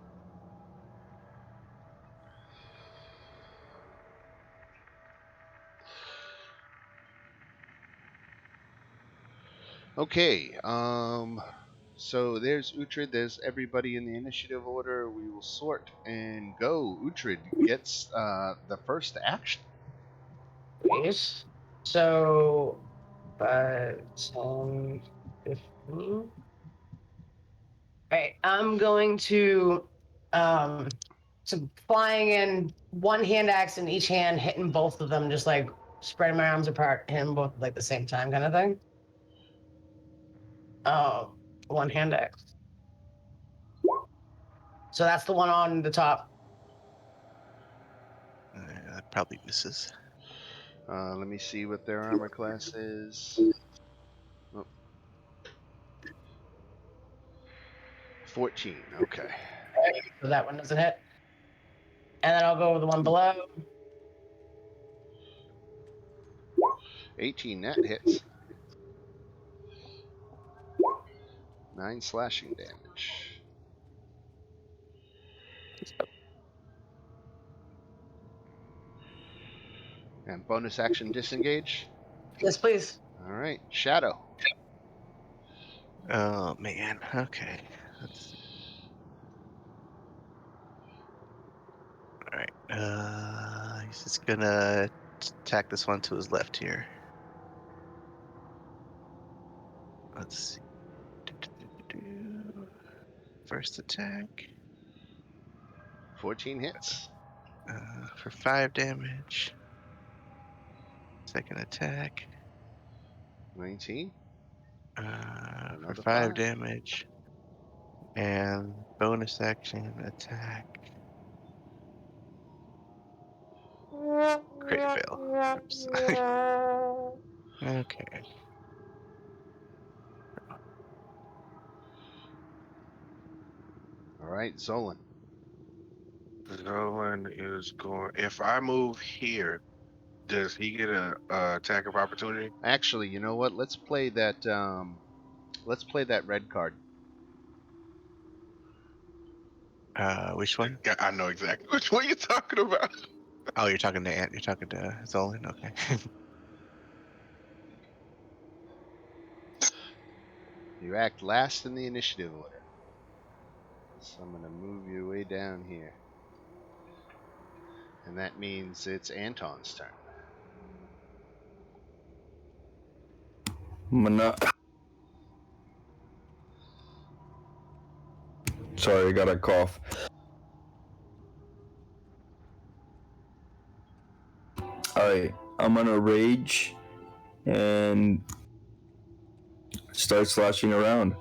Speaker 1: Okay, so there's Uhtred, there's everybody in the initiative order. We will sort and go. Uhtred gets the first action.
Speaker 3: Yes. So 5, 10, 15. Right. I'm going to flying in one hand axe in each hand, hitting both of them, just like spreading my arms apart, hitting them both like the same time, kind of thing. Oh, one hand axe. So that's the one on the top.
Speaker 4: That probably misses.
Speaker 1: Let me see what their armor class is. Oh. 14. Okay.
Speaker 3: So that one doesn't hit. And then I'll go with the one below.
Speaker 1: 18. That hits. 9 slashing damage. And bonus action disengage.
Speaker 3: Yes, please.
Speaker 1: All right, Shadow.
Speaker 4: Oh man. Okay. Let's see. All right. He's just gonna attack this one to his left here. Let's see. First attack
Speaker 1: 14 hits.
Speaker 4: for 5 damage. Second attack
Speaker 1: 19.
Speaker 4: for
Speaker 1: Another
Speaker 4: 5
Speaker 1: 5.
Speaker 4: damage. And bonus action attack. Crit fail. Oops. Okay.
Speaker 1: All right, Zolan.
Speaker 5: Zolan is going. If I move here, does he get a attack of opportunity?
Speaker 1: Actually, you know what? Let's play that. Let's play that red card.
Speaker 4: Which one?
Speaker 5: Yeah, I know exactly which one you're talking about.
Speaker 4: Oh, you're talking to Ant. You're talking to Zolan. Okay.
Speaker 1: You act last in the initiative order. So I'm going to move you way down here. And that means it's Anton's turn.
Speaker 2: Sorry, I got a cough. Alright, I'm gonna rage and start slashing around.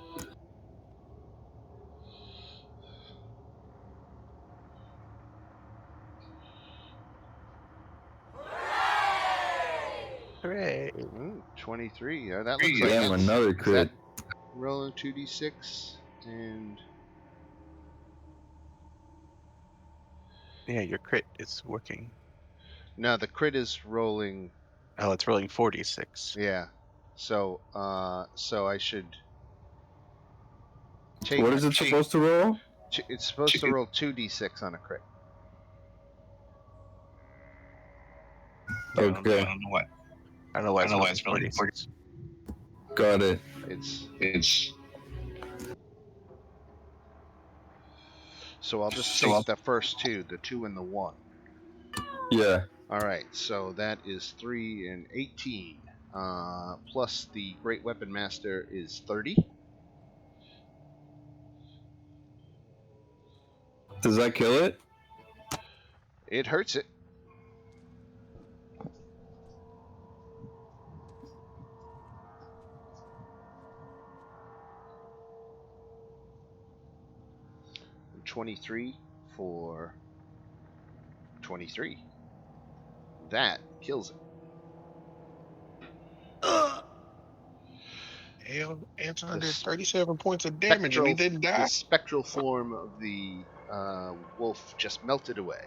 Speaker 4: Hooray!
Speaker 1: Ooh, 23. That looks like
Speaker 2: Damn,
Speaker 1: that's,
Speaker 2: another
Speaker 1: is
Speaker 2: crit.
Speaker 1: that rolling 2d6 and
Speaker 4: Yeah, your crit is working.
Speaker 1: no, the crit is rolling.
Speaker 4: Oh, it's rolling 46.
Speaker 1: Yeah. So I should take.
Speaker 2: What is it supposed to roll?
Speaker 1: It's supposed to roll 2d6 on a crit.
Speaker 2: Okay,
Speaker 4: I don't know why. I don't know why it's rolling 46.
Speaker 2: got it.
Speaker 1: It's. So I'll just take the first two, the 2 and the 1.
Speaker 2: Yeah.
Speaker 1: All right, so that is 3 and 18. Plus the Great Weapon Master is 30.
Speaker 2: Does that kill it?
Speaker 1: It hurts it. And 23 for 23. That kills it.
Speaker 5: Hell, Anton did
Speaker 1: This
Speaker 5: 37 points of damage and he didn't die.
Speaker 1: The spectral form of the wolf just melted away.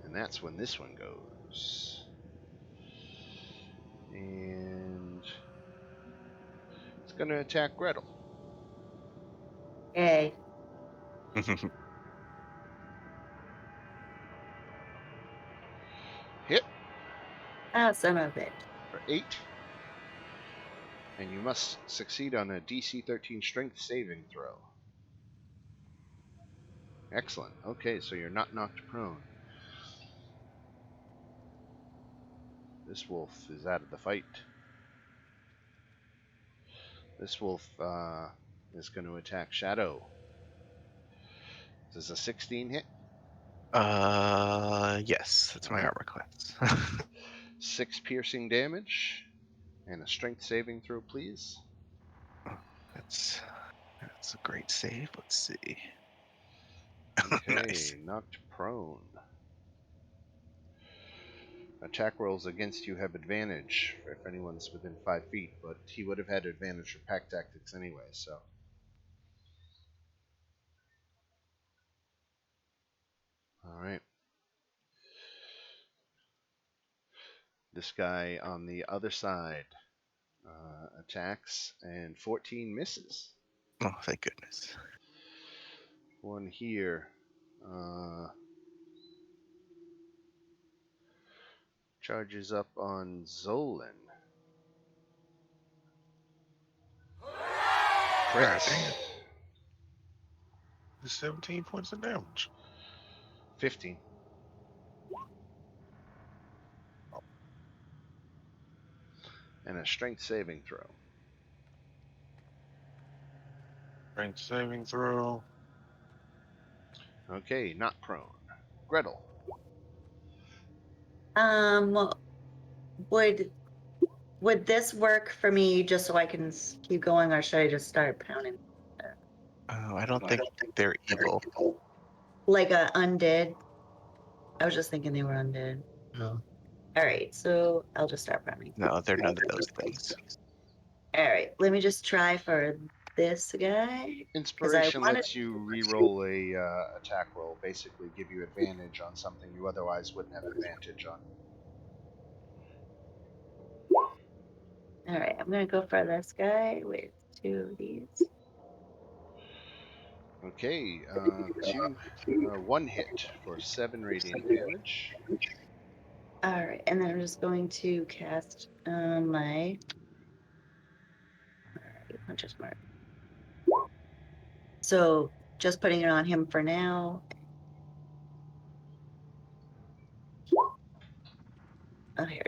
Speaker 1: And that's when this one goes. And it's going to attack Gretel.
Speaker 6: Yay.
Speaker 1: Hit
Speaker 6: Oh, son of a bitch.
Speaker 1: for 8. And you must succeed on a DC 13 strength saving throw. Excellent. Okay, so you're not knocked prone. This wolf is out of the fight. This wolf is going to attack Shadow. Does a 16 hit?
Speaker 4: Yes, that's my armor class.
Speaker 1: 6 piercing damage. And a strength saving throw, please.
Speaker 4: That's a great save. Let's see.
Speaker 1: Okay,
Speaker 4: Nice.
Speaker 1: knocked prone. Attack rolls against you have advantage if anyone's within 5 feet, but he would have had advantage for pack tactics anyway, so. Alright. This guy on the other side attacks, and 14 misses.
Speaker 4: Oh, thank goodness.
Speaker 1: One here. Charges up on Zolan.
Speaker 5: God damn. 17 points of damage.
Speaker 1: 15. And a strength saving throw.
Speaker 5: Strength saving throw.
Speaker 1: Okay, not prone. Gretel.
Speaker 6: Would this work for me just so I can keep going, or should I just start pounding?
Speaker 4: Oh, I don't think they're evil.
Speaker 6: Like a undead? I was just thinking they were undead. No. All right, so I'll just start pounding.
Speaker 4: No, they're none of those things.
Speaker 6: All right, let me just try for this guy.
Speaker 1: Inspiration lets you re-roll a attack roll, basically give you advantage on something you otherwise wouldn't have advantage on.
Speaker 6: All right, I'm gonna go for this guy with 2 of these.
Speaker 1: Okay, 1 hit for 7 radiant damage.
Speaker 6: All right, and then I'm just going to cast my Hunter's Mark. So just putting it on him for now. Oh, here.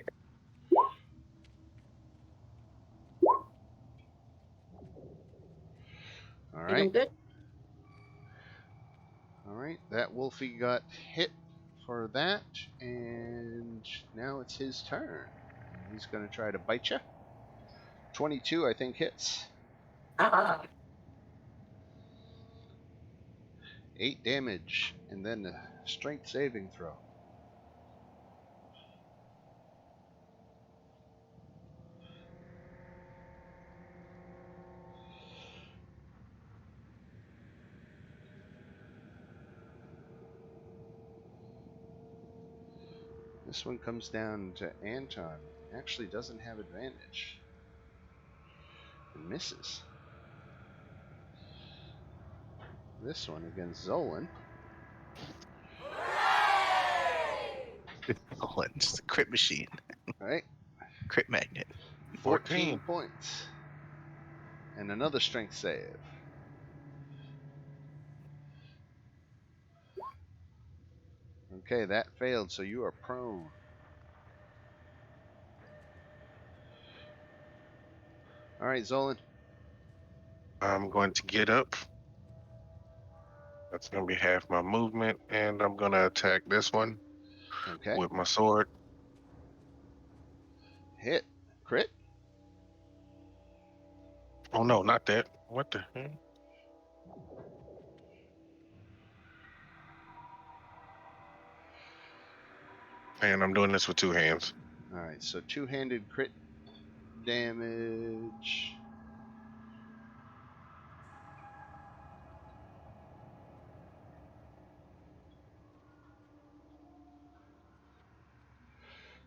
Speaker 1: All
Speaker 6: You doing
Speaker 1: right.
Speaker 6: good?
Speaker 1: All right. That Wolfie got hit for that, and now it's his turn. He's going to try to bite you. 22, I think, hits.
Speaker 3: Ah.
Speaker 1: 8 damage, and then a strength saving throw. This one comes down to Anton. Actually doesn't have advantage. And misses. This one against Zolan.
Speaker 4: Oh, it's the crit machine.
Speaker 1: All right.
Speaker 4: Crit magnet.
Speaker 1: 14 points. And another strength save. Okay, that failed, so you are prone. All right, Zolan.
Speaker 5: I'm going to get up. That's going to be half my movement, and I'm going to attack this one
Speaker 1: Okay.
Speaker 5: with my sword.
Speaker 1: Hit. Crit.
Speaker 5: Oh no, not that. What the heck? And I'm doing this with 2 hands.
Speaker 1: All right, so two-handed crit damage.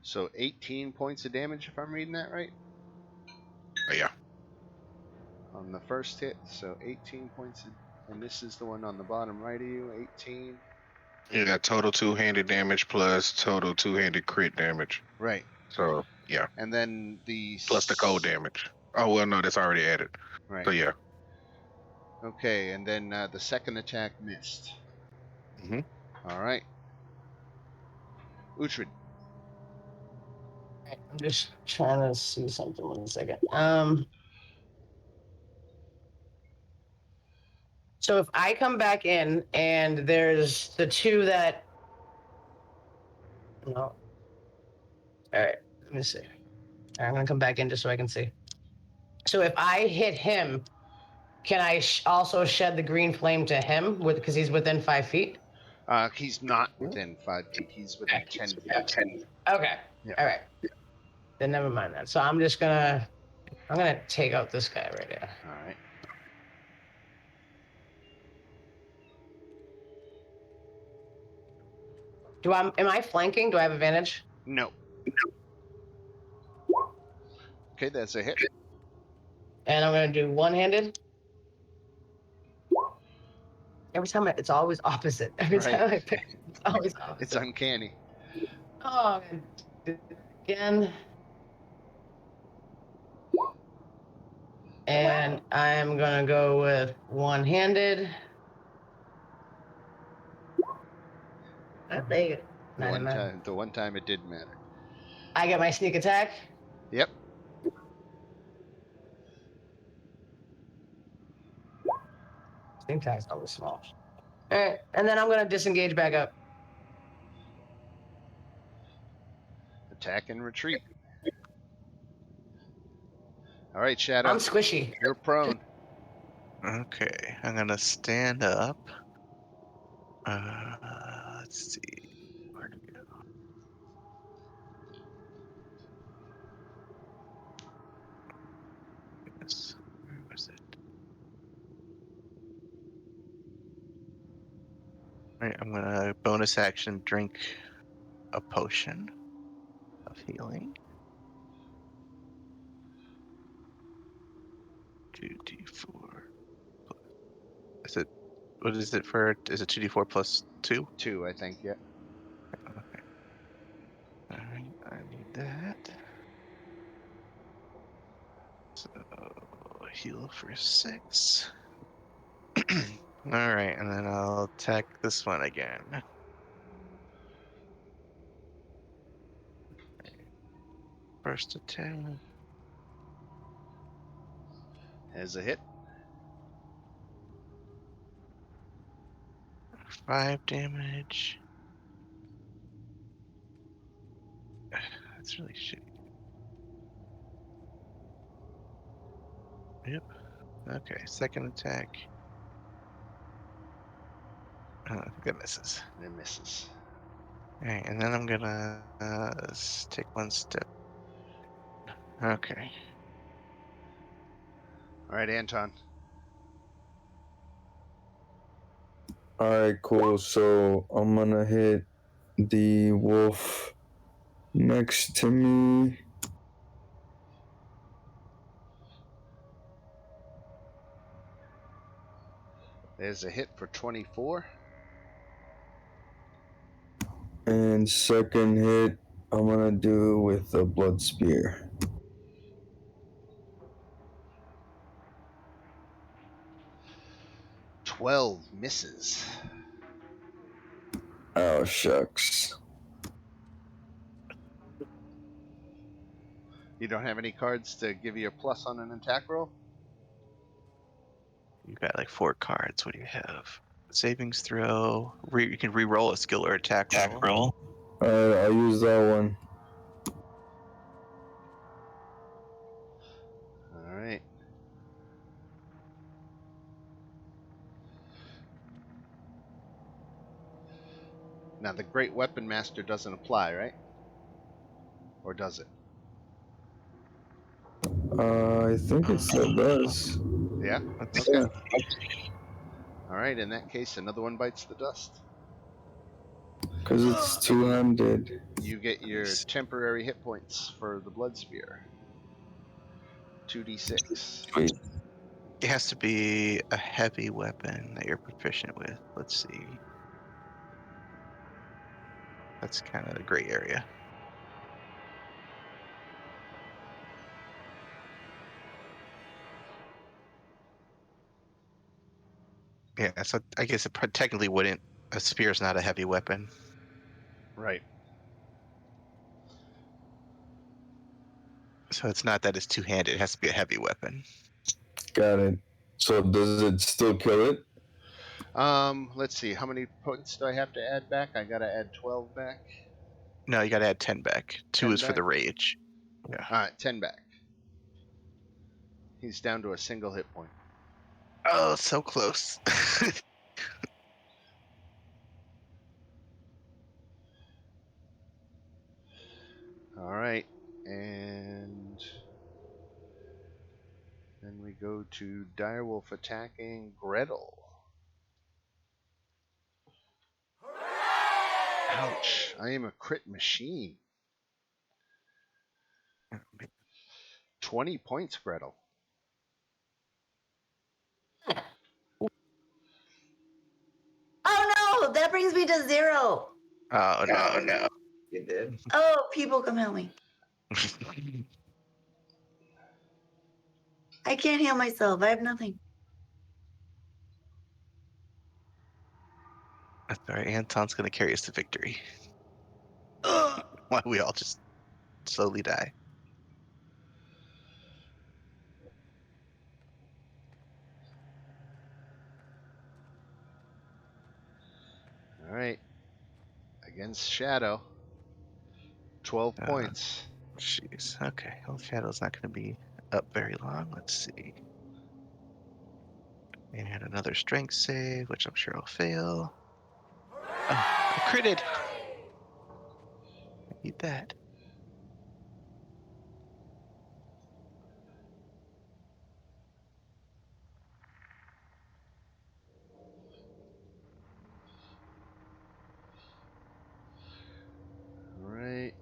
Speaker 1: So 18 points of damage, if I'm reading that right,
Speaker 5: Yeah.
Speaker 1: on the first hit. So 18 points, and this is the one on the bottom right of you, 18.
Speaker 5: Yeah, total 2-handed damage plus total 2-handed crit damage.
Speaker 1: Right.
Speaker 5: So, yeah.
Speaker 1: And then the...
Speaker 5: Plus the cold damage. Oh, well, no, that's already added.
Speaker 1: Right.
Speaker 5: So, yeah.
Speaker 1: Okay, and then the second attack missed.
Speaker 5: Mm-hmm.
Speaker 1: All right. Uhtred.
Speaker 3: I'm just trying to see something. 1 second. So if I come back in and there's the two that, no. All right, let me see. All right, I'm gonna come back in just so I can see. So if I hit him, can I also shed the green flame to him because he's within 5 feet?
Speaker 1: He's not within 5 feet. He's within 10 feet.
Speaker 3: Okay.
Speaker 1: Yeah.
Speaker 3: All right. Then never mind that. So I'm gonna take out this guy right here.
Speaker 1: All right.
Speaker 3: Am I flanking? Do I have advantage?
Speaker 1: No. Okay, that's a hit.
Speaker 3: And I'm gonna do one-handed. Every time it's always opposite. Every
Speaker 1: Right.
Speaker 3: time I pick, it's always opposite.
Speaker 1: It's uncanny.
Speaker 3: Oh, I'm gonna do it again. And I'm gonna go with one-handed. There you go.
Speaker 1: The one time it did matter.
Speaker 3: I get my sneak attack.
Speaker 1: Yep.
Speaker 3: Sneak attack's always small. All right, and then I'm gonna disengage back up.
Speaker 1: Attack and retreat. All right, Shadow.
Speaker 3: I'm squishy.
Speaker 1: You're prone.
Speaker 4: Okay, I'm gonna stand up. Let's see. Where to go? Yes. Where was it? All right, I'm gonna bonus action drink a potion of healing. 2d4. Is it? What is it for? Is it 2d4 plus 2?
Speaker 1: 2, I think. Yeah.
Speaker 4: Okay. All right, I need that. So heal for 6. All right, and then I'll attack this one again. First attack.
Speaker 1: Has a hit.
Speaker 4: 5 damage. That's really shitty. Yep. Okay, second attack. I think that misses.
Speaker 1: It misses.
Speaker 4: All right, and then I'm gonna take one step. Okay.
Speaker 1: All right, Anton.
Speaker 2: Alright, cool. So I'm gonna hit the wolf next to me.
Speaker 1: There's a hit for 24.
Speaker 2: And second hit, I'm gonna do with a blood spear.
Speaker 1: 12 misses.
Speaker 2: Oh, shucks.
Speaker 1: You don't have any cards to give you a plus on an attack roll?
Speaker 4: You've got like 4 cards. What do you have? Savings throw. You can re-roll a skill or attack roll.
Speaker 2: Alright, I'll use that one.
Speaker 1: All right. Now, the Great Weapon Master doesn't apply, right? Or does it?
Speaker 2: I think it still does.
Speaker 1: Yeah?
Speaker 4: Let's
Speaker 1: Okay. All right, in that case, another one bites the dust.
Speaker 2: Because it's two-handed.
Speaker 1: You get your temporary hit points for the Blood Spear. 2d6.
Speaker 2: Sweet.
Speaker 4: It has to be a heavy weapon that you're proficient with. Let's see. That's kind of the gray area. Yeah, so I guess it technically wouldn't. A spear is not a heavy weapon.
Speaker 1: Right.
Speaker 4: So it's not that it's two-handed. It has to be a heavy weapon.
Speaker 2: Got it. So does it still kill it?
Speaker 1: Let's see. How many points do I have to add back? I gotta add 12 back.
Speaker 4: No, you got to add 10 back. 2
Speaker 1: 10
Speaker 4: is for
Speaker 1: back?
Speaker 4: the rage. Yeah.
Speaker 1: All right, 10 back. He's down to a single hit point.
Speaker 4: Oh, so close.
Speaker 1: All right, and then we go to Direwolf attacking Gretel. Ouch! I am a crit machine. 20 points, Gretel.
Speaker 6: Oh no, that brings me to 0.
Speaker 4: Oh no.
Speaker 3: You did.
Speaker 6: Oh, people come help me. I can't heal myself. I have nothing.
Speaker 4: That's all right. Anton's gonna carry us to victory.
Speaker 6: Ugh.
Speaker 4: Why we all just slowly die.
Speaker 1: All right, against Shadow. 12 points.
Speaker 4: Jeez. Okay. Well, Shadow's not gonna be up very long. Let's see. And another strength save, which I'm sure I'll fail. Oh, I critted. I need that.
Speaker 1: All right.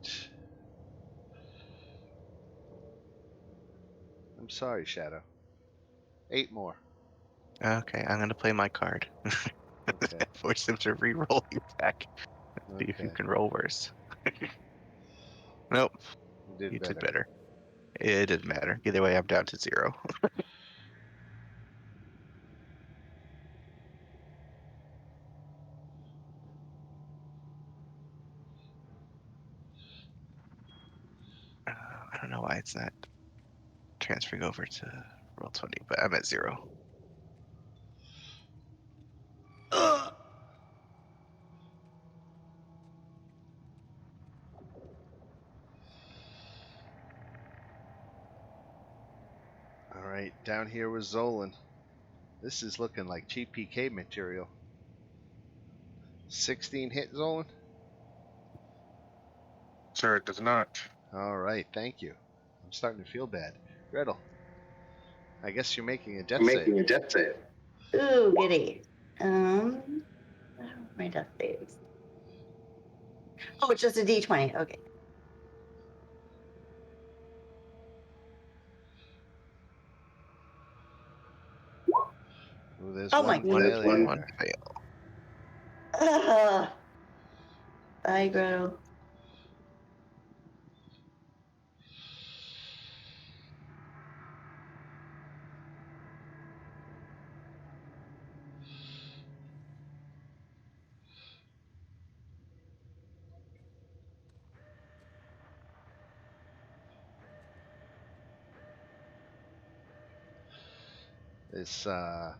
Speaker 1: I'm sorry, Shadow. 8 more.
Speaker 4: Okay, I'm gonna play my card.
Speaker 1: Okay.
Speaker 4: Force him to re-roll you back. See if you
Speaker 1: Okay.
Speaker 4: can roll worse. Nope, you did better. It didn't matter. Either way, I'm down to 0. don't know why it's not transferring over to roll 20, but I'm at 0.
Speaker 1: All right, down here with Zolan. This is looking like GPK material. 16 hit, Zolan?
Speaker 5: Sir, it does not.
Speaker 1: All right, thank you. I'm starting to feel bad. Gretel, I guess you're making a death
Speaker 7: I'm
Speaker 1: save.
Speaker 7: making a death save.
Speaker 6: Ooh, giddy. My death saves. Oh, it's just a D20. Okay.
Speaker 1: Ooh, there's
Speaker 6: Oh
Speaker 1: one
Speaker 6: my
Speaker 7: There's
Speaker 1: failure.
Speaker 4: One fail.
Speaker 6: Bye, Gretel.
Speaker 1: This the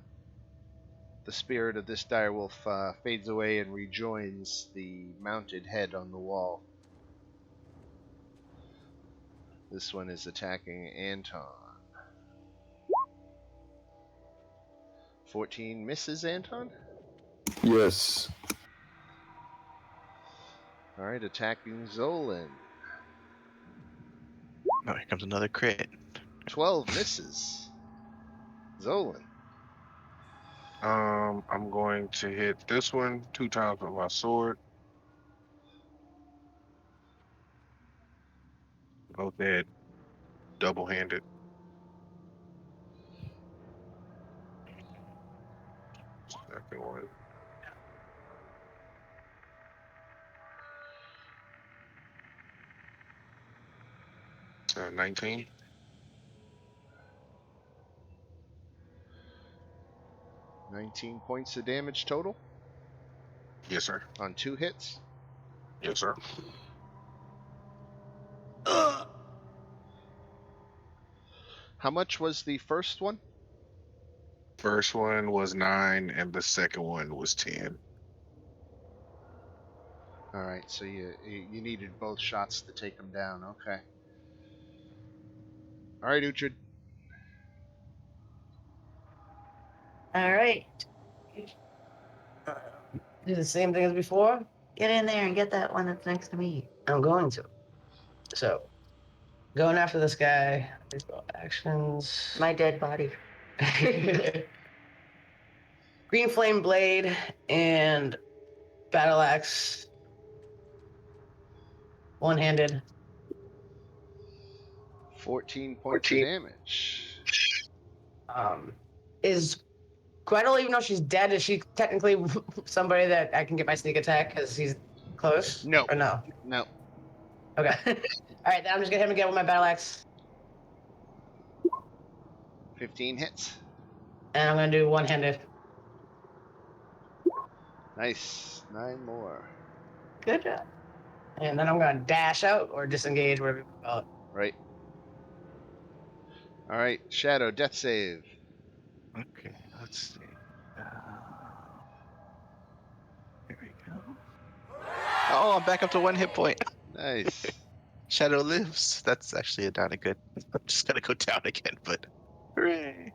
Speaker 1: spirit of this direwolf fades away and rejoins the mounted head on the wall. This one is attacking Anton. 14 misses, Anton.
Speaker 2: Yes.
Speaker 1: All right, attacking Zolan.
Speaker 4: Oh, here comes another crit.
Speaker 1: 12 misses. Zolan.
Speaker 5: I'm going to hit this one 2 times with my sword. Both dead. Double-handed. Second one. 19.
Speaker 1: 19 points of damage total
Speaker 5: Yes, sir.
Speaker 1: on 2 hits.
Speaker 5: Yes, sir.
Speaker 1: How much was the first one?
Speaker 5: First one was 9, and the second one was 10.
Speaker 1: All right, so you needed both shots to take him down. Okay. All right, Uhtred.
Speaker 6: All right.
Speaker 3: Do the same thing as before.
Speaker 6: Get in there and get that one that's next to me.
Speaker 3: I'm going to. So, going after this guy. These are actions.
Speaker 6: My dead body.
Speaker 3: Green flame blade and battle axe. One-handed.
Speaker 1: 14 points of
Speaker 7: 14.
Speaker 1: damage.
Speaker 3: Is Gretel, even though she's dead, is she technically somebody that I can get my sneak attack because he's close?
Speaker 1: No.
Speaker 3: Or no?
Speaker 1: No.
Speaker 3: Okay. All right, then I'm just gonna hit him again with my battle axe,
Speaker 1: 15 hits.
Speaker 3: and I'm gonna do one-handed.
Speaker 1: Nice. 9 more.
Speaker 6: Good job.
Speaker 3: And then I'm gonna dash out or disengage, whatever you call it.
Speaker 1: Right. All right, Shadow, death save.
Speaker 4: Okay, let's see. Here we go. Oh, I'm back up to 1 hit point.
Speaker 1: Nice.
Speaker 4: Shadow lives. That's actually not a good. I'm just gonna go down again, but hooray!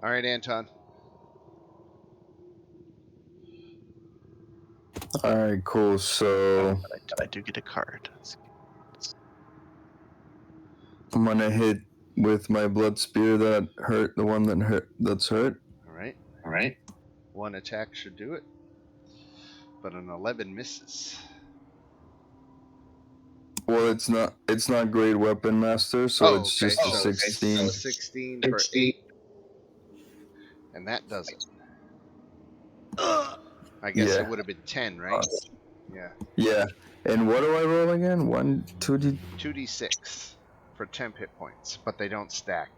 Speaker 1: All right, Anton.
Speaker 2: All right, cool. So
Speaker 4: But I do get a card. Let's see.
Speaker 2: I'm gonna hit with my blood spear that hurt, the one that hurt, that's hurt.
Speaker 1: All right.
Speaker 7: All right.
Speaker 1: 1 attack should do it, but an 11 misses.
Speaker 2: Well, it's not great weapon master, so it's
Speaker 1: okay.
Speaker 2: just a
Speaker 1: So
Speaker 2: 16.
Speaker 1: 16 for 8, and that does it. I guess
Speaker 2: Yeah.
Speaker 1: it would have been 10, right? Yeah.
Speaker 2: Yeah. And what do I roll again? 1, 2D.
Speaker 1: 2d6 for temp hit points, but they don't stack.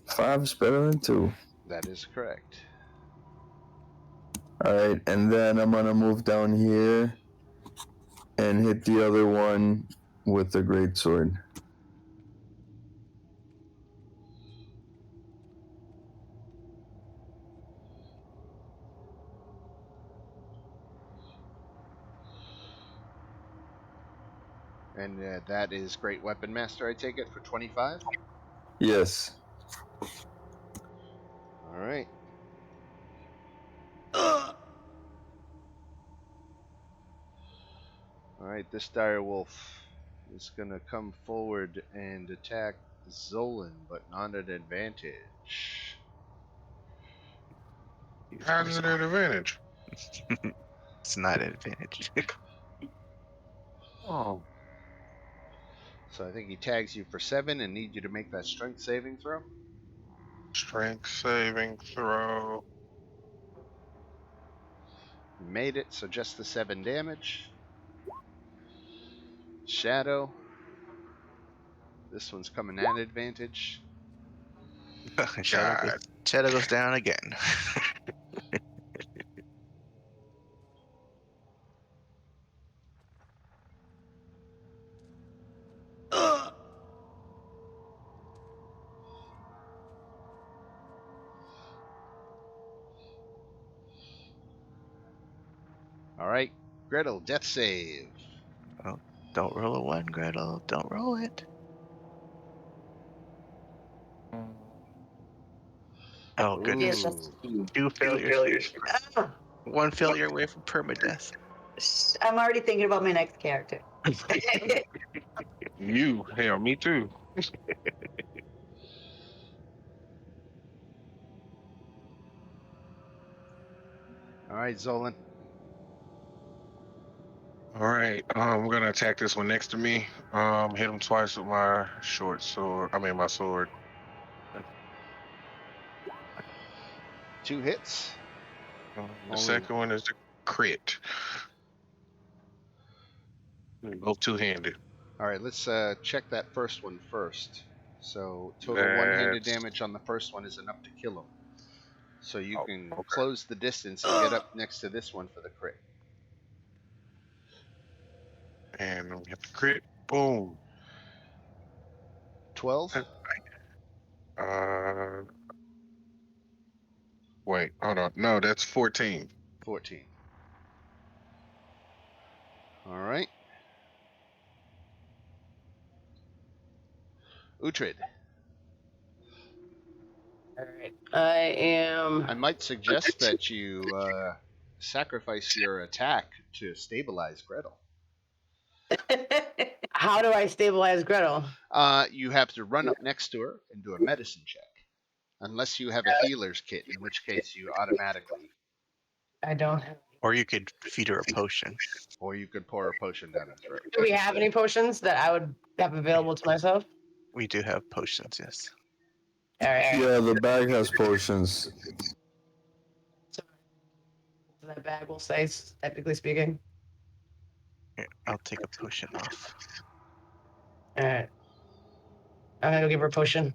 Speaker 2: 5 is better than 2.
Speaker 1: That is correct.
Speaker 2: Alright, and then I'm gonna move down here and hit the other one with the greatsword.
Speaker 1: And that is Great Weapon Master, I take it, for 25?
Speaker 2: Yes.
Speaker 1: All right. All right, this dire wolf is going to come forward and attack Zolan, but not at advantage.
Speaker 5: How's it an advantage?
Speaker 4: It's not an advantage.
Speaker 5: Oh,
Speaker 1: So I think he tags you for 7 and needs you to make that strength saving throw.
Speaker 5: strength saving throw.
Speaker 1: You made it, so just the 7 damage. Shadow. This one's coming at advantage.
Speaker 5: God.
Speaker 4: Shadow goes down again.
Speaker 1: All right, Gretel, death save.
Speaker 4: Oh, don't roll a 1, Gretel. Don't roll it. Oh, goodness.
Speaker 1: Ooh.
Speaker 4: 2 failures.
Speaker 6: Ah,
Speaker 4: 1 failure away from permadeath.
Speaker 6: I'm already thinking about my next character.
Speaker 5: You, hell, me too.
Speaker 1: All right, Zolan.
Speaker 5: All right, I'm gonna attack this one next to me. Hit him twice with my short sword. I mean, my sword.
Speaker 1: 2 hits.
Speaker 5: The
Speaker 1: Only-
Speaker 5: second one is the crit. Both two-handed.
Speaker 1: All right, let's check that first one first. So total one-handed
Speaker 5: That's
Speaker 1: damage on the first one is enough to kill him. So you can
Speaker 5: okay.
Speaker 1: close the distance and get up next to this one for the crit.
Speaker 5: And we have the crit. Boom.
Speaker 1: 12?
Speaker 5: Uh, wait, hold on. No, that's 14.
Speaker 1: 14. All right. Uhtred.
Speaker 3: All right. I am.
Speaker 1: I might suggest that you sacrifice your attack to stabilize Gretel.
Speaker 3: How do I stabilize Gretel?
Speaker 1: You have to run up next to her and do a medicine check. Unless you have a healer's kit, in which case you automatically,
Speaker 3: I don't have.
Speaker 4: Or you could feed her a potion.
Speaker 1: or you could pour a potion down her throat.
Speaker 3: Do we have any potions that I would have available to myself?
Speaker 4: We do have potions, yes.
Speaker 3: All right.
Speaker 2: Yeah, the bag has potions.
Speaker 3: So that bag will say, technically speaking.
Speaker 4: Here, I'll take a potion off.
Speaker 3: All right. I'm gonna go give her a potion.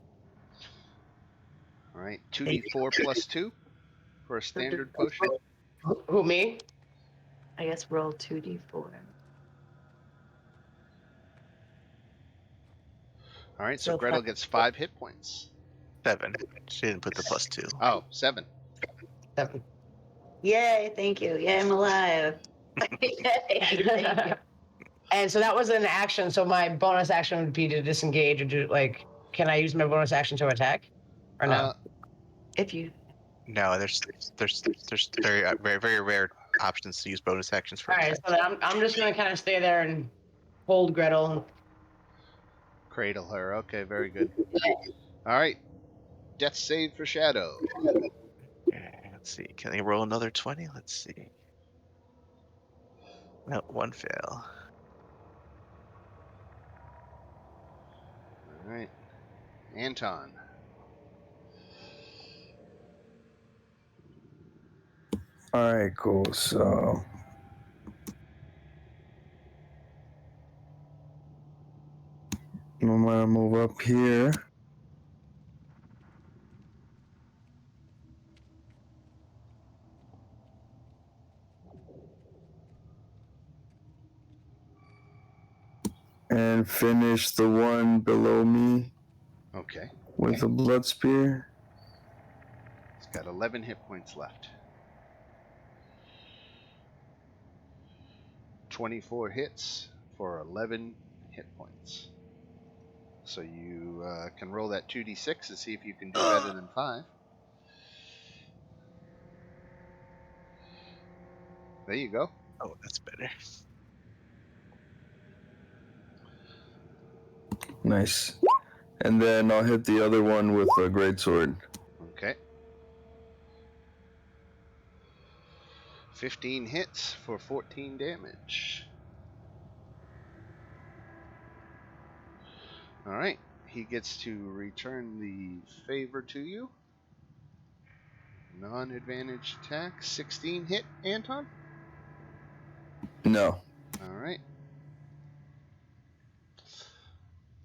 Speaker 1: All right, 2d4 plus 2 for a standard potion.
Speaker 3: Who, me?
Speaker 6: I guess roll 2d4.
Speaker 1: All right, so
Speaker 3: So
Speaker 1: Gretel gets 5 hit points.
Speaker 4: 7. She didn't put the +2.
Speaker 1: Oh, 7.
Speaker 3: 7.
Speaker 6: Yay, thank you. Yay, I'm alive. Yay, thank you.
Speaker 3: And so that was an action. So my bonus action would be to disengage or do like. Can I use my bonus action to attack, or no?
Speaker 6: If you
Speaker 4: No, there's very rare options to use bonus actions for
Speaker 3: All right.
Speaker 4: attack.
Speaker 3: So then I'm just gonna kind of stay there and hold Gretel.
Speaker 1: Cradle her. Okay, very good. All right, death save for Shadow.
Speaker 4: Okay, let's see. Can they roll another 20? Let's see. No, 1 fail.
Speaker 1: All right, Anton.
Speaker 2: Alright, cool. So I'm gonna move up here. and finish the one below me
Speaker 1: Okay.
Speaker 2: with a blood spear.
Speaker 1: He's got 11 hit points left. 24 hits for 11 hit points. So you can roll that 2d6 to see if you can do better than 5. There you go.
Speaker 4: Oh, that's better.
Speaker 2: Nice. And then I'll hit the other one with a greatsword.
Speaker 1: Okay. 15 hits for 14 damage. All right. He gets to return the favor to you. Non-advantage attack. 16 hit, Anton?
Speaker 2: No.
Speaker 1: All right.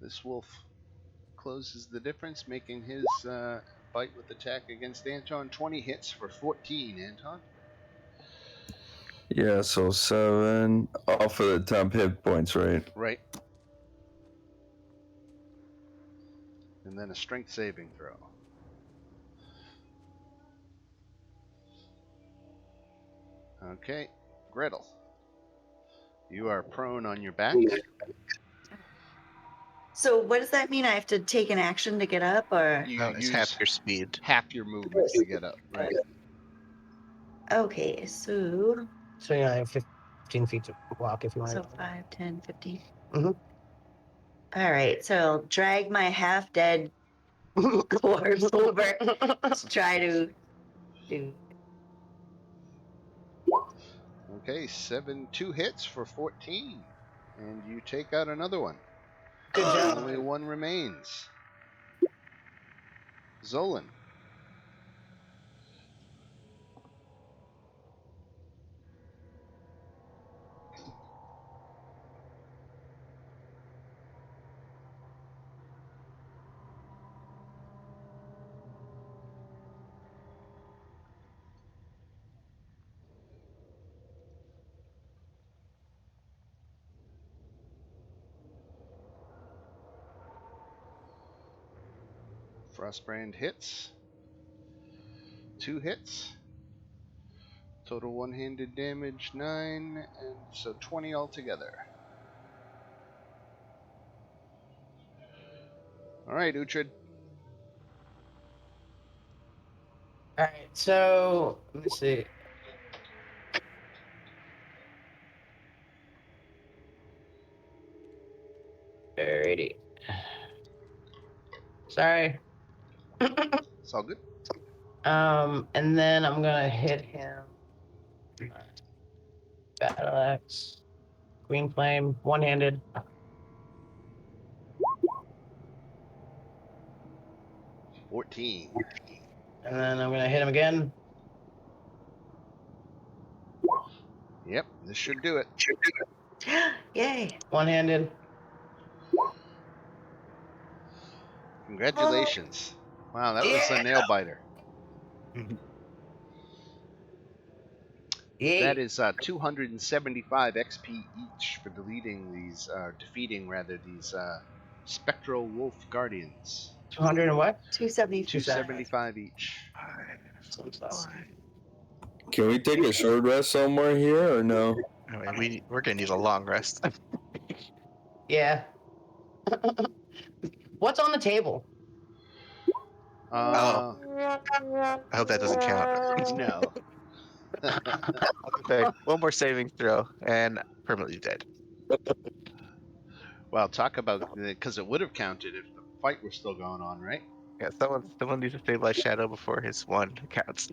Speaker 1: This wolf closes the difference, making his bite with attack against Anton 20 hits for 14, Anton.
Speaker 2: Yeah, so 7 off of the top hit points, right?
Speaker 1: Right. And then a strength saving throw. Okay. Gretel, you are prone on your back.
Speaker 6: So what does that mean? I have to take an action to get up, or
Speaker 1: You
Speaker 4: No, it's
Speaker 1: use
Speaker 4: half your speed.
Speaker 1: half your movement to get up, right?
Speaker 6: okay, so
Speaker 3: So yeah, I have 15 feet to walk if you want
Speaker 6: so
Speaker 3: to.
Speaker 6: 5, 10, 15.
Speaker 3: Mhm.
Speaker 6: All right, so I'll drag my half-dead corpse over to try to do.
Speaker 1: Okay, 2 hits for 14. And you take out another one.
Speaker 3: Good job.
Speaker 1: Only one remains. Zolan. Frostbrand hits. 2 hits. Total one-handed damage 9, and so 20 altogether. All right, Uhtred.
Speaker 3: All right, so let me see. Alrighty. Sorry.
Speaker 1: It's all good.
Speaker 3: And then I'm gonna hit him. Battle axe, green flame, one-handed.
Speaker 1: 14.
Speaker 3: And then I'm gonna hit him again.
Speaker 1: Yep, this should do it.
Speaker 6: Yay!
Speaker 3: One-handed.
Speaker 1: Congratulations. Wow, that was a nail biter.
Speaker 3: Yay.
Speaker 1: That is 275 XP each for defeating these spectral wolf guardians.
Speaker 3: 200 and what?
Speaker 6: 270.
Speaker 1: 275 each.
Speaker 2: Can we take a short rest somewhere here or no?
Speaker 4: I mean, we're gonna need a long rest.
Speaker 3: Yeah. What's on the table?
Speaker 1: Uh,
Speaker 4: I hope that doesn't count.
Speaker 1: no.
Speaker 4: Okay, one more saving throw and permanently dead.
Speaker 1: Well, talk about because it would have counted if the fight were still going on, right?
Speaker 4: Yeah, someone needs to stabilize Shadow before his one counts.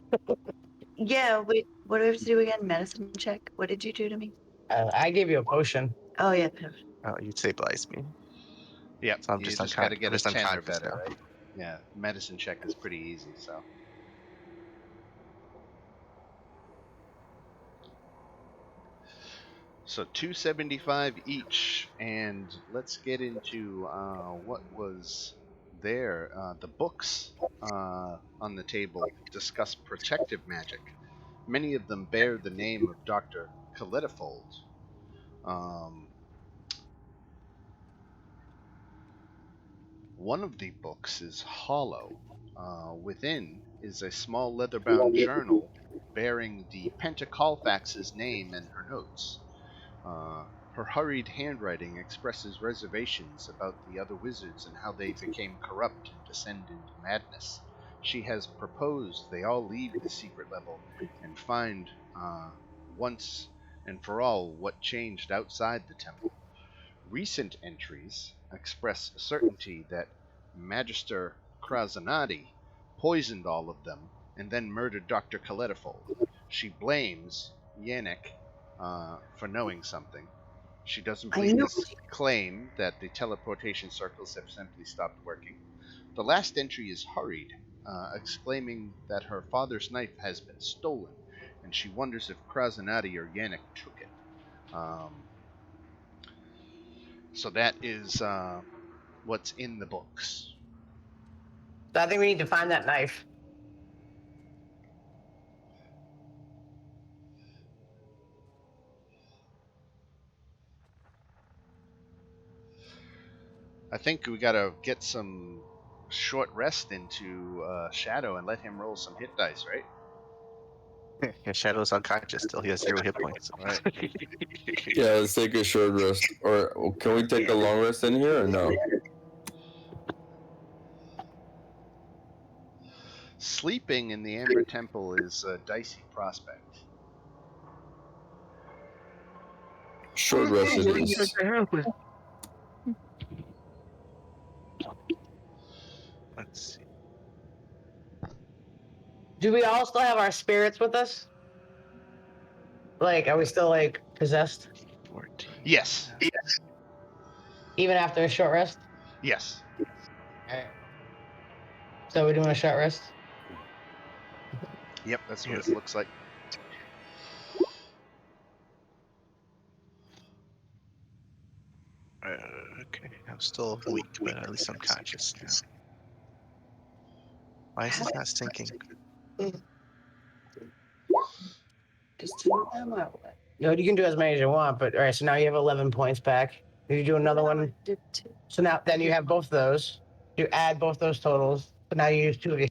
Speaker 6: Yeah, wait, what do we have to do again? Medicine check? What did you do to me?
Speaker 3: I gave you a potion.
Speaker 6: Oh, yeah.
Speaker 4: Oh, you stabilized me.
Speaker 1: Yep.
Speaker 4: So I'm
Speaker 1: You
Speaker 4: just
Speaker 1: just got to get a 10 or
Speaker 4: unconscious
Speaker 1: better,
Speaker 4: now.
Speaker 1: right? Yeah, medicine check is pretty easy, so. So 275 each, and let's get into what was there. The books on the table discuss protective magic. Many of them bear the name of Dr. Caletifold. One of the books is hollow. Within is a small leather-bound journal bearing the Pentacolfax's name and her notes. Her hurried handwriting expresses reservations about the other wizards and how they became corrupt and descend into madness. She has proposed they all leave the secret level and find once and for all what changed outside the temple. Recent entries express certainty that Magister Krasanati poisoned all of them and then murdered Dr. Kaletifold. She blames Yannick for knowing something. She doesn't
Speaker 6: I
Speaker 1: believe
Speaker 6: know.
Speaker 1: this claim that the teleportation circles have simply stopped working. The last entry is hurried, exclaiming that her father's knife has been stolen, and she wonders if Krasanati or Yannick took it. So that is what's in the books.
Speaker 3: So I think we need to find that knife.
Speaker 1: I think we gotta get some short rest into Shadow and let him roll some hit dice, right?
Speaker 4: Yeah, Shadow's unconscious still. He has 0 hit points.
Speaker 1: Right.
Speaker 2: Yeah, let's take a short rest. Or can we take a long rest in here or no?
Speaker 1: Sleeping in the Amber Temple is a dicey prospect.
Speaker 2: Short rest it is.
Speaker 4: Let's see.
Speaker 3: Do we all still have our spirits with us? Like, are we still like possessed
Speaker 4: 14.
Speaker 1: Yes.
Speaker 3: even after a short rest?
Speaker 1: Yes.
Speaker 3: Alright. So we're doing a short rest.
Speaker 1: Yep, that's what
Speaker 4: Yes.
Speaker 1: it looks like.
Speaker 4: Okay, I'm still weak, but at least I'm conscious now. Why is this not sinking?
Speaker 6: Just two of them or what?
Speaker 3: No, you can do as many as you want, but all right. So now you have 11 points back. Did you do another one?
Speaker 6: Did two.
Speaker 3: So now then you have both those. You add both those totals. But now you use 2 of your.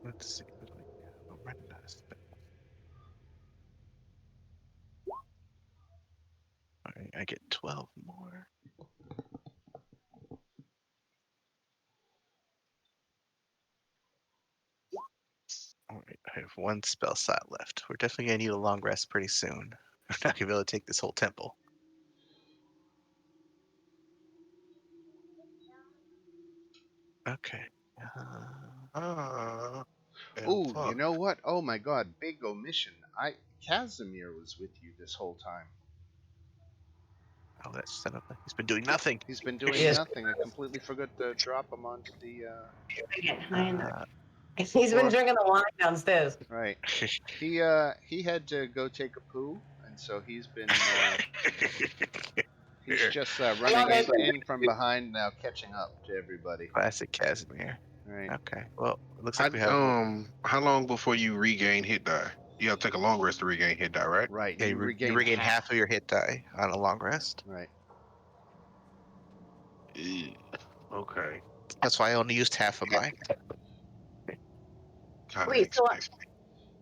Speaker 4: Let's see. What do we have? I'm running out of spell. Alright, I get 12 more. Alright, I have 1 spell slot left. We're definitely gonna need a long rest pretty soon. We're not gonna be able to take this whole temple. Okay.
Speaker 1: Oh, you
Speaker 5: Fuck.
Speaker 1: know what? Oh my god, big omission. Casimir was with you this whole time.
Speaker 4: Oh, that son of a... He's been doing nothing.
Speaker 1: He's been doing
Speaker 3: Yes.
Speaker 1: nothing. I completely forgot to drop him onto the
Speaker 6: I get high enough.
Speaker 3: He's been drinking the wine downstairs.
Speaker 1: right. He had to go take a poo, and so he's been he's just running in from behind now, catching up to everybody.
Speaker 4: Classic Casimir.
Speaker 1: Right.
Speaker 4: Okay, well, it looks like we have...
Speaker 5: How long before you regain hit die? You gotta take a long rest to regain hit die, right?
Speaker 1: Right.
Speaker 4: Yeah, you regain half of your hit die on a long rest.
Speaker 1: Right.
Speaker 5: Okay.
Speaker 4: That's why I only used half of mine.
Speaker 5: Kinda
Speaker 6: Wait, so
Speaker 5: makes sense.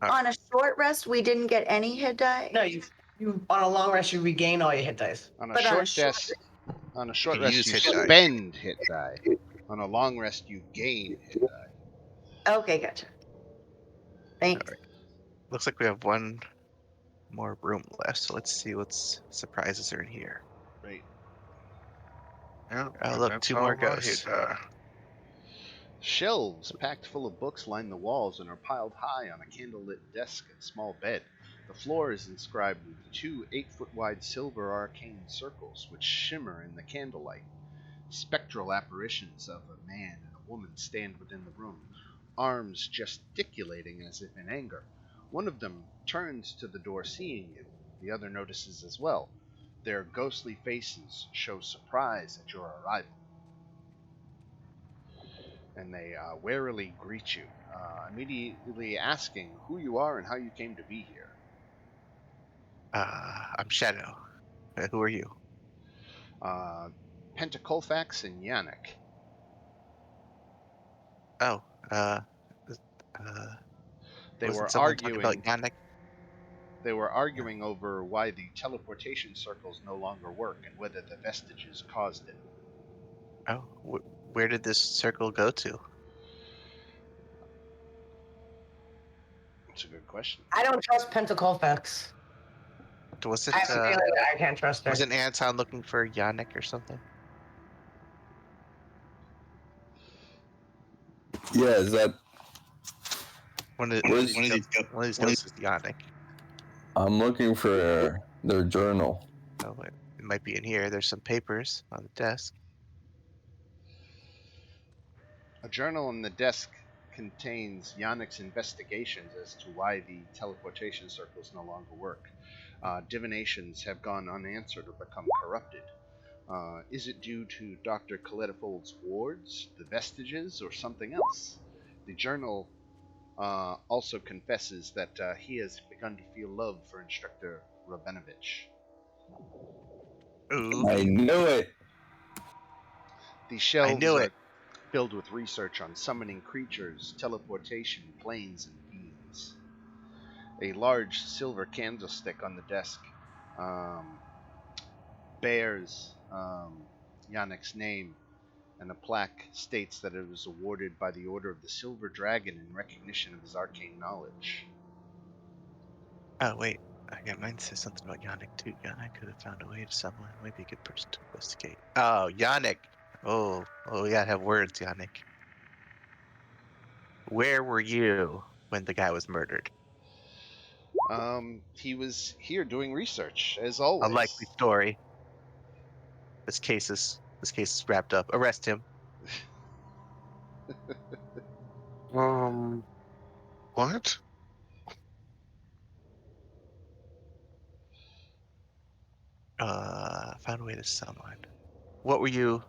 Speaker 6: on a short rest, we didn't get any hit die?
Speaker 3: No, you on a long rest you regain all your hit dice.
Speaker 1: On a
Speaker 6: But on a
Speaker 1: short rest, on a short
Speaker 4: You
Speaker 1: rest,
Speaker 4: use
Speaker 1: you
Speaker 4: hit die.
Speaker 1: spend hit die. On a long rest, you gain hit die.
Speaker 6: Okay, gotcha. Thanks.
Speaker 4: Looks like we have 1 more room left, so let's see what surprises are in here.
Speaker 1: Right.
Speaker 5: Yeah,
Speaker 4: Oh, look,
Speaker 5: that's
Speaker 4: 2
Speaker 5: all
Speaker 4: more
Speaker 5: my
Speaker 4: ghosts.
Speaker 5: hit die.
Speaker 1: Shelves packed full of books line the walls and are piled high on a candlelit desk and small bed. The floor is inscribed with 2 8-foot wide silver arcane circles which shimmer in the candlelight. Spectral apparitions of a man and a woman stand within the room, arms gesticulating as if in anger. One of them turns to the door seeing you. The other notices as well. Their ghostly faces show surprise at your arrival. and they warily greet you, immediately asking who you are and how you came to be here.
Speaker 4: I'm Shadow. Who are you?
Speaker 1: Pentacolfax and Yannick.
Speaker 4: Oh, uh,
Speaker 1: They
Speaker 4: wasn't
Speaker 1: were
Speaker 4: someone talking about
Speaker 1: arguing.
Speaker 4: Yannick?
Speaker 1: They were arguing over why the teleportation circles no longer work and whether the vestiges caused it.
Speaker 4: Oh, where did this circle go to?
Speaker 1: It's a good question.
Speaker 3: I don't trust Pentacolfax.
Speaker 4: Was
Speaker 3: I
Speaker 4: it
Speaker 3: have a feeling that I can't trust her.
Speaker 4: wasn't Anton looking for Yannick or something?
Speaker 2: Yeah, is that
Speaker 4: One of
Speaker 2: where's
Speaker 4: these ghosts is Yannick.
Speaker 2: I'm looking for their journal.
Speaker 4: Oh, it might be in here. There's some papers on the desk.
Speaker 1: A journal on the desk contains Yannick's investigations as to why the teleportation circles no longer work. Divinations have gone unanswered or become corrupted. Is it due to Dr. Coletifold's wards, the vestiges, or something else? The journal also confesses that he has begun to feel love for Instructor Rabenovich.
Speaker 4: Ooh,
Speaker 2: I knew it.
Speaker 1: The
Speaker 4: I
Speaker 1: shelves
Speaker 4: knew
Speaker 1: are
Speaker 4: it.
Speaker 1: filled with research on summoning creatures, teleportation, planes, and beings. A large silver candlestick on the desk um, bears Yannick's name, and a plaque states that it was awarded by the Order of the Silver Dragon in recognition of his arcane knowledge.
Speaker 4: Oh wait, mine says something about Yannick too. Yannick could have found a way to summon. Might be a good person to investigate. Oh, Yannick. Oh, we gotta have words, Yannick. Where were you when the guy was murdered?
Speaker 1: He was here doing research, as always.
Speaker 4: Unlikely story. This case is wrapped up. Arrest him.
Speaker 5: What?
Speaker 4: Found a way to summon. What were you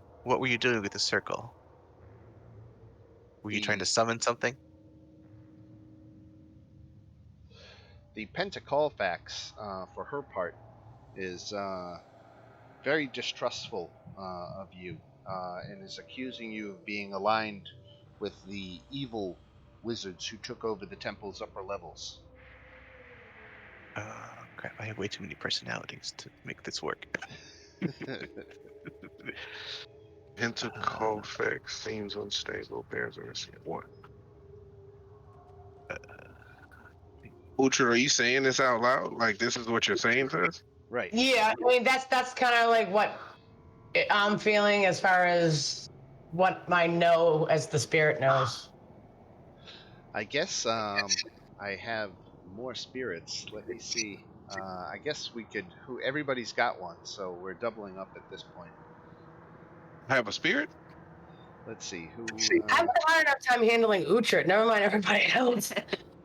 Speaker 4: doing with the circle? Were you trying to
Speaker 1: The
Speaker 4: summon something?
Speaker 1: the Pentacolfax, for her part, is very distrustful of you and is accusing you of being aligned with the evil wizards who took over the temple's upper levels.
Speaker 4: Crap, I have way too many personalities to make this work.
Speaker 5: Pentacolfax seems unstable. Bears are missing one. Utra, are you saying this out loud? Like this is what you're saying to us?
Speaker 1: Right.
Speaker 3: Yeah, I mean that's kind of like what I'm feeling as far as what I know as the spirit knows.
Speaker 1: I guess I have more spirits. Let me see. I guess we could. Who? Everybody's got one, so we're doubling up at this point.
Speaker 5: I have a spirit?
Speaker 1: Let's see who.
Speaker 3: I've had a hard enough time handling Uhtred. Never mind everybody else.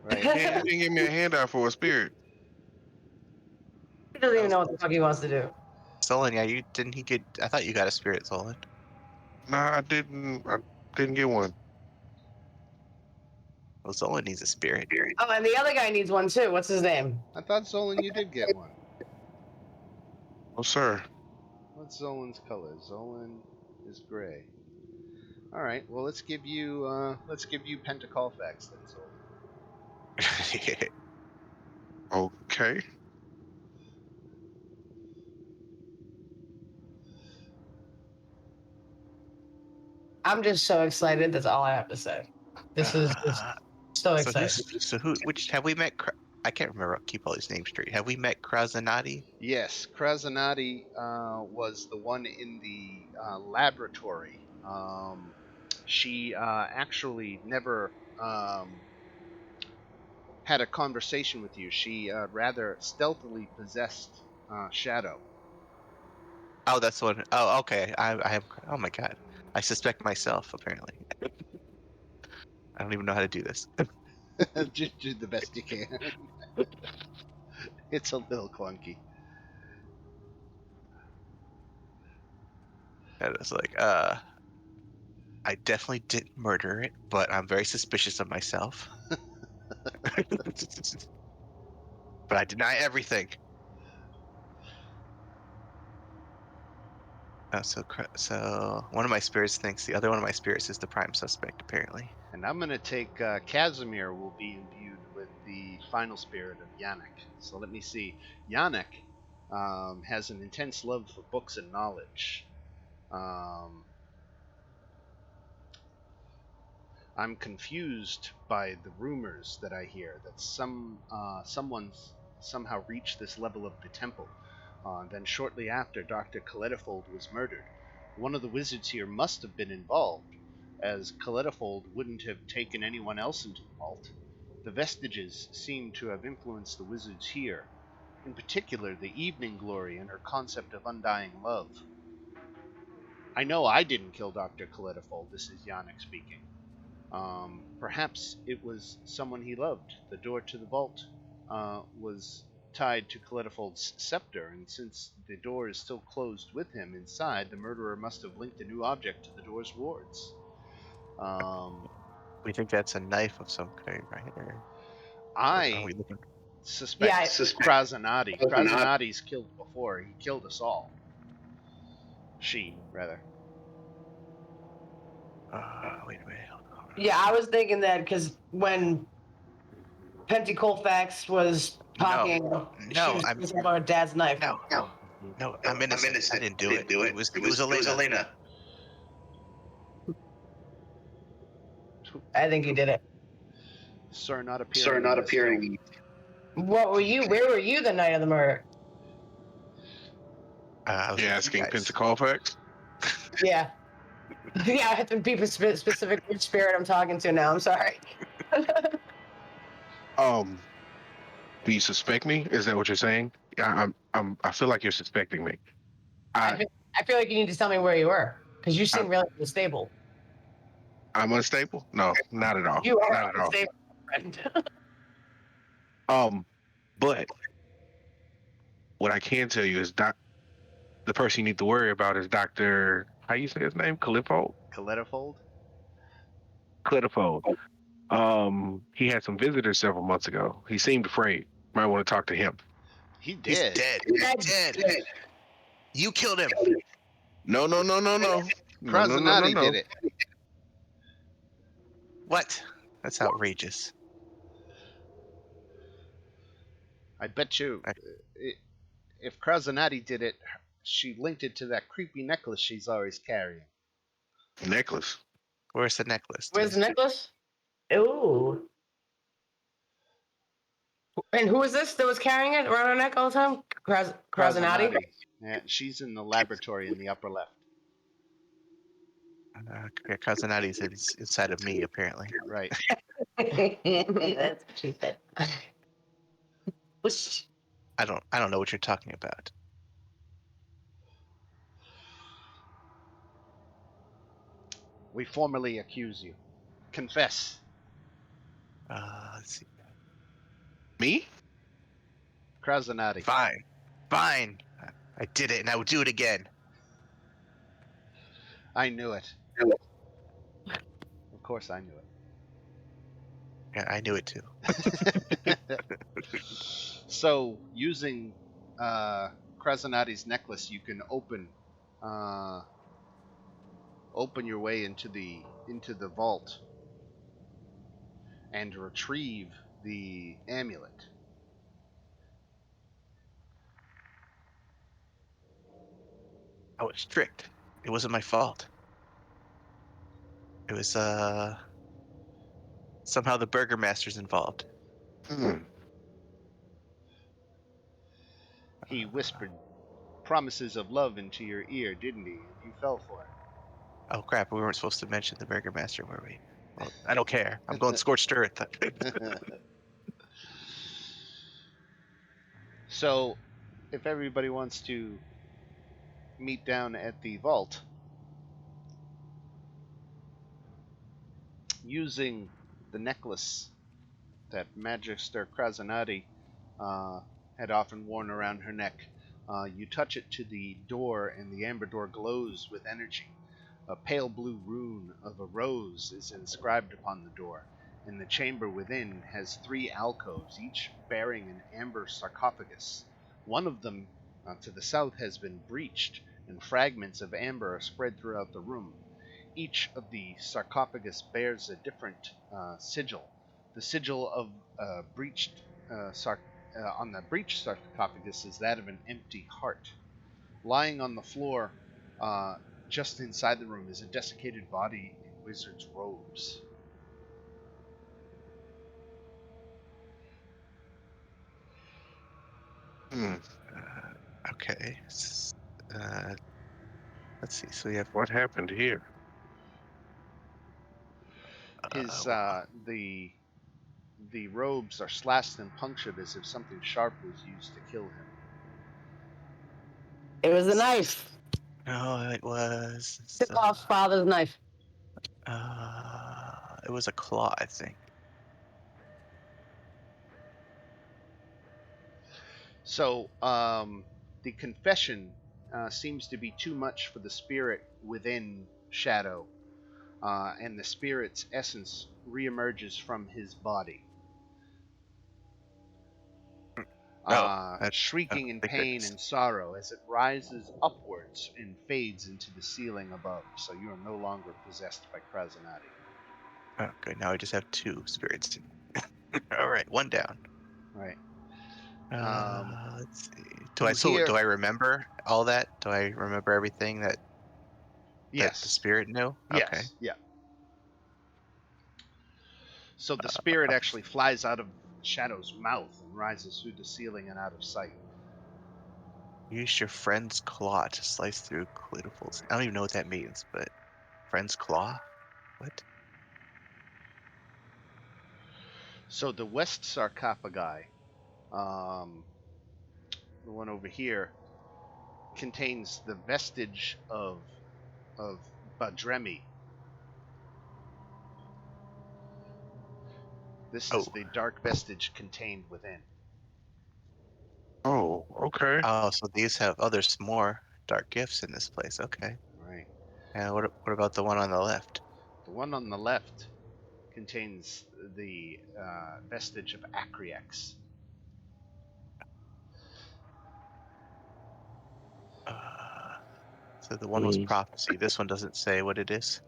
Speaker 1: Right.
Speaker 5: Man, you didn't give me a handout for a spirit.
Speaker 3: He doesn't even know what the fuck he wants to do.
Speaker 4: Solon, yeah, didn't he get? I thought you got a spirit, Solon.
Speaker 5: Nah, I didn't. I didn't get one.
Speaker 4: Well, Solon needs a spirit.
Speaker 3: Oh, and the other guy needs one too. What's his name?
Speaker 1: I thought Zolan, you did get one.
Speaker 5: Oh, sir.
Speaker 1: What's Zolan's color? Zolan is gray. All right. Well, let's give you Pentacolfax then, Zolan.
Speaker 5: Okay.
Speaker 3: I'm just so excited. That's all I have to say. This is just so exciting.
Speaker 4: Which have we met? I can't remember. I'll keep all these names straight. Have we met Krasanati?
Speaker 1: Yes, Krasanati was the one in the laboratory. She actually never had a conversation with you. She rather stealthily possessed Shadow.
Speaker 4: Oh, that's the one. Oh, okay. I have. Oh my god. I suspect myself. Apparently, I don't even know how to do this.
Speaker 1: Just do the best you can. It's a little clunky.
Speaker 4: And it's like, I definitely didn't murder it, but I'm very suspicious of myself. But I deny everything. So one of my spirits thinks the other one of my spirits is the prime suspect, apparently.
Speaker 1: And I'm going to take Casimir will be imbued with the final spirit of Yannick. So let me see. Yannick has an intense love for books and knowledge. I'm confused by the rumors that I hear that someone's somehow reached this level of the temple. Then shortly after, Dr. Coletifold was murdered. One of the wizards here must have been involved, as Coletifold wouldn't have taken anyone else into the vault. The vestiges seem to have influenced the wizards here, in particular the Evening Glory and her concept of undying love. I know I didn't kill Dr. Coletifold. This is Yannick speaking. Perhaps it was someone he loved. The door to the vault was tied to Coletifold's scepter, and since the door is still closed with him inside, the murderer must have linked a new object to the door's wards.
Speaker 4: We think that's a knife of some kind, right? Or are
Speaker 1: I
Speaker 4: we looking?
Speaker 1: suspect
Speaker 3: Yeah,
Speaker 1: Krasanati. Krasanati's killed before. He killed us all. She, rather.
Speaker 4: Wait a minute.
Speaker 3: yeah, I was thinking that because when Penty Colfax was talking, she was talking about her dad's knife.
Speaker 4: No, I'm innocent. I didn't do it. It was Elena.
Speaker 3: I think he did it.
Speaker 1: Sir not appearing.
Speaker 3: What were you? Where were you the night of the murder?
Speaker 4: I was
Speaker 5: You're
Speaker 4: with
Speaker 5: asking
Speaker 4: you guys.
Speaker 5: Pensacolfax?
Speaker 3: Yeah. Yeah, I have to be specific which spirit I'm talking to now. I'm sorry.
Speaker 5: Do you suspect me? Is that what you're saying? I feel like you're suspecting me.
Speaker 3: I feel like you need to tell me where you were because you seem really unstable.
Speaker 5: I'm unstable? No, not at all.
Speaker 3: You are
Speaker 5: Not at all.
Speaker 3: unstable, friend.
Speaker 5: But what I can tell you is the person you need to worry about is Dr. How you say his name? Coletifold? Coletifold. He had some visitors several months ago. He seemed afraid. Might want to talk to him.
Speaker 1: He
Speaker 4: He's
Speaker 1: did.
Speaker 4: dead. Dead. You killed him.
Speaker 5: No.
Speaker 1: Krasanati did it.
Speaker 4: What? That's outrageous.
Speaker 1: I bet you, if Krasanati did it, she linked it to that creepy necklace she's always carrying.
Speaker 5: Necklace.
Speaker 4: Where's the necklace?
Speaker 3: Where's the necklace? Ooh. And who is this that was carrying it around her neck all the time? Krasanati?
Speaker 1: Yeah, she's in the laboratory in the upper left.
Speaker 4: Cousinati's inside of me, apparently.
Speaker 1: Right.
Speaker 3: That's what she said.
Speaker 4: I don't know what you're talking about.
Speaker 1: We formally accuse you. Confess.
Speaker 4: Let's see.
Speaker 5: Me?
Speaker 1: Krasanati.
Speaker 4: Fine. I did it, and I would do it again.
Speaker 1: I knew it. Of course I knew it.
Speaker 4: Yeah, I knew it too.
Speaker 1: So, using Krasanati's necklace, you can open your way into the vault and retrieve the amulet.
Speaker 4: I was tricked. It wasn't my fault. It was somehow the Burgermaster's involved.
Speaker 1: He whispered promises of love into your ear, didn't he? You fell for it.
Speaker 4: Oh crap, we weren't supposed to mention the Burgermaster, were we? Well, I don't care. I'm going scorched earth.
Speaker 1: So, if everybody wants to meet down at the vault, using the necklace that Magister Krasanati had often worn around her neck, you touch it to the door, and the amber door glows with energy. A pale blue rune of a rose is inscribed upon the door, and the chamber within has 3 alcoves, each bearing an amber sarcophagus. One of them to the south has been breached, and fragments of amber are spread throughout the room. Each of the sarcophagus bears a different sigil. The sigil of on the breached sarcophagus is that of an empty heart. Lying on the floor, just inside the room, is a desiccated body in wizard's robes.
Speaker 4: Okay. Let's see. So we have
Speaker 5: What happened here?
Speaker 1: His
Speaker 4: well,
Speaker 1: the robes are slashed and punctured as if something sharp was used to kill him.
Speaker 3: It was a knife.
Speaker 4: no, it was.
Speaker 3: Took off father's knife.
Speaker 4: It was a claw, I think.
Speaker 1: So the confession seems to be too much for the spirit within Shadow, and the spirit's essence reemerges from his body. Shrieking in
Speaker 4: thank
Speaker 1: pain
Speaker 4: goodness.
Speaker 1: and sorrow as it rises upwards and fades into the ceiling above. So you are no longer possessed by Krasanati.
Speaker 4: Oh, good. Now I just have 2 spirits. All right, 1 down.
Speaker 1: Right.
Speaker 4: Let's see.
Speaker 1: You
Speaker 4: Do
Speaker 1: hear?
Speaker 4: I remember all that? Do I remember everything that the
Speaker 1: Yes.
Speaker 4: spirit knew? Okay.
Speaker 1: Yes. Yeah. So the spirit actually flies out of Shadow's mouth and rises through the ceiling and out of sight.
Speaker 4: Use your friend's claw to slice through clitophils. I don't even know what that means, but friend's claw? What?
Speaker 1: So the west sarcophagi, the one over here, contains the vestige of Badremi. This is
Speaker 4: Oh.
Speaker 1: the dark vestige contained within.
Speaker 5: Oh, okay.
Speaker 4: Oh, so these have there's more dark gifts in this place. Okay.
Speaker 1: Right.
Speaker 4: And what about the one on the left?
Speaker 1: The one on the left contains the vestige of Acriex.
Speaker 4: So the one was prophecy. This one doesn't say what it is.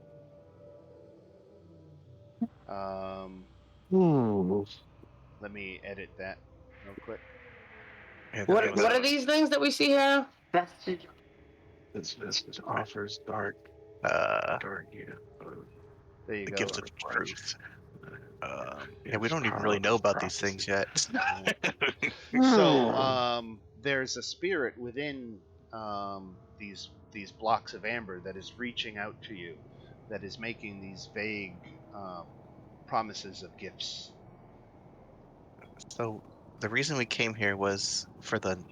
Speaker 1: Let me edit that real quick.
Speaker 4: Yeah,
Speaker 3: What are these things that we see here?
Speaker 6: Vestige.
Speaker 5: This offers dark,
Speaker 4: uh,
Speaker 1: There you
Speaker 4: the
Speaker 1: go.
Speaker 4: gift of truth. Yeah, we
Speaker 5: It's
Speaker 4: don't even
Speaker 5: power
Speaker 4: really know
Speaker 5: of
Speaker 4: about these
Speaker 5: prophecy.
Speaker 4: things yet.
Speaker 1: So there's a spirit within these blocks of amber that is reaching out to you, that is making these vague promises of gifts.
Speaker 4: So the reason we came here was for the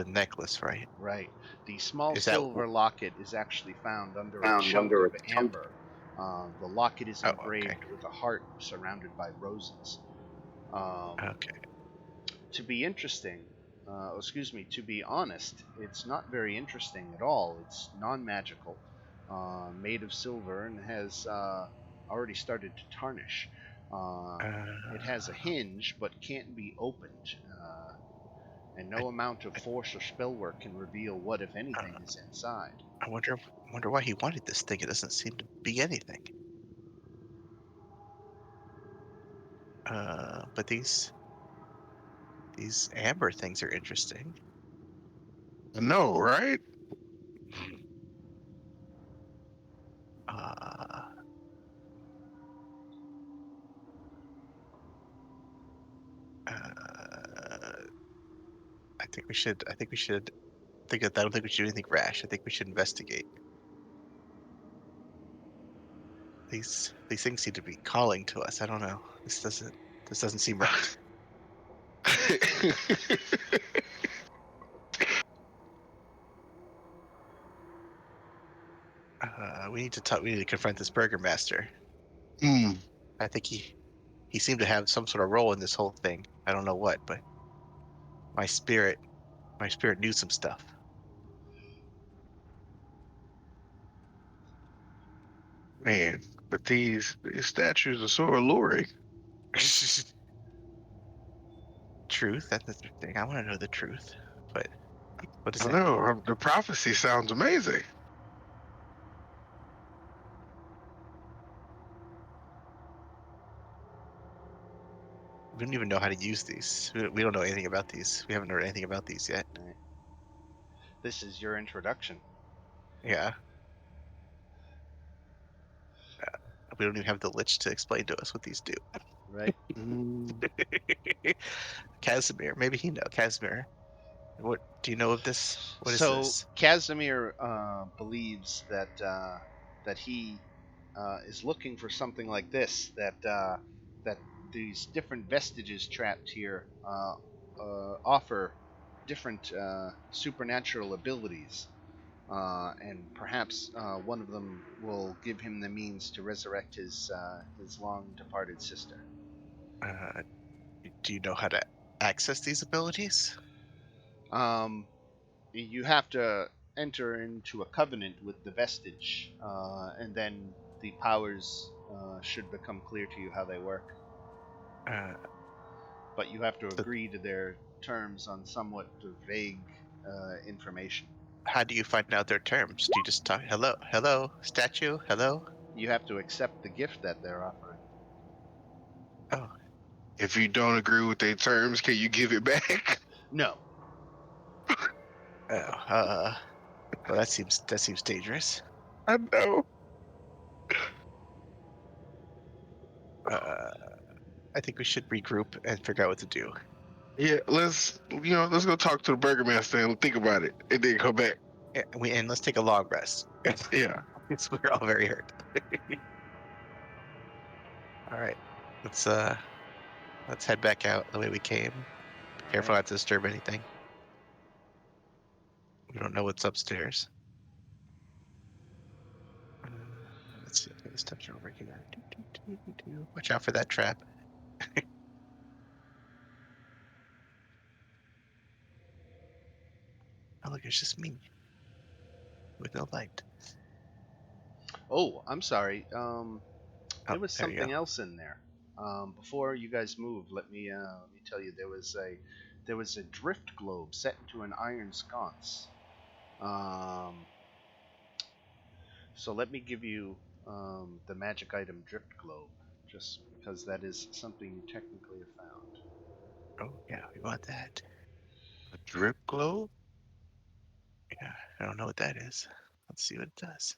Speaker 4: necklace, right?
Speaker 1: Right. The small
Speaker 4: Is that
Speaker 1: silver locket is actually found under a chunk of amber. The locket is engraved
Speaker 4: okay.
Speaker 1: with a heart surrounded by roses.
Speaker 4: Okay.
Speaker 1: To be interesting, to be honest, it's not very interesting at all. It's non-magical, made of silver, and has already started to tarnish. It has a hinge, but can't be opened, and no amount of force or spellwork can reveal what, if anything, is inside.
Speaker 4: I wonder why he wanted this thing. It doesn't seem to be anything. But these amber things are interesting.
Speaker 5: No, right?
Speaker 4: I think we should. I don't think we should do anything rash. I think we should investigate. These things seem to be calling to us. I don't know. This doesn't seem right. We need to talk. We need to confront this burger master. I think he seemed to have some sort of role in this whole thing. I don't know what, but my spirit knew some stuff.
Speaker 5: Man, but these statues are so alluring.
Speaker 4: Truth? That's the thing. I want to know the truth. But what does
Speaker 5: I
Speaker 4: that mean?
Speaker 5: know the prophecy sounds amazing.
Speaker 4: We don't even know how to use these. We don't know anything about these. We haven't heard anything about these yet.
Speaker 1: Right. This is your introduction.
Speaker 4: Yeah. We don't even have the Lich to explain to us what these do.
Speaker 1: Right.
Speaker 4: Casimir, maybe he knows. Casimir, what do you know of this? What is
Speaker 1: So
Speaker 4: this?
Speaker 1: Casimir believes that that he is looking for something like this. That these different vestiges trapped here offer different supernatural abilities, and perhaps one of them will give him the means to resurrect his long departed sister.
Speaker 4: Uh, do you know how to access these abilities?
Speaker 1: Um, you have to enter into a covenant with the vestige, and then the powers should become clear to you how they work.
Speaker 4: Uh,
Speaker 1: But you have to
Speaker 4: so
Speaker 1: agree to their terms on somewhat vague information.
Speaker 4: how do you find out their terms? Do you just talk, hello, hello, statue, hello?
Speaker 1: You have to accept the gift that they're offering.
Speaker 4: Oh,
Speaker 5: If you don't agree with their terms, can you give it back?
Speaker 1: No.
Speaker 4: well, that seems dangerous.
Speaker 5: I know.
Speaker 4: I think we should regroup and figure out what to do.
Speaker 5: Yeah, let's go talk to the burgomaster and think about it, and then come back.
Speaker 4: And let's take a long rest.
Speaker 5: Yeah.
Speaker 4: We're all very hurt. All right, let's head back out the way we came. Careful not to disturb anything. We don't know what's upstairs. Let's see. Okay, steps are over here. Watch out for that trap. Oh, look, it's just me with no light.
Speaker 1: Oh, I'm sorry.
Speaker 4: Oh,
Speaker 1: There was
Speaker 4: there you
Speaker 1: something
Speaker 4: go.
Speaker 1: else in there. Before you guys move, let me tell you there was a drift globe set into an iron sconce. Um, so let me give you the magic item drift globe, just because that is something you technically have found.
Speaker 4: Oh, yeah, we want that.
Speaker 5: A drip globe?
Speaker 4: Yeah, I don't know what that is. Let's see what it does.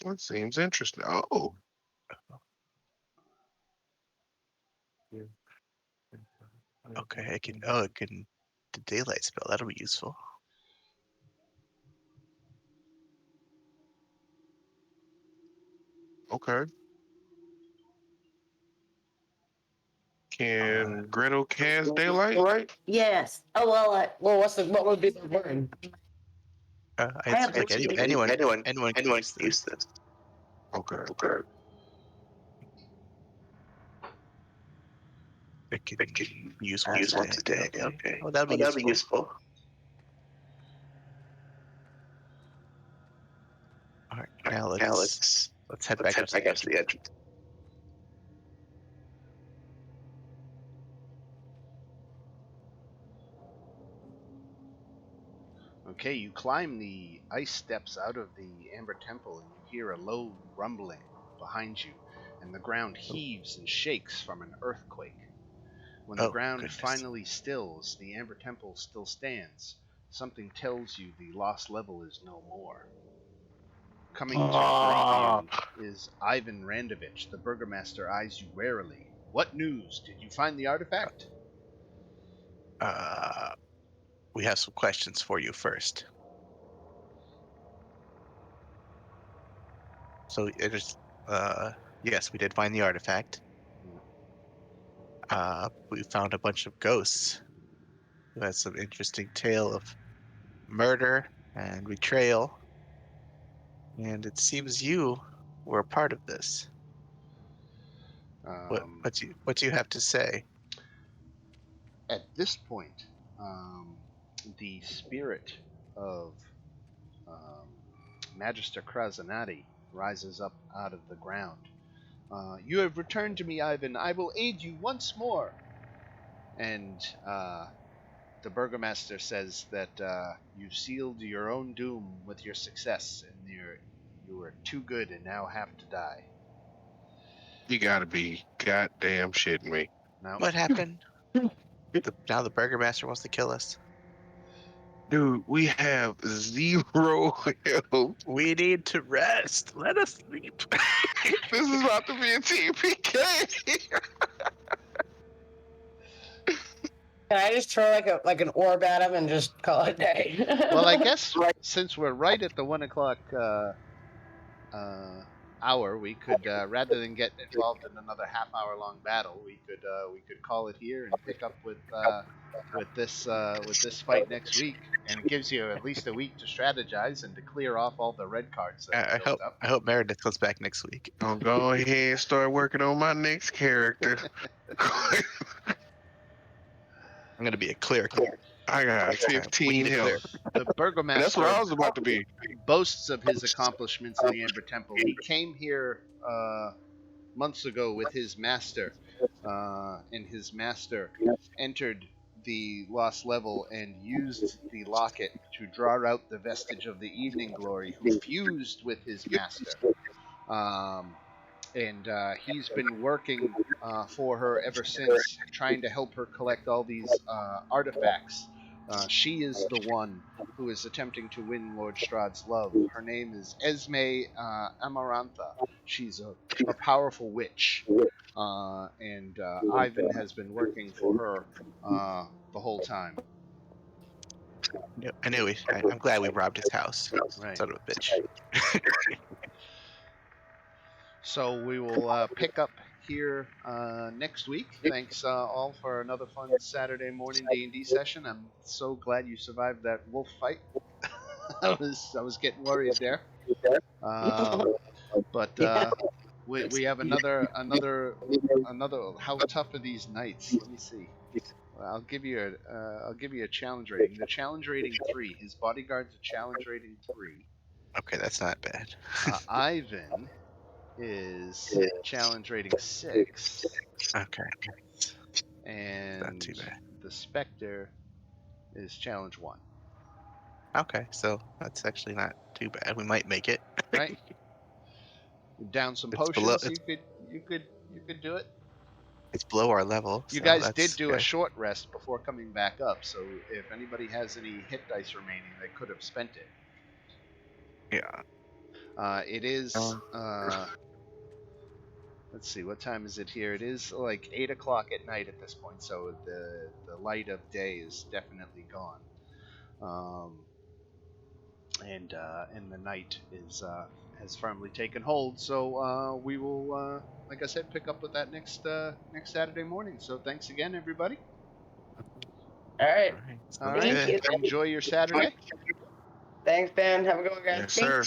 Speaker 5: That seems interesting. Oh,
Speaker 4: Okay, it can. Oh, it can. The daylight spell. That'll be useful.
Speaker 5: okay. Can Gretel cast daylight?
Speaker 6: Right? Yes. Oh well.
Speaker 3: Well, what would be the word?
Speaker 4: It
Speaker 6: I have
Speaker 4: seems like anyone can use this.
Speaker 5: Okay.
Speaker 4: It can use once a day. Okay. Oh, that'll be useful. All right, now let's head back up to the entrance.
Speaker 1: Okay, you climb the ice steps out of the Amber Temple, and you hear a low rumbling behind you, and the ground heaves and shakes from an earthquake. When the
Speaker 4: Oh
Speaker 1: ground
Speaker 4: goodness.
Speaker 1: finally stills, the Amber Temple still stands. Something tells you the lost level is no more. Coming to greet you is Ivan Randovich. The burgomaster eyes you warily. What news? Did you find the artifact?
Speaker 4: We have some questions for you first. So it is. Yes, we did find the artifact. We found a bunch of ghosts who had some interesting tale of murder and betrayal, and it seems you were a part of this.
Speaker 1: Um,
Speaker 4: What do you have to say?
Speaker 1: at this point, the spirit of um, Magister Krasanati rises up out of the ground. You have returned to me, Ivan. I will aid you once more. And the Burgomaster says that you sealed your own doom with your success, and you were too good and now have to die.
Speaker 5: You gotta be goddamn shitting me.
Speaker 1: Now,
Speaker 4: What happened? Now the Burgermaster wants to kill us.
Speaker 5: Dude, we have 0 health.
Speaker 4: We need to rest. Let us sleep.
Speaker 5: This is about to be a TPK.
Speaker 3: Can I just throw like an orb at him and just call it a day?
Speaker 1: well, I guess since we're right at the 1 o'clock hour, we could rather than get involved in another half-hour long battle, we could call it here and pick up with this fight next week, and it gives you at least a week to strategize and to clear off all the red cards that
Speaker 4: I
Speaker 1: built up.
Speaker 4: hope Meredith comes back next week.
Speaker 5: I'll go ahead and start working on my next character.
Speaker 4: I'm gonna be a cleric.
Speaker 5: I got
Speaker 4: We
Speaker 5: 15
Speaker 4: need a
Speaker 5: health.
Speaker 4: cleric.
Speaker 1: The Burgomaster
Speaker 5: That's what I was about to be.
Speaker 1: boasts of his accomplishments in the Amber Temple. He came here months ago with his master, and his master entered the lost level and used the locket to draw out the vestige of the evening glory, who fused with his master. And he's been working for her ever since, trying to help her collect all these artifacts. She is the one who is attempting to win Lord Strahd's love. Her name is Esme Amarantha. She's a powerful witch, and Ivan has been working for her the whole time.
Speaker 4: I knew I'm glad we robbed his house.
Speaker 1: Right.
Speaker 4: Son of a bitch.
Speaker 1: So we will pick up here next week. Thanks all for another fun Saturday morning D&D session. I'm so glad you survived that wolf fight. I was getting worried there. But we have another. How tough are these knights? Let me see. Well, I'll give you a challenge rating. The challenge rating 3. His bodyguard's a challenge rating 3.
Speaker 4: Okay, that's not bad.
Speaker 1: Ivan is challenge rating 6,
Speaker 4: Okay.
Speaker 1: and
Speaker 4: Not too bad.
Speaker 1: the Spectre is challenge 1.
Speaker 4: Okay, so that's actually not too bad. We might make it.
Speaker 1: Right? Down some
Speaker 4: It's
Speaker 1: potions.
Speaker 4: below-
Speaker 1: You could do it.
Speaker 4: It's below our level.
Speaker 1: You
Speaker 4: so
Speaker 1: guys
Speaker 4: that's
Speaker 1: did do a
Speaker 4: good.
Speaker 1: short rest before coming back up, so if anybody has any hit dice remaining, they could have spent it.
Speaker 4: Yeah.
Speaker 1: It is. Let's see, what time is it here? It is like 8 o'clock at night at this point, so the light of day is definitely gone. And the night has firmly taken hold. So we will, like I said, pick up with that next Saturday morning. So thanks again, everybody.
Speaker 3: All right.
Speaker 1: All
Speaker 4: Sounds
Speaker 1: right.
Speaker 4: good.
Speaker 6: Thank you.
Speaker 1: Enjoy your Saturday.
Speaker 3: Thanks, Ben. Have a good one, guys.
Speaker 5: Yes, sir.